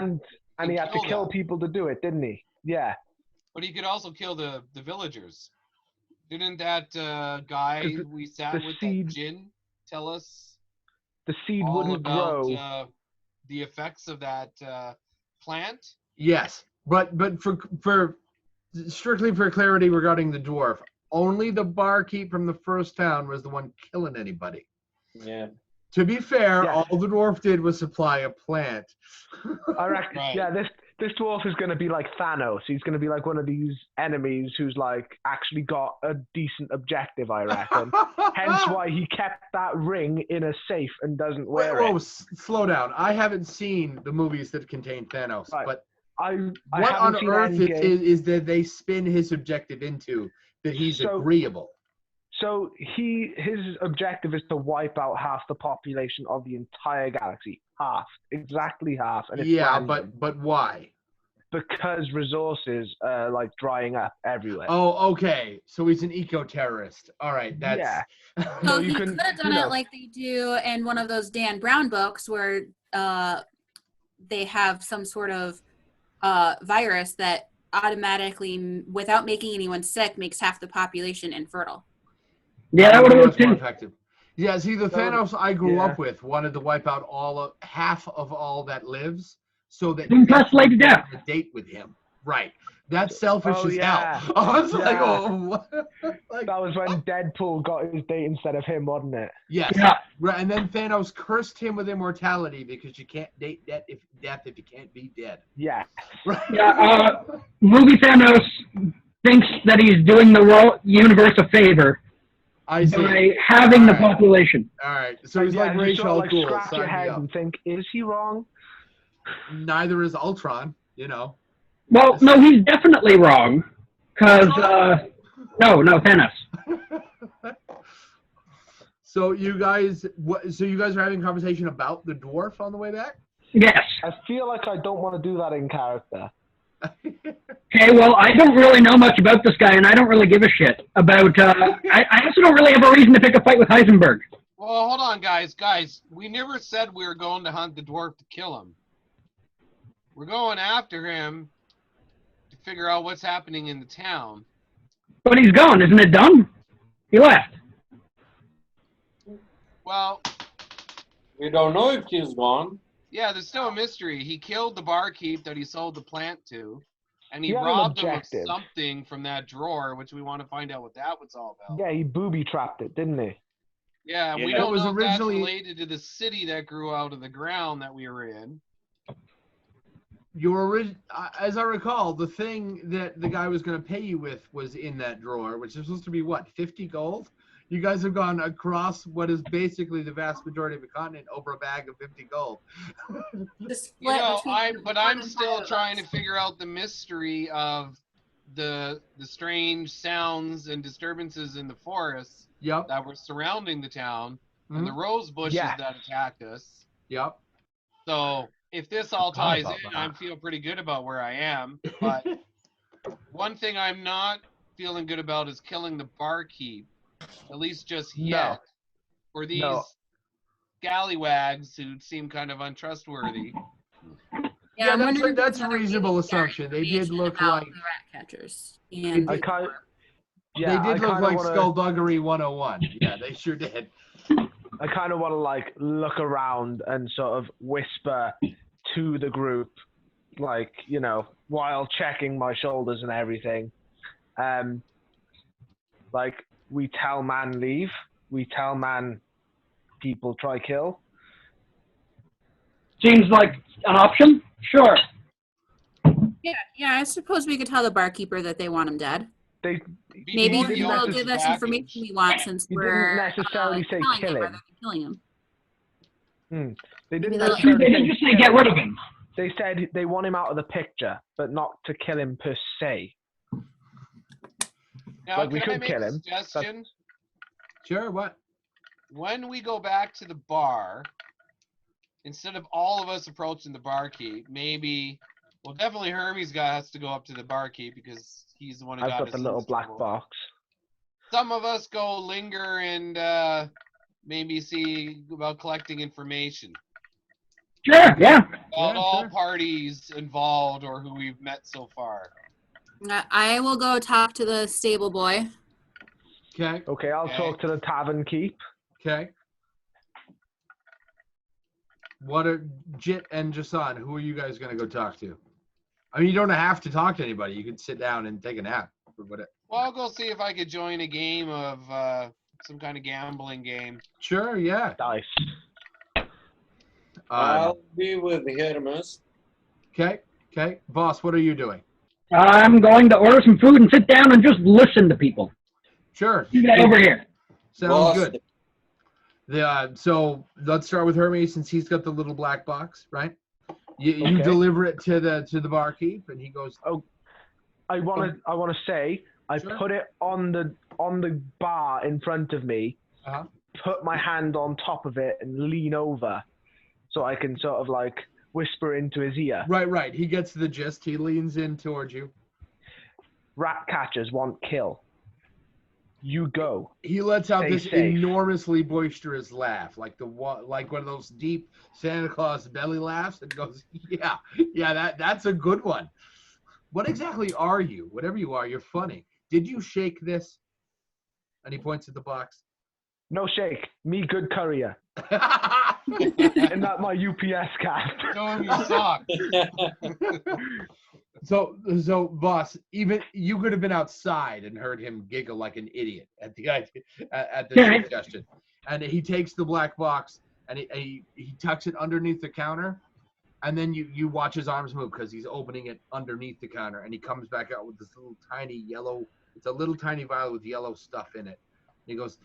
and he had to kill kill them. people to do it, didn't he? Yeah. but he could also kill the villagers. Didn't that guy 'Cause we sat the with, seed- that Jin, tell us The seed all wouldn't about grow. the effects of that plant? Yes, but for strictly for clarity regarding the dwarf, only the barkeep from the first town was the one killing anybody. Yeah. To be fair, Yeah. all the dwarf did was supply a plant. I reckon. Right. Yeah, this dwarf is going to be like Thanos. He's going to be like one of these enemies who's like actually got a decent objective. I reckon. Hence why he kept that ring in a safe and doesn't Wait, wear whoa, it. slow down. I haven't seen the movies that contain Thanos, Right. but I what on haven't seen earth Endgame. is that they spin his objective into that he's So- agreeable? So his objective is to wipe out half the population of the entire galaxy. Half. Exactly half. And it's Yeah, random. but why? Because resources are like drying up everywhere. Oh, okay. So he's an eco-terrorist. All right, that's Yeah. So No, he you could can- have done you it know. like they do in one of those Dan Brown books where they have some sort of virus that automatically, without making anyone sick, makes half the population infertile. Yeah, that would have much worked more too. effective. Yeah, see, the That Thanos I grew yeah. up with wanted to wipe out half of all that lives, so that Don't press Lady would Death. have a date with him. Right. That's selfish Oh, as yeah. hell. I was like, Yeah. oh, what? Like, That was when Deadpool got his date instead of him, wasn't it? yes. Yeah. Right, and then Thanos cursed him with immortality because you can't date death if you can't be dead. Yeah. Right. Yeah, movie Thanos thinks that he's doing the universe a favor I see. by halving the All right. population. All right. So he's like you Rachel sort of like Cool. scratch your Sign me head up. and think, is he wrong? Neither is Ultron, you know. Well, no, he's definitely wrong. Because, no, Thanos. So you guys are having a conversation about the dwarf on the way back? Yes. I feel like I don't want to do that in character. Okay, well, I don't really know much about this guy, and I don't really give a shit about, I also don't really have a reason to pick a fight with Heisenberg. Well, hold on, guys. We never said we were going to hunt the dwarf to kill him. We're going after him to figure out what's happening in the town. But he's gone, isn't it done? He left. Well, We don't know if he's gone. yeah, there's still a mystery. He killed the barkeep that he sold the plant to, and he He had an robbed him of objective. something from that drawer, which we want to find out what that was all about. Yeah, he booby trapped it, didn't he? Yeah, we Yeah. don't It was know if originally- that's related to the city that grew out of the ground that we were in. As I recall, the thing that the guy was going to pay you with was in that drawer, which is supposed to be what, 50 gold? You guys have gone across what is basically the vast majority of the continent over a bag of 50 gold. The split You know, between I'm one and still five trying to bucks. figure out the mystery of the strange sounds and disturbances in the forests Yep. that were surrounding the town and the Mhm. rose bushes Yeah. that attacked us. Yep. So if this all Forgot ties about in, that. I feel pretty good about where I am. But one thing I'm not feeling good about is killing the barkeep. At least just No. yet. For these No. scallywags who seem kind of untrustworthy. Yeah, I'm wondering if that's a there's other reasonable ways to share assumption. They did information look about like the rat catchers. And I kind they did look like wanna, Skulduggery 101. Yeah, they sure did. I kind of want to like look around and sort of whisper to the group, like, you know, while checking my shoulders and everything. Like, we tell man leave, we tell man people try kill. Seems like an option. Sure. yeah, I suppose we could tell the barkeeper that they want him dead. They Maybe More he yolk will is give the us information package. we want since He didn't we're necessarily say telling kill him. rather than killing him. They didn't they'll- necessarily They didn't just say get rid of him. They said they want him out of the picture, but not to kill him per se. Now, Like, we can I could make kill a him. suggestion? Sure, what? When we go back to the bar, instead of all of us approaching the barkeep, maybe, well, definitely Hermes guy has to go up to the barkeep because he's the one who I've got got us the in little this black trouble. box. Some of us go linger and maybe see about collecting information Sure. Yeah. about all sure. parties involved or who we've met so far. I will go talk to the stable boy. Okay, Okay, I'll Okay. talk to the tavern keep. okay. What are Jit and Jason? Who are you guys gonna go talk to? I mean, you don't have to talk to anybody. You can sit down and take a nap or whatever. Well, I'll go see if I could join a game of some kind of gambling game. Sure, yeah. Dice. I'll be with Hermes. Okay, okay. Boss, what are you doing? I'm going to order some food and sit down and just listen to people. Sure. You get over here. Sounds Boss. good. So let's start with Hermes since he's got the little black box, right? You Okay. deliver it to the barkeep, and he goes, I wanna say I Sure. put it on the bar in front of me, Uh-huh. put my hand on top of it and lean over so I can sort of like whisper into his ear. Right. He gets the gist. He leans in towards you. Rat catchers want kill. You go. He lets out Stay this safe. enormously boisterous laugh, like like one of those deep Santa Claus belly laughs, and goes, "Yeah, that's a good one." What exactly are you? Whatever you are, you're funny. Did you shake this? And he points at the box. No shake. Me good courier. And not my UPS card. Show him your sock. So, boss, even you could have been outside and heard him giggle like an idiot at the idea, at the Yeah. suggestion. And he takes the black box and he tucks it underneath the counter, and then you watch his arms move because he's opening it underneath the counter, and he comes back out with this little tiny yellow. It's a little tiny vial with yellow stuff in it. And he goes,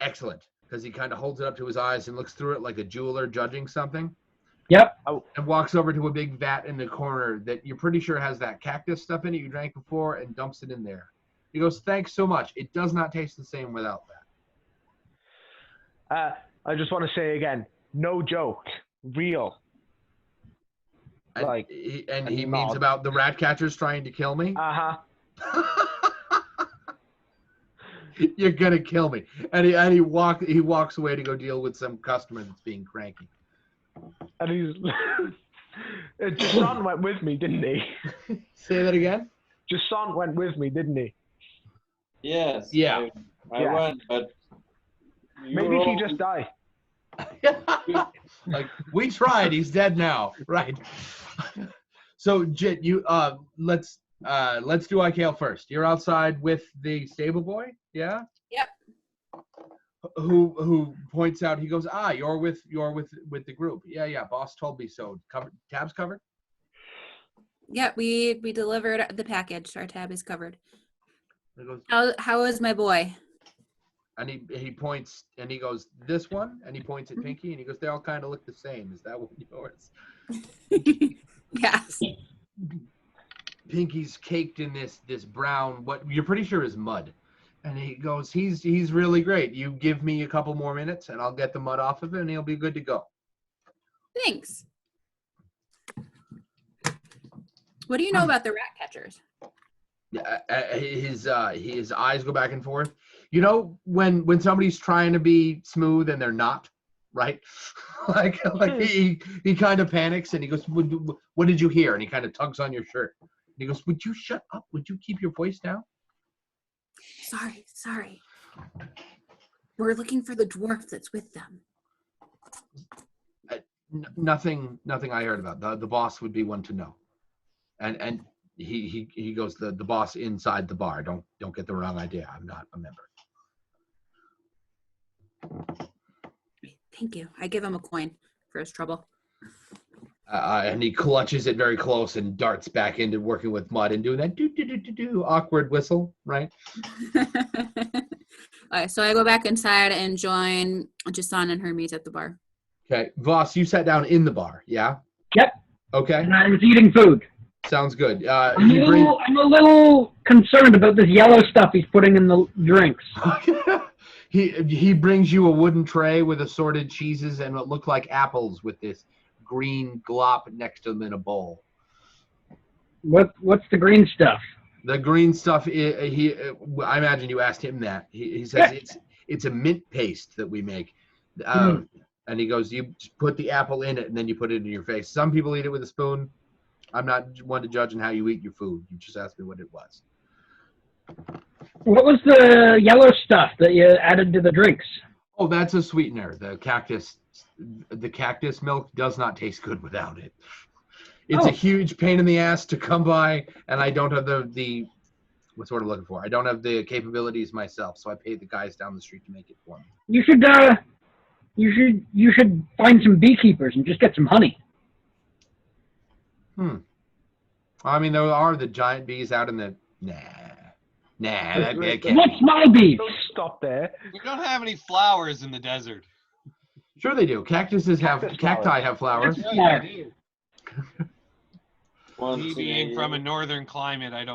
"Excellent," because he kind of holds it up to his eyes and looks through it like a jeweler judging something. Yep. And walks over to a big vat in the corner that you're pretty sure has that cactus stuff in it you drank before and dumps it in there. He goes, "Thanks so much. It does not taste the same without that." I just want to say again, no joke. Real. And Like, he a means nod. about the rat catchers trying to kill me. Uh-huh. You're gonna kill me. And he walks away to go deal with some customer that's being cranky. And he's Jason went with me, didn't he? Say that again? Jason went with me, didn't he? Yes. Yeah. I Yeah. went, but Maybe he just died. Like, we tried. He's dead now. Right. So, Jit, you let's do IKL first. You're outside with the stable boy, yeah? Yep. Who points out? He goes, you're with the group. Yeah. Boss told me so. Tabs covered. Yeah, we delivered the package. Our tab is covered. He goes, How is my boy? and he points and he goes, "This one," and he points at Pinky and he goes, "They all kind of look the same. Is that one yours?" Yes. Pinky's caked in this brown, what you're pretty sure is mud. And he goes, he's really great. You give me a couple more minutes and I'll get the mud off of him and he'll be good to go. Thanks. What do you know about the rat catchers? His eyes go back and forth. You know when somebody's trying to be smooth and they're not, right? like he kind of panics and he goes, "What did you hear?" And he kind of tugs on your shirt. And he goes, "Would you shut up? Would you keep your voice down?" Sorry. We're looking for the dwarf that's with them. Nothing I heard about. The boss would be one to know. And he goes, the boss inside the bar. Don't get the wrong idea. I'm not a member. Thank you. I give him a coin for his trouble. And he clutches it very close and darts back into working with mud and doing that do awkward whistle, right? All right, so I go back inside and join Jason and Hermes at the bar. Okay, Voss, you sat down in the bar, yeah? Yep. Okay, And I was eating food. sounds good. I'm a little concerned about this yellow stuff he's putting in the drinks. He brings you a wooden tray with assorted cheeses and what look like apples with this green glop next to them in a bowl. What's the green stuff? The green stuff, I imagine you asked him that. He says it's a mint paste that we make. And he goes, you put the apple in it and then you put it in your face. Some people eat it with a spoon. I'm not one to judge on how you eat your food. You just asked me what it was. What was the yellow stuff that you added to the drinks? Oh, that's a sweetener. The cactus milk does not taste good without it. It's a huge pain in the ass to come by, and I don't have the what's what I'm looking for. I don't have the capabilities myself, so I paid the guys down the street to make it for me. You should find some beekeepers and just get some honey. I mean, there are the giant bees out in the that can't What be. small bees? Don't stop there. We don't have any flowers in the desert. Sure they do. Cacti have flowers. Yeah, they do. Once Me in being a from a year. northern climate, I've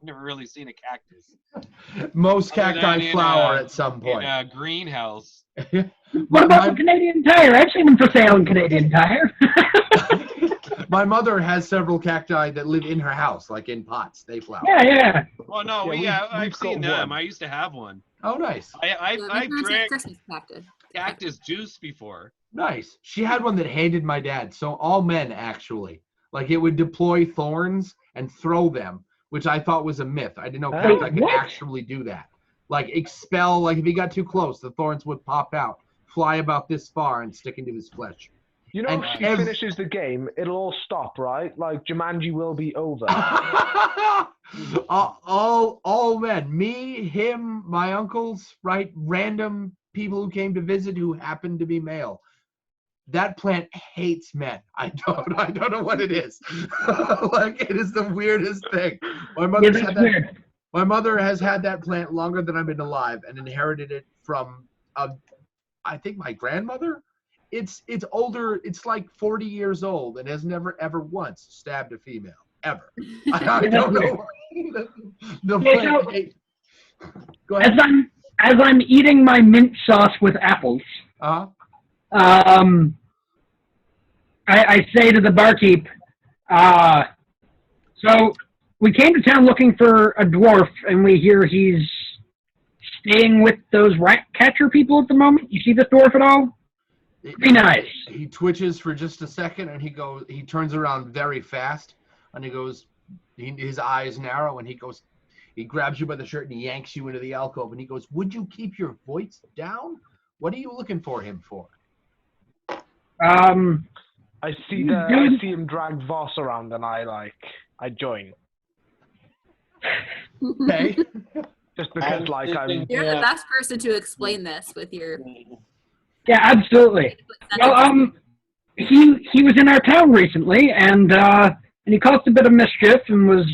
never really seen a cactus. Most Other than cacti in flower a- at some In point. a greenhouse. What about the Canadian Tire? I've seen them for sale in Canadian Tire. My mother has several cacti that live in her house, like in pots. They flower. Yeah. Well, no, I've seen got them. one. I used to have one. Oh, nice. I My parents have drank Christmas cactus. cactus juice before. Nice. She had one that hated my dad. So all men, actually. Like, it would deploy thorns and throw them, which I thought was a myth. I didn't know Hey, cacti could actually do that. Like, expel, like, if he got too close, the thorns would pop out, fly about this far, and stick into his flesh. You know, And if he finishes the game, it'll all stop, right? Like, Jumanji will be over. all men, me, him, my uncles, right? Random people who came to visit who happened to be male. That plant hates men. I don't know what it is. Like, it is the weirdest thing. My mother said that. Weird. My mother has had that plant longer than I've been alive and inherited it from, I think, my grandmother. It's older. It's like 40 years old and has never ever once stabbed a female ever. I don't know. The plant. Go ahead. As I'm eating my mint sauce with apples, I say to the barkeep, so we came to town looking for a dwarf, and we hear he's staying with those rat catcher people at the moment. You see this dwarf at all? Be nice. He twitches for just a second, and he turns around very fast, and he goes, his eyes narrow, and he grabs you by the shirt and he yanks you into the alcove, and he goes, "Would you keep your voice down? What are you looking for him for?" I see him drag Voss around, and I join. Okay. Just because, I'm. You're the best person to explain this with your. Yeah, absolutely. Well, he was in our town recently, and he caused a bit of mischief and was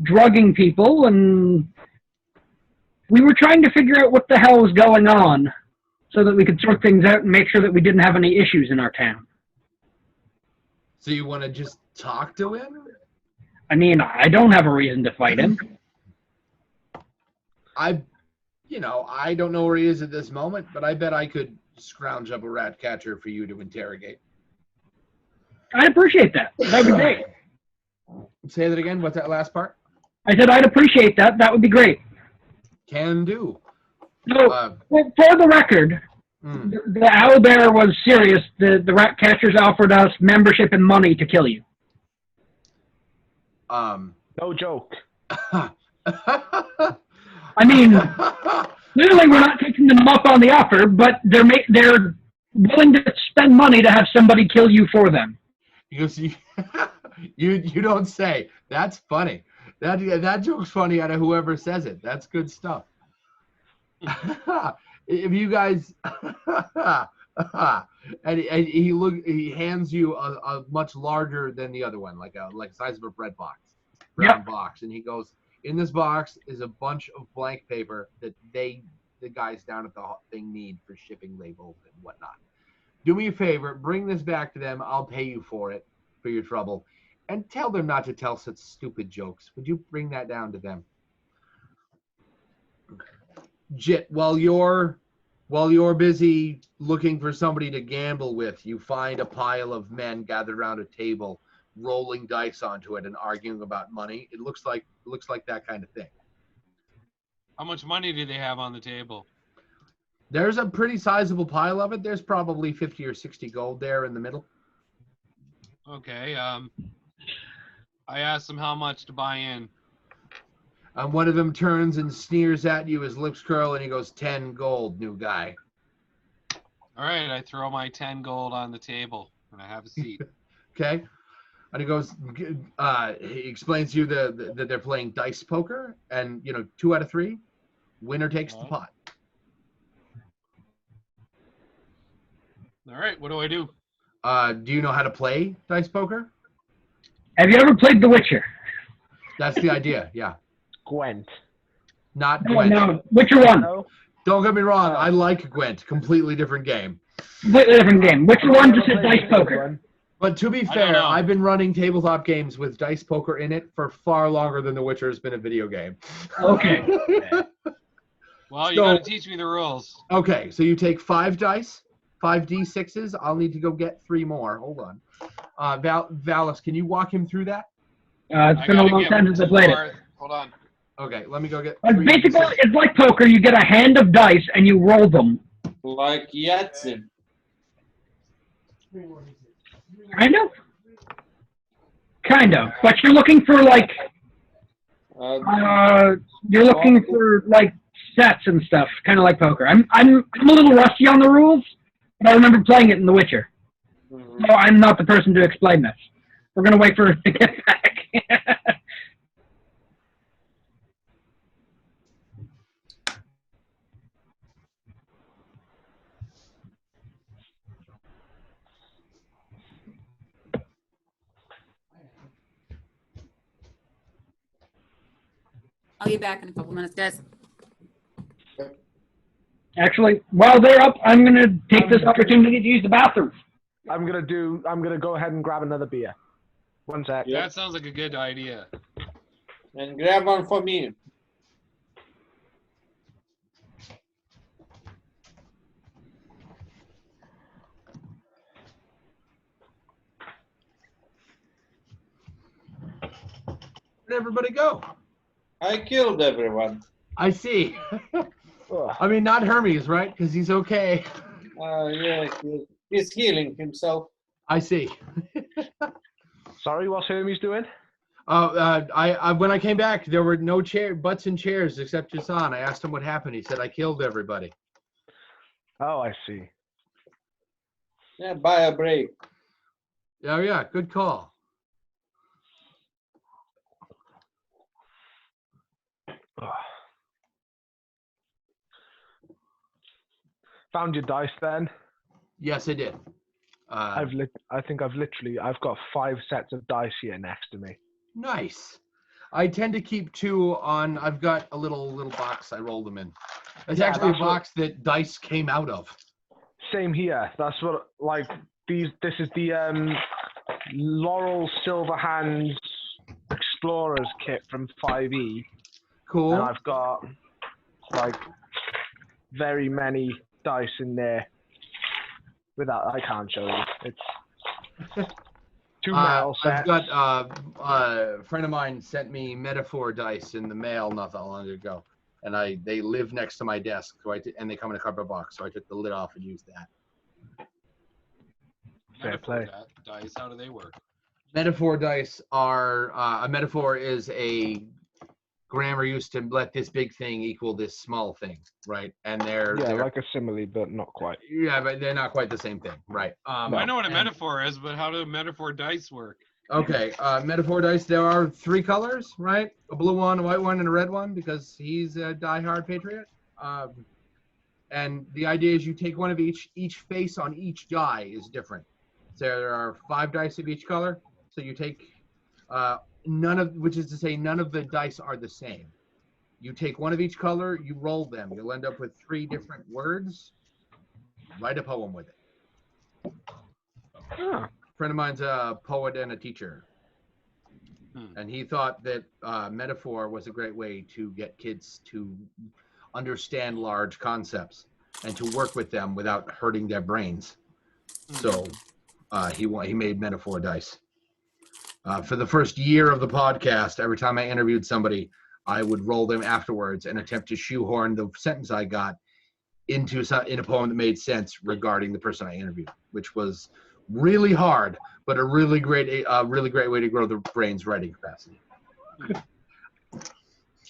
drugging people, and we were trying to figure out what the hell was going on so that we could sort things out and make sure that we didn't have any issues in our town. So you want to just talk to him? I mean, I don't have a reason to fight him. I don't know where he is at this moment, but I bet I could scrounge up a rat catcher for you to interrogate. I'd appreciate that. That would be great. Say that again. What's that last part? I said I'd appreciate that. That would be great. Can do. No, for the record, the owlbear was serious. The rat catchers offered us membership and money to kill you. No joke. I mean, clearly we're not taking them up on the offer, but they're willing to spend money to have somebody kill you for them. You don't say. That's funny. That joke's funny out of whoever says it. That's good stuff. If you guys, and he hands you a much larger than the other one, like the size of a brown box, and he goes, in this box is a bunch of blank paper that the guys down at the thing need for shipping labels and whatnot. Do me a favor, bring this back to them. I'll pay you for it, for your trouble, and tell them not to tell such stupid jokes. Would you bring that down to them? Jit, while you're busy looking for somebody to gamble with, you find a pile of men gathered around a table, rolling dice onto it and arguing about money. It looks like that kind of thing. How much money do they have on the table? There's a pretty sizable pile of it. There's probably 50 or 60 gold there in the middle. Okay. I asked them how much to buy in. One of them turns and sneers at you, his lips curl, and he goes, 10 gold, new guy. All right, I throw my 10 gold on the table, and I have a seat. Okay. And he goes, he explains to you that they're playing dice poker, and, 2 out of 3, winner takes the pot. All right, what do I do? Do you know how to play dice poker? Have you ever played The Witcher? That's the idea, yeah. Gwent. Not Gwent. No, Witcher 1. No? Don't get me wrong, I like Gwent. Completely different game. Completely different game. Witcher 1 just is dice poker. But to be fair, I've been running tabletop games with dice poker in it for far longer than The Witcher has been a video game. Okay. Well, you got to teach me the rules. Okay, so you take 5 dice, 5 D6s. I'll need to go get 3 more. Hold on. Valis, can you walk him through that? It's been a long time since I played it. Hold on. Okay, let me go get. Basically, it's like poker. You get a hand of dice and you roll them. Like Yahtzee. Kind of. But you're looking for sets and stuff, kind of like poker. I'm a little rusty on the rules, but I remember playing it in The Witcher. So I'm not the person to explain this. We're gonna wait for it to get back. I'll be back in a couple minutes, guys. Actually, while they're up, I'm gonna take this opportunity to use the bathroom. I'm gonna go ahead and grab another beer. 1 sec. Yeah, that sounds like a good idea. And grab one for me. Where'd everybody go? I killed everyone. I see. I mean, not Hermes, right? Because he's okay. Yeah, he's healing himself. I see. Sorry, what's Hermes doing? I when I came back, there were no butts and chairs except Jason. I asked him what happened. He said, I killed everybody. Oh, I see. Yeah, buy a break. Oh, yeah, good call. Found your dice then? Yes, I did. I've got 5 sets of dice here next to me. Nice. I tend to keep 2 on. I've got a little box I roll them in. It's actually a box that dice came out of. Same here. That's what this is the Laurel Silverhands Explorers kit from 5e. Cool. And I've got very many dice in there. Without, I can't show you. It's 2 metal sets. I've got a friend of mine sent me metaphor dice in the mail not that long ago, and they live next to my desk. So and they come in a cardboard box. So I took the lid off and used that. Fair play. Dice, how do they work? Metaphor dice are a metaphor is a grammar used to let this big thing equal this small thing, right? And they're like a simile, but not quite. Yeah, but they're not quite the same thing, right? I know what a metaphor is, but how do metaphor dice work? Okay, metaphor dice. There are 3 colors, right? A blue one, a white one, and a red one because he's a diehard patriot. And the idea is you take one of each. Each face on each die is different. So there are 5 dice of each color. So you take which is to say none of the dice are the same. You take one of each color, you roll them. You'll end up with 3 different words. Write a poem with it. Ah. A friend of mine's a poet and a teacher. And he thought that metaphor was a great way to get kids to understand large concepts and to work with them without hurting their brains. So he made metaphor dice. For the first year of the podcast, every time I interviewed somebody, I would roll them afterwards and attempt to shoehorn the sentence I got in a poem that made sense regarding the person I interviewed, which was really hard, but a really great way to grow the brain's writing capacity.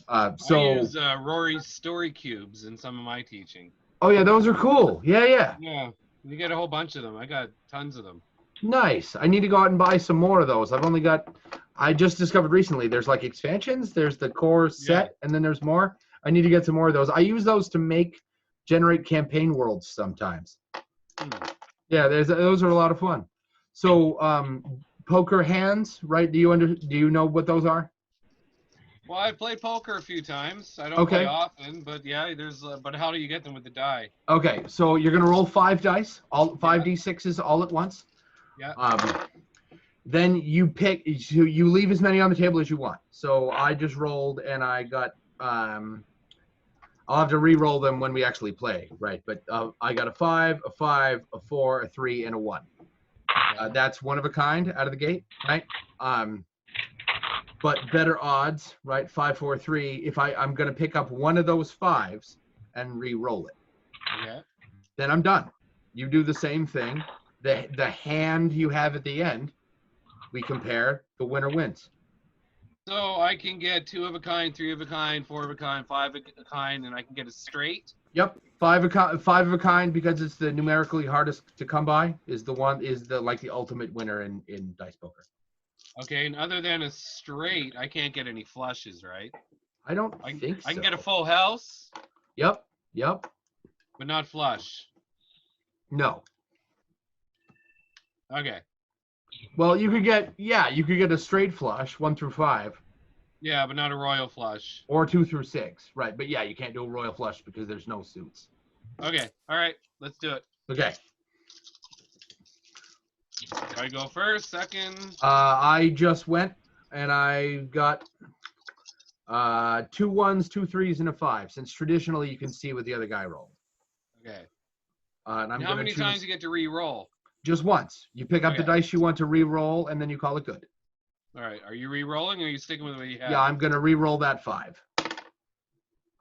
I use Rory's story cubes in some of my teaching. Oh yeah, those are cool. Yeah. Yeah, you get a whole bunch of them. I got tons of them. Nice. I need to go out and buy some more of those. I just discovered recently there's like expansions, there's the core set, and then there's more. I need to get some more of those. I use those to generate campaign worlds sometimes. Yeah, those are a lot of fun. So poker hands, right? Do you know what those are? Well, I've played poker a few times. I don't play often, but yeah, but how do you get them with the die? Okay, so you're gonna roll 5 dice, all 5d6s all at once. Yeah. Then you you leave as many on the table as you want. So I just rolled and I got I'll have to re-roll them when we actually play, right? But I got a 5, a 5, a 4, a 3, and a 1. That's one of a kind out of the gate, right? But better odds, right? 5, 4, 3. If I'm going to pick up one of those 5s and re-roll it, then I'm done. You do the same thing. The hand you have at the end, we compare. The winner wins. So I can get 2 of a kind, 3 of a kind, 4 of a kind, 5 of a kind, and I can get a straight. Yep, 5 of a kind because it's the numerically hardest to come by is the ultimate winner in dice poker. Okay, and other than a straight, I can't get any flushes, right? I don't think so. I can get a full house. Yep. But not flush. No. Okay. Well, you could get a straight flush 1 through 5. Yeah, but not a royal flush. Or 2 through 6, right? But yeah, you can't do a royal flush because there's no suits. Okay. All right. Let's do it. Okay. I go first, second. I just went and I got 2 1s, 2 3s, and a 5. Since traditionally you can see what the other guy rolled. Okay. And I'm how many times you get to re-roll? Just once. You pick up the dice you want to re-roll, and then you call it good. All right. Are you re-rolling, or are you sticking with what you have? Yeah, I'm going to re-roll that 5.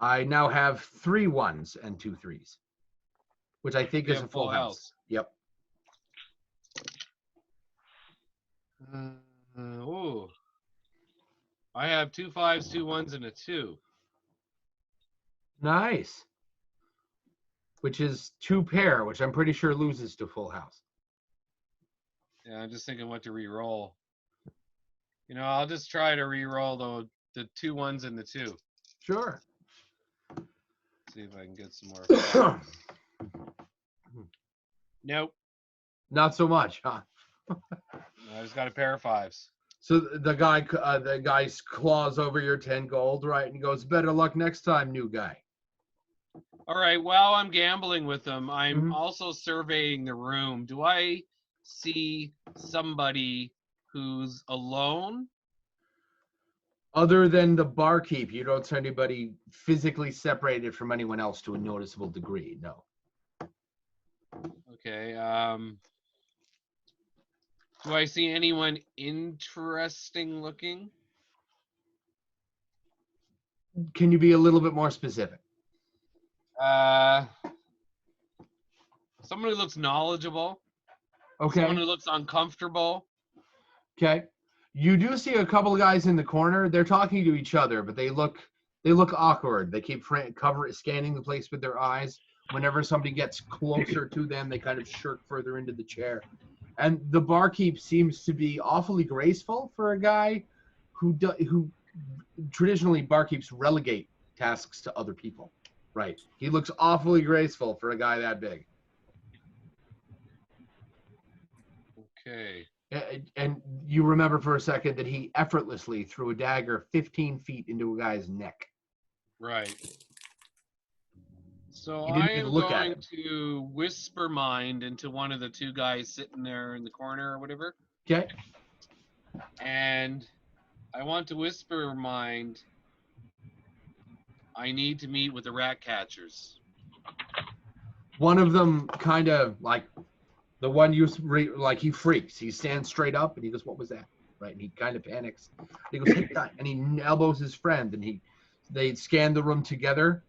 I now have 3 1s and 2 3s, which I think is a full house. Yep. Ooh. I have 2 5s, 2 1s, and a 2. Nice. Which is 2 pair, which I'm pretty sure loses to full house. Yeah, I'm just thinking what to re-roll. I'll just try to re-roll the 2 1s and the 2. Sure. See if I can get some more. Nope. Not so much, huh? I just got a pair of 5s. So the guy claws over your 10 gold, right? And goes, better luck next time, new guy. All right. While I'm gambling with them, I'm also surveying the room. Do I see somebody who's alone? Other than the barkeep, you don't see anybody physically separated from anyone else to a noticeable degree, no. Okay. Do I see anyone interesting looking? Can you be a little bit more specific? Someone who looks knowledgeable. Okay. Someone who looks uncomfortable. Okay. You do see a couple of guys in the corner. They're talking to each other, but they look awkward. They keep scanning the place with their eyes. Whenever somebody gets closer to them, they kind of shirk further into the chair. And the barkeep seems to be awfully graceful for a guy who traditionally barkeeps relegate tasks to other people. Right. He looks awfully graceful for a guy that big. Okay. And you remember for a second that he effortlessly threw a dagger 15 feet into a guy's neck. Right. So He I didn't even am look at going him. to whisper mind into one of the two guys sitting there in the corner or whatever. Okay. And I want to whisper mind, I need to meet with the rat catchers. One of them kind of like the one he freaks. He stands straight up and he goes, "What was that?" Right? And he kind of panics. He goes, "Hey, guy," and he elbows his friend, and they scan the room together,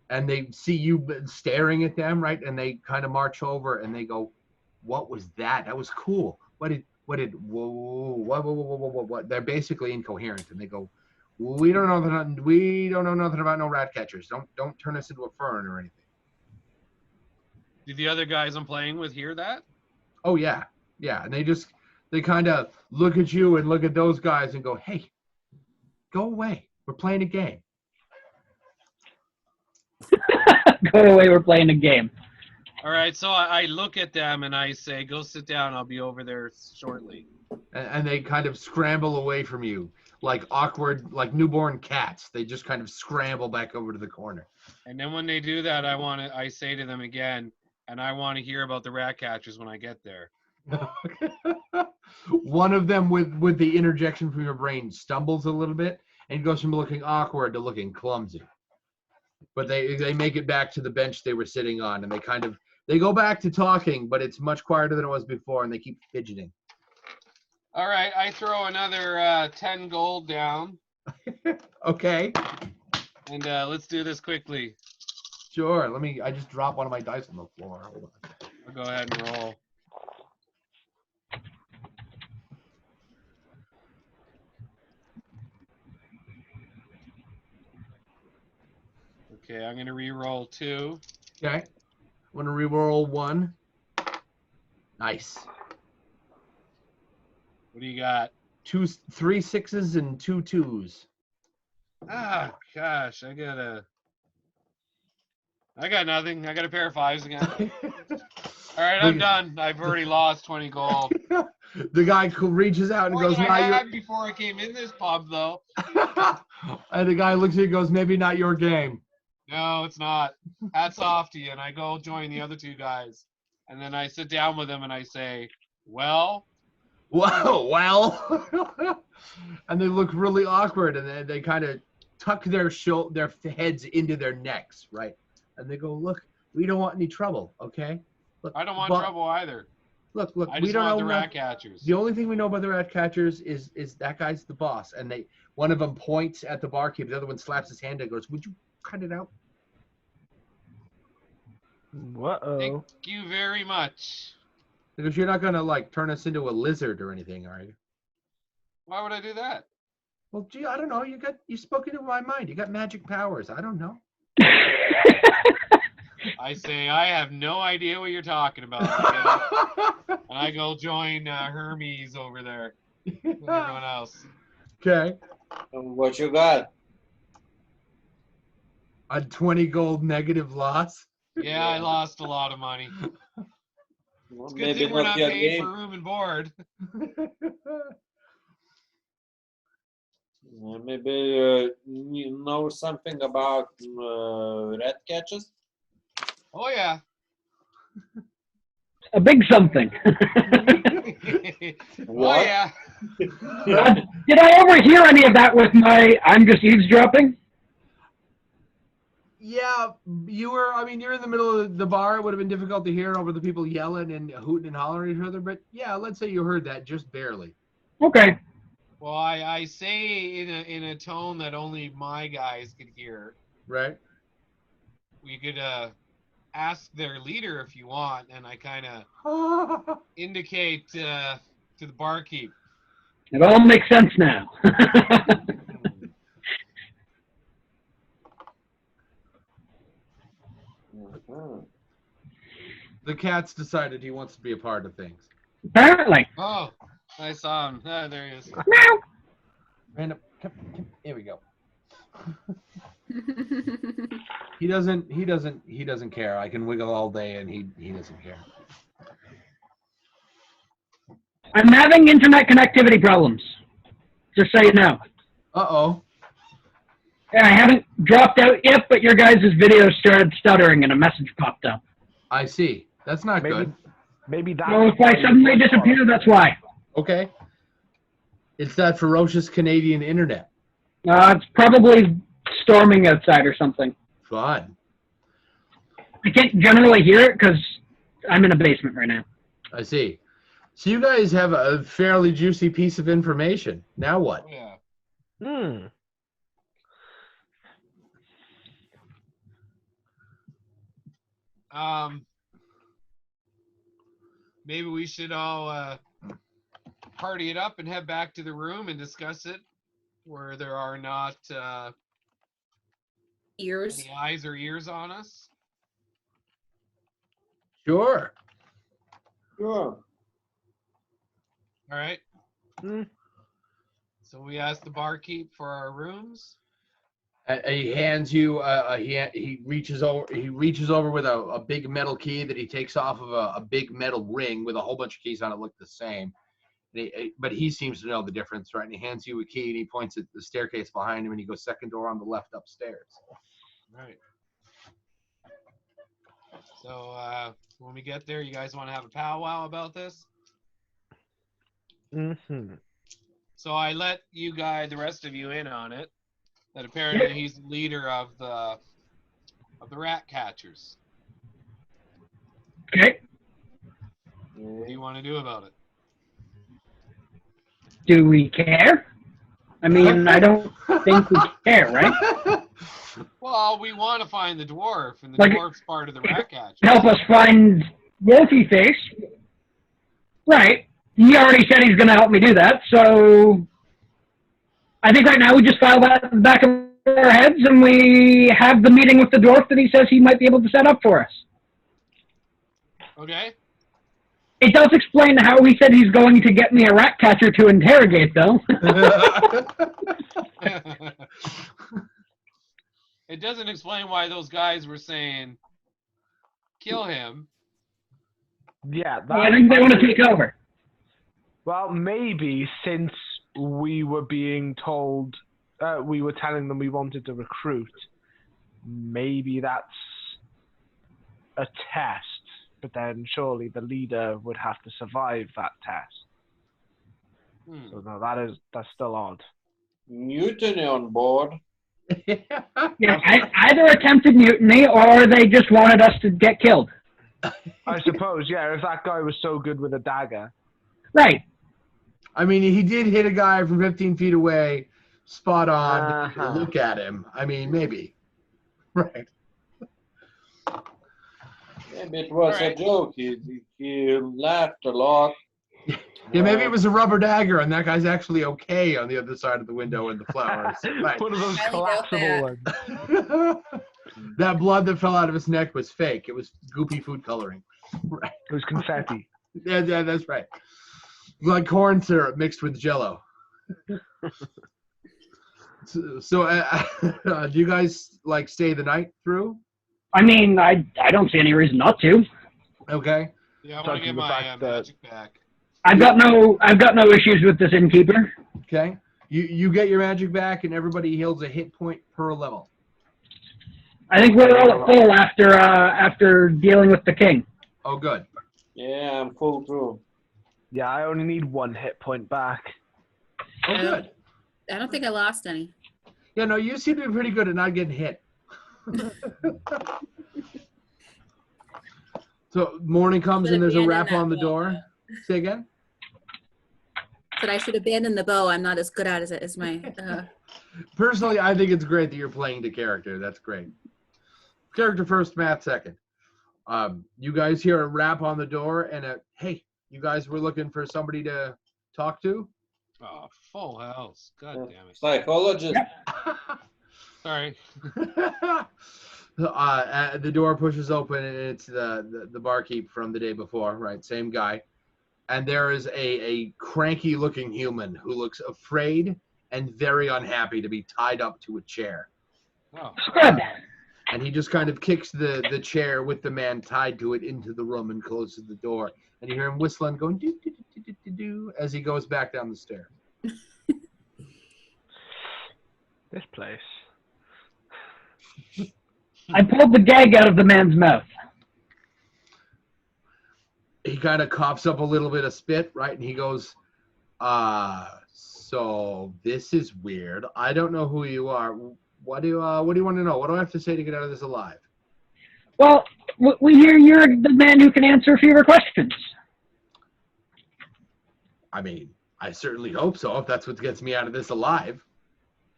and they see you staring at them, right? And they kind of march over and they go, "What was that? That was cool. What? What? They're basically incoherent, and they go, "We don't know nothing about no rat catchers. Don't turn us into a fern or anything." Do the other guys I'm playing with hear that? Oh yeah. And they kind of look at you and look at those guys and go, "Hey, go away. We're playing a game." Go away, we're playing a game. All right, so I look at them and I say, "Go sit down. I'll be over there shortly." And they kind of scramble away from you like awkward, like newborn cats. They just kind of scramble back over to the corner. And then when they do that, I say to them again, and I want to hear about the rat catchers when I get there. One of them with the interjection from your brain stumbles a little bit and goes from looking awkward to looking clumsy. But they make it back to the bench they were sitting on, and they go back to talking, but it's much quieter than it was before, and they keep fidgeting. All right, I throw another 10 gold down. Okay. And let's do this quickly. Sure. I just dropped one of my dice on the floor. Hold on. I'll go ahead and roll. Okay, I'm going to re-roll 2. Okay. I'm going to re-roll 1. Nice. What do you got? 3 6s and 2 2s. Ah, gosh, I got nothing. I got a pair of 5s again. All right, I'm done. I've already lost 20 gold. The guy who reaches out and More goes, than I had before I came in this pub, though. And the guy looks at you and goes, "Maybe not your game." No, it's not. Hats off to you. And I go join the other two guys. And then I sit down with them and I say, "Well." Well. And they look really awkward, and they kind of tuck their heads into their necks, right? And they go, "Look, we don't want any trouble, okay? Look, I don't want trouble either. Look, I we just don't want know the rat catchers. The only thing we know about the rat catchers is that guy's the boss." And one of them points at the barkeep, the other one slaps his hand and goes, "Would you cut it out?" Uh-oh. Thank you very much. Because you're not gonna turn us into a lizard or anything, are you? Why would I do that? Well, gee, I don't know. You spoke into my mind. You got magic powers. I don't know. I say, I have no idea what you're talking about. And I go join Hermes over there with everyone else. Okay. What you got? A 20 gold negative loss. Yeah, I lost a lot of money. Well, It's a good thing we're not paying for room and board. Maybe you know something about rat catchers? Oh, yeah. A big something. Oh, yeah. Did I overhear any of that with I'm just eavesdropping? Yeah, you're in the middle of the bar. It would have been difficult to hear over the people yelling and hooting and hollering at each other. But yeah, let's say you heard that just barely. Okay. Well, I say in a tone that only my guys could hear. Right. We could ask their leader if you want, and I kind of indicate to the barkeep. It all makes sense now. The cat's decided he wants to be a part of things. Apparently. Oh, I saw him. Ah, there he is. Meow. Random. Here we go. He doesn't care. I can wiggle all day and he doesn't care. I'm having internet connectivity problems. Just so you know. Uh-oh. I haven't dropped out yet, but your guys' video started stuttering and a message popped up. I see. That's not good. Maybe that's So if I suddenly disappear, that's why. Okay. It's that ferocious Canadian internet. It's probably storming outside or something. Fun. I can't generally hear it because I'm in a basement right now. I see. So you guys have a fairly juicy piece of information. Now what? Yeah. Maybe we should all party it up and head back to the room and discuss it, where there are not Ears. any eyes or ears on us. Sure. Sure. All right. So we asked the barkeep for our rooms. He hands you. He reaches over. He reaches over with a big metal key that he takes off of a big metal ring with a whole bunch of keys on it, look the same. But he seems to know the difference, right? And he hands you a key and he points at the staircase behind him and he goes, second door on the left upstairs. Right. So when we get there, you guys want to have a powwow about this? Mm-hmm. So I let you guys, the rest of you, in on it. That apparently he's the leader of the rat catchers. Okay. What do you want to do about it? Do we care? I mean, I don't think we care, right? Well, we want to find the dwarf, and the Like, dwarf's part of the rat catcher. Help us find Wolfie Face. Right. He already said he's going to help me do that, so I think right now we just file that in the back of our heads and we have the meeting with the dwarf that he says he might be able to set up for us. Okay. It does explain how he said he's going to get me a rat catcher to interrogate, though. It doesn't explain why those guys were saying, kill him. Yeah. I think they want to take over. Well, maybe since we were being told, we were telling them we wanted to recruit, maybe that's a test, but then surely the leader would have to survive that test. So no, that's still odd. Mutiny on board. Yeah, either attempted mutiny or they just wanted us to get killed. I suppose, yeah, if that guy was so good with a dagger. Right. I mean, he did hit a guy from 15 feet away, spot on. Uh-huh. Look at him. I mean, maybe. Right. Maybe it was a joke. He laughed a lot. Yeah, maybe it was a rubber dagger, and that guy's actually okay on the other side of the window in the flowers. Right. One of those Highly doubt collapsible that. ones. That blood that fell out of his neck was fake. It was goopy food coloring. Right. It was confetti. Yeah, that's right. Like corn syrup mixed with Jello. So do you guys like stay the night through? I mean, I don't see any reason not to. Okay. Yeah, I want to get my magic back. I've got no issues with this innkeeper. Okay. You get your magic back, and everybody heals a hit point per level. I think we're all at full after dealing with the king. Oh, good. Yeah, I'm full through. Yeah, I only need 1 hit point back. Oh, good. I don't think I lost any. Yeah, no, you seem to be pretty good at not getting hit. So morning comes But and at there's the a end of rap that on the door. blow, Say again? that I should abandon the bow. I'm not as good at it as my. Personally, I think it's great that you're playing the character. That's great. Character first, math second. You guys hear a rap on the door and hey, you guys were looking for somebody to talk to? Oh, full house. God damn it. Psychologist. Sorry. The door pushes open and it's the barkeep from the day before, right? Same guy. And there is a cranky looking human who looks afraid and very unhappy to be tied up to a chair. Oh. Good. And he just kind of kicks the chair with the man tied to it into the room and closes the door. And you hear him whistling, going do do do do do do as he goes back down the stairs. This place. I pulled the gag out of the man's mouth. He kind of coughs up a little bit of spit, right? And he goes, so this is weird. I don't know who you are. What do you want to know? What do I have to say to get out of this alive? Well, we hear you're the man who can answer a few of our questions. I mean, I certainly hope so, if that's what gets me out of this alive.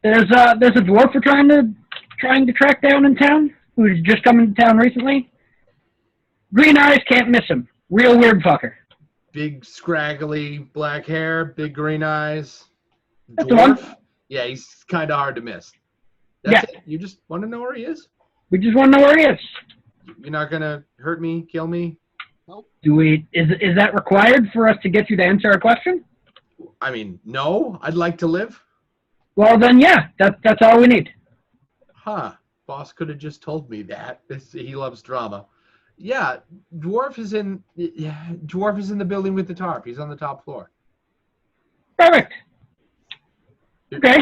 There's a dwarf we're trying to track down in town, who's just come into town recently. Green eyes, can't miss him. Real weird fucker. Big, scraggly, black hair, big green eyes. That's the one. Dwarf. Yeah, he's kind of hard to miss. Yeah. That's it? You just want to know where he is? We just want to know where he is. You're not going to hurt me, kill me? Is that required for us to get you to answer our question? I mean, no. I'd like to live. Well, then, yeah, that's all we need. Huh. Boss could have just told me that. He loves drama. Yeah, Dwarf is in the building with the tarp. He's on the top floor. Perfect. Okay.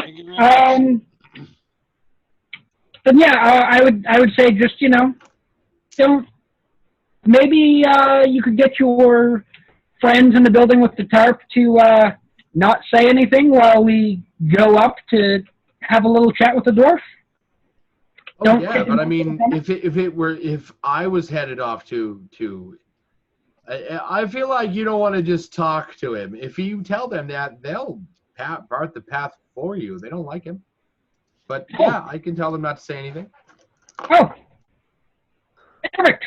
Then yeah, I would say just don't. Maybe you could get your friends in the building with the tarp to not say anything while we go up to have a little chat with the dwarf. Oh yeah, but I mean, if I was headed off to I feel like you don't want to just talk to him. If you tell them that, they'll part the path for you. They don't like him. But yeah, I can tell them not to say anything. Oh, perfect.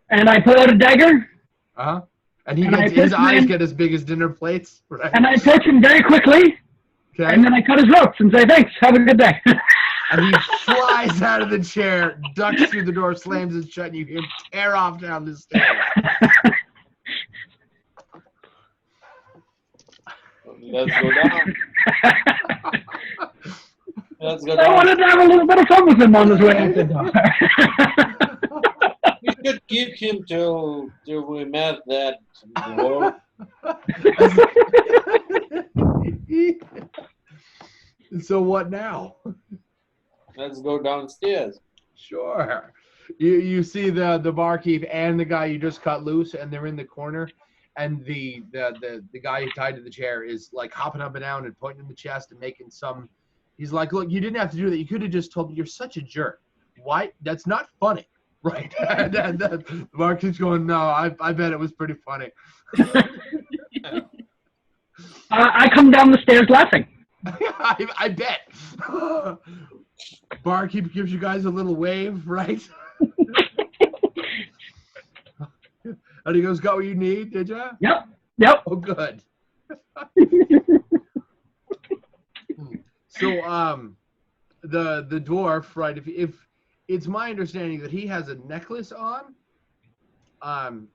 And I pull out a dagger. Uh-huh. And his eyes get as big as dinner plates. Right? And I approach him very quickly. Okay. And then I cut his ropes and say, thanks, have a good day. And he flies out of the chair, ducks through the door, slams it shut, and you hear him tear off down the stairs. Let's go down. Let's go down. I wanted to have a little bit of fun with him on his way out the door. We could keep him till we met that dwarf. So what now? Let's go downstairs. Sure. You see the barkeep and the guy you just cut loose, and they're in the corner, and the guy tied to the chair is like hopping up and down and pointing in the chest and making some. He's like, look, you didn't have to do that. You could have just told me. You're such a jerk. Why? That's not funny, right? And the barkeep's going, no, I bet it was pretty funny. I come down the stairs laughing. I bet. Barkeep gives you guys a little wave, right? And he goes, got what you need, did you? Yep. Oh, good. So, the dwarf, right, if it's my understanding that he has a necklace on,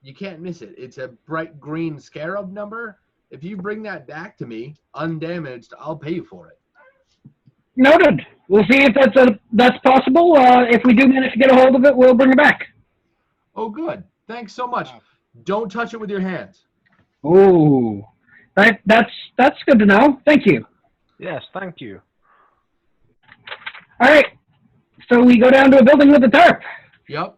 you can't miss it. It's a bright green scarab number. If you bring that back to me, undamaged, I'll pay you for it. Noted. We'll see if that's possible. If we do manage to get a hold of it, we'll bring it back. Oh, good. Thanks so much. Don't touch it with your hands. Oh, that's good to know. Thank you. Yes, thank you. All right. So we go down to a building with a tarp. Yep.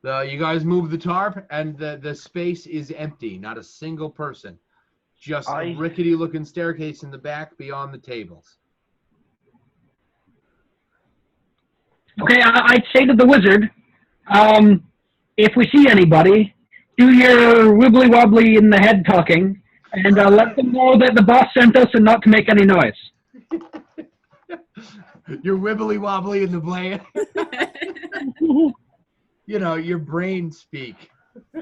You guys move the tarp, and the space is empty. Not a single person. Just a rickety-looking staircase in the back beyond the tables. Okay, I'd say to the wizard, if we see anybody, do your wibbly-wobbly in the head talking, And let them know that the boss sent us and not to make any noise. You're wibbly wobbly in the blade. You know, your brain speak.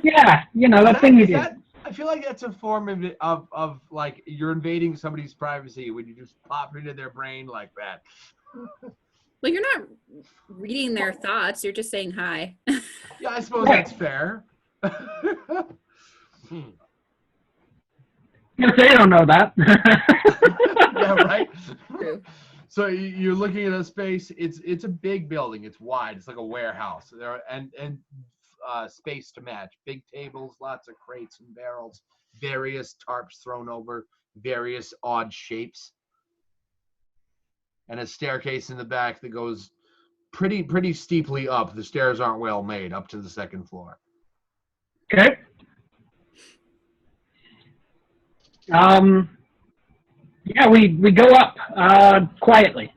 Yeah, you know, that thing you do. I feel like that's a form of like you're invading somebody's privacy when you just pop into their brain like that. Well, you're not reading their thoughts. You're just saying hi. Yeah, I suppose that's fair. If they don't know that. Yeah, right. True. So you're looking at a space. It's a big building. It's wide. It's like a warehouse. There are, and space to match. Big tables, lots of crates and barrels, various tarps thrown over, various odd shapes, and a staircase in the back that goes pretty steeply up. The stairs aren't well made up to the second floor. Okay. Yeah, we go up quietly.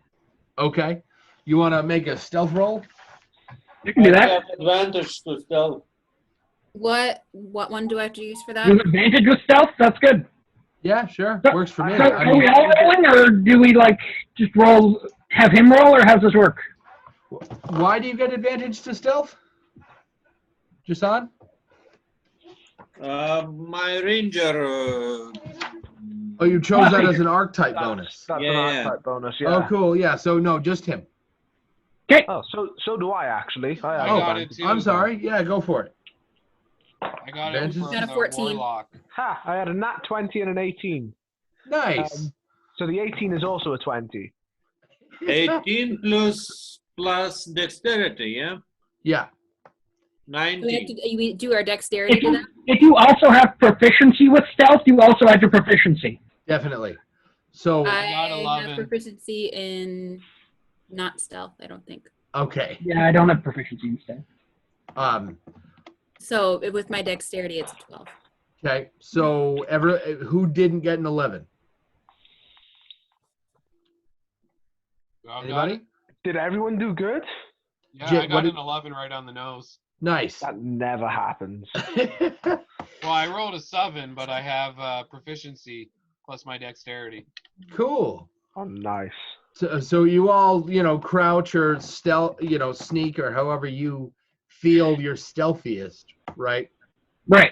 Okay. You want to make a stealth roll? You can do I that. have advantage to stealth. What one do I have to use for that? Do advantage with stealth? That's good. Yeah, sure. So- Works for me. So, I are we mean, all rolling, or do we like just roll, have him roll, or how's this work? why do you get advantage to stealth? Jason? My ranger. Oh, you chose that as an archetype bonus. That's Yeah, an yeah. archetype bonus, yeah. Oh, cool. Yeah. So no, just him. Oh, so do I actually. I I Oh, got it too. I'm sorry. Yeah, go for it. I got it Advantage? from Got a the 14. warlock. Ha! I had a nat 20 and an 18. Nice. So the 18 is also a 20. 18 plus dexterity, yeah? Yeah. Do we have 19. to we do our dexterity to that? If you also have proficiency with stealth, you also add your proficiency. Definitely. So got I 11. have proficiency in not stealth, I don't think. okay. Yeah, I don't have proficiency in stealth. So with my dexterity, it's a 12. Okay. So who didn't get an 11? Y'all got Anybody? it? Did everyone do good? Yeah, Jit, I what got did- an 11 right on the nose. Nice. That never happens. Well, I rolled a 7, but I have proficiency plus my dexterity. Cool. Oh, nice. So you all, crouch or stealth, sneak or however you feel you're stealthiest, right? Right.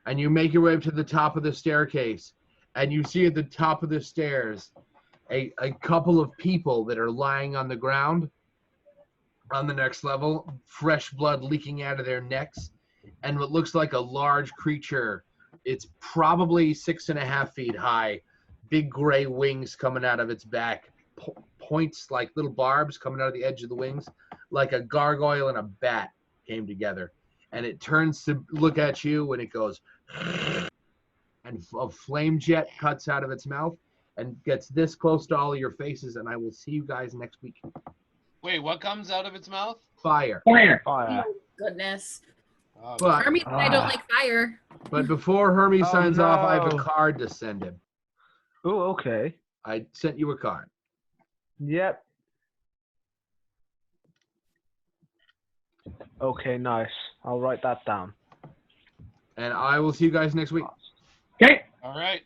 And you make your way up to the top of the staircase, and you see at the top of the stairs a couple of people that are lying on the ground on the next level, fresh blood leaking out of their necks, and what looks like a large creature. It's probably 6.5 feet high, big gray wings coming out of its back, points like little barbs coming out of the edge of the wings, like a gargoyle and a bat came together. And it turns to look at you, and it goes, and a flame jet cuts out of its mouth and gets this close to all of your faces, and I will see you guys next week. Wait, what comes out of its mouth? Fire. Fire. Fire. Goodness. Oh, But, Hermes, I don't like fire. but before Hermes Oh, signs off, I have a no. card to send him. Oh, okay. I sent you a card. Yep. Okay, nice. I'll write that down. And I will see you guys next week. Okay. all right.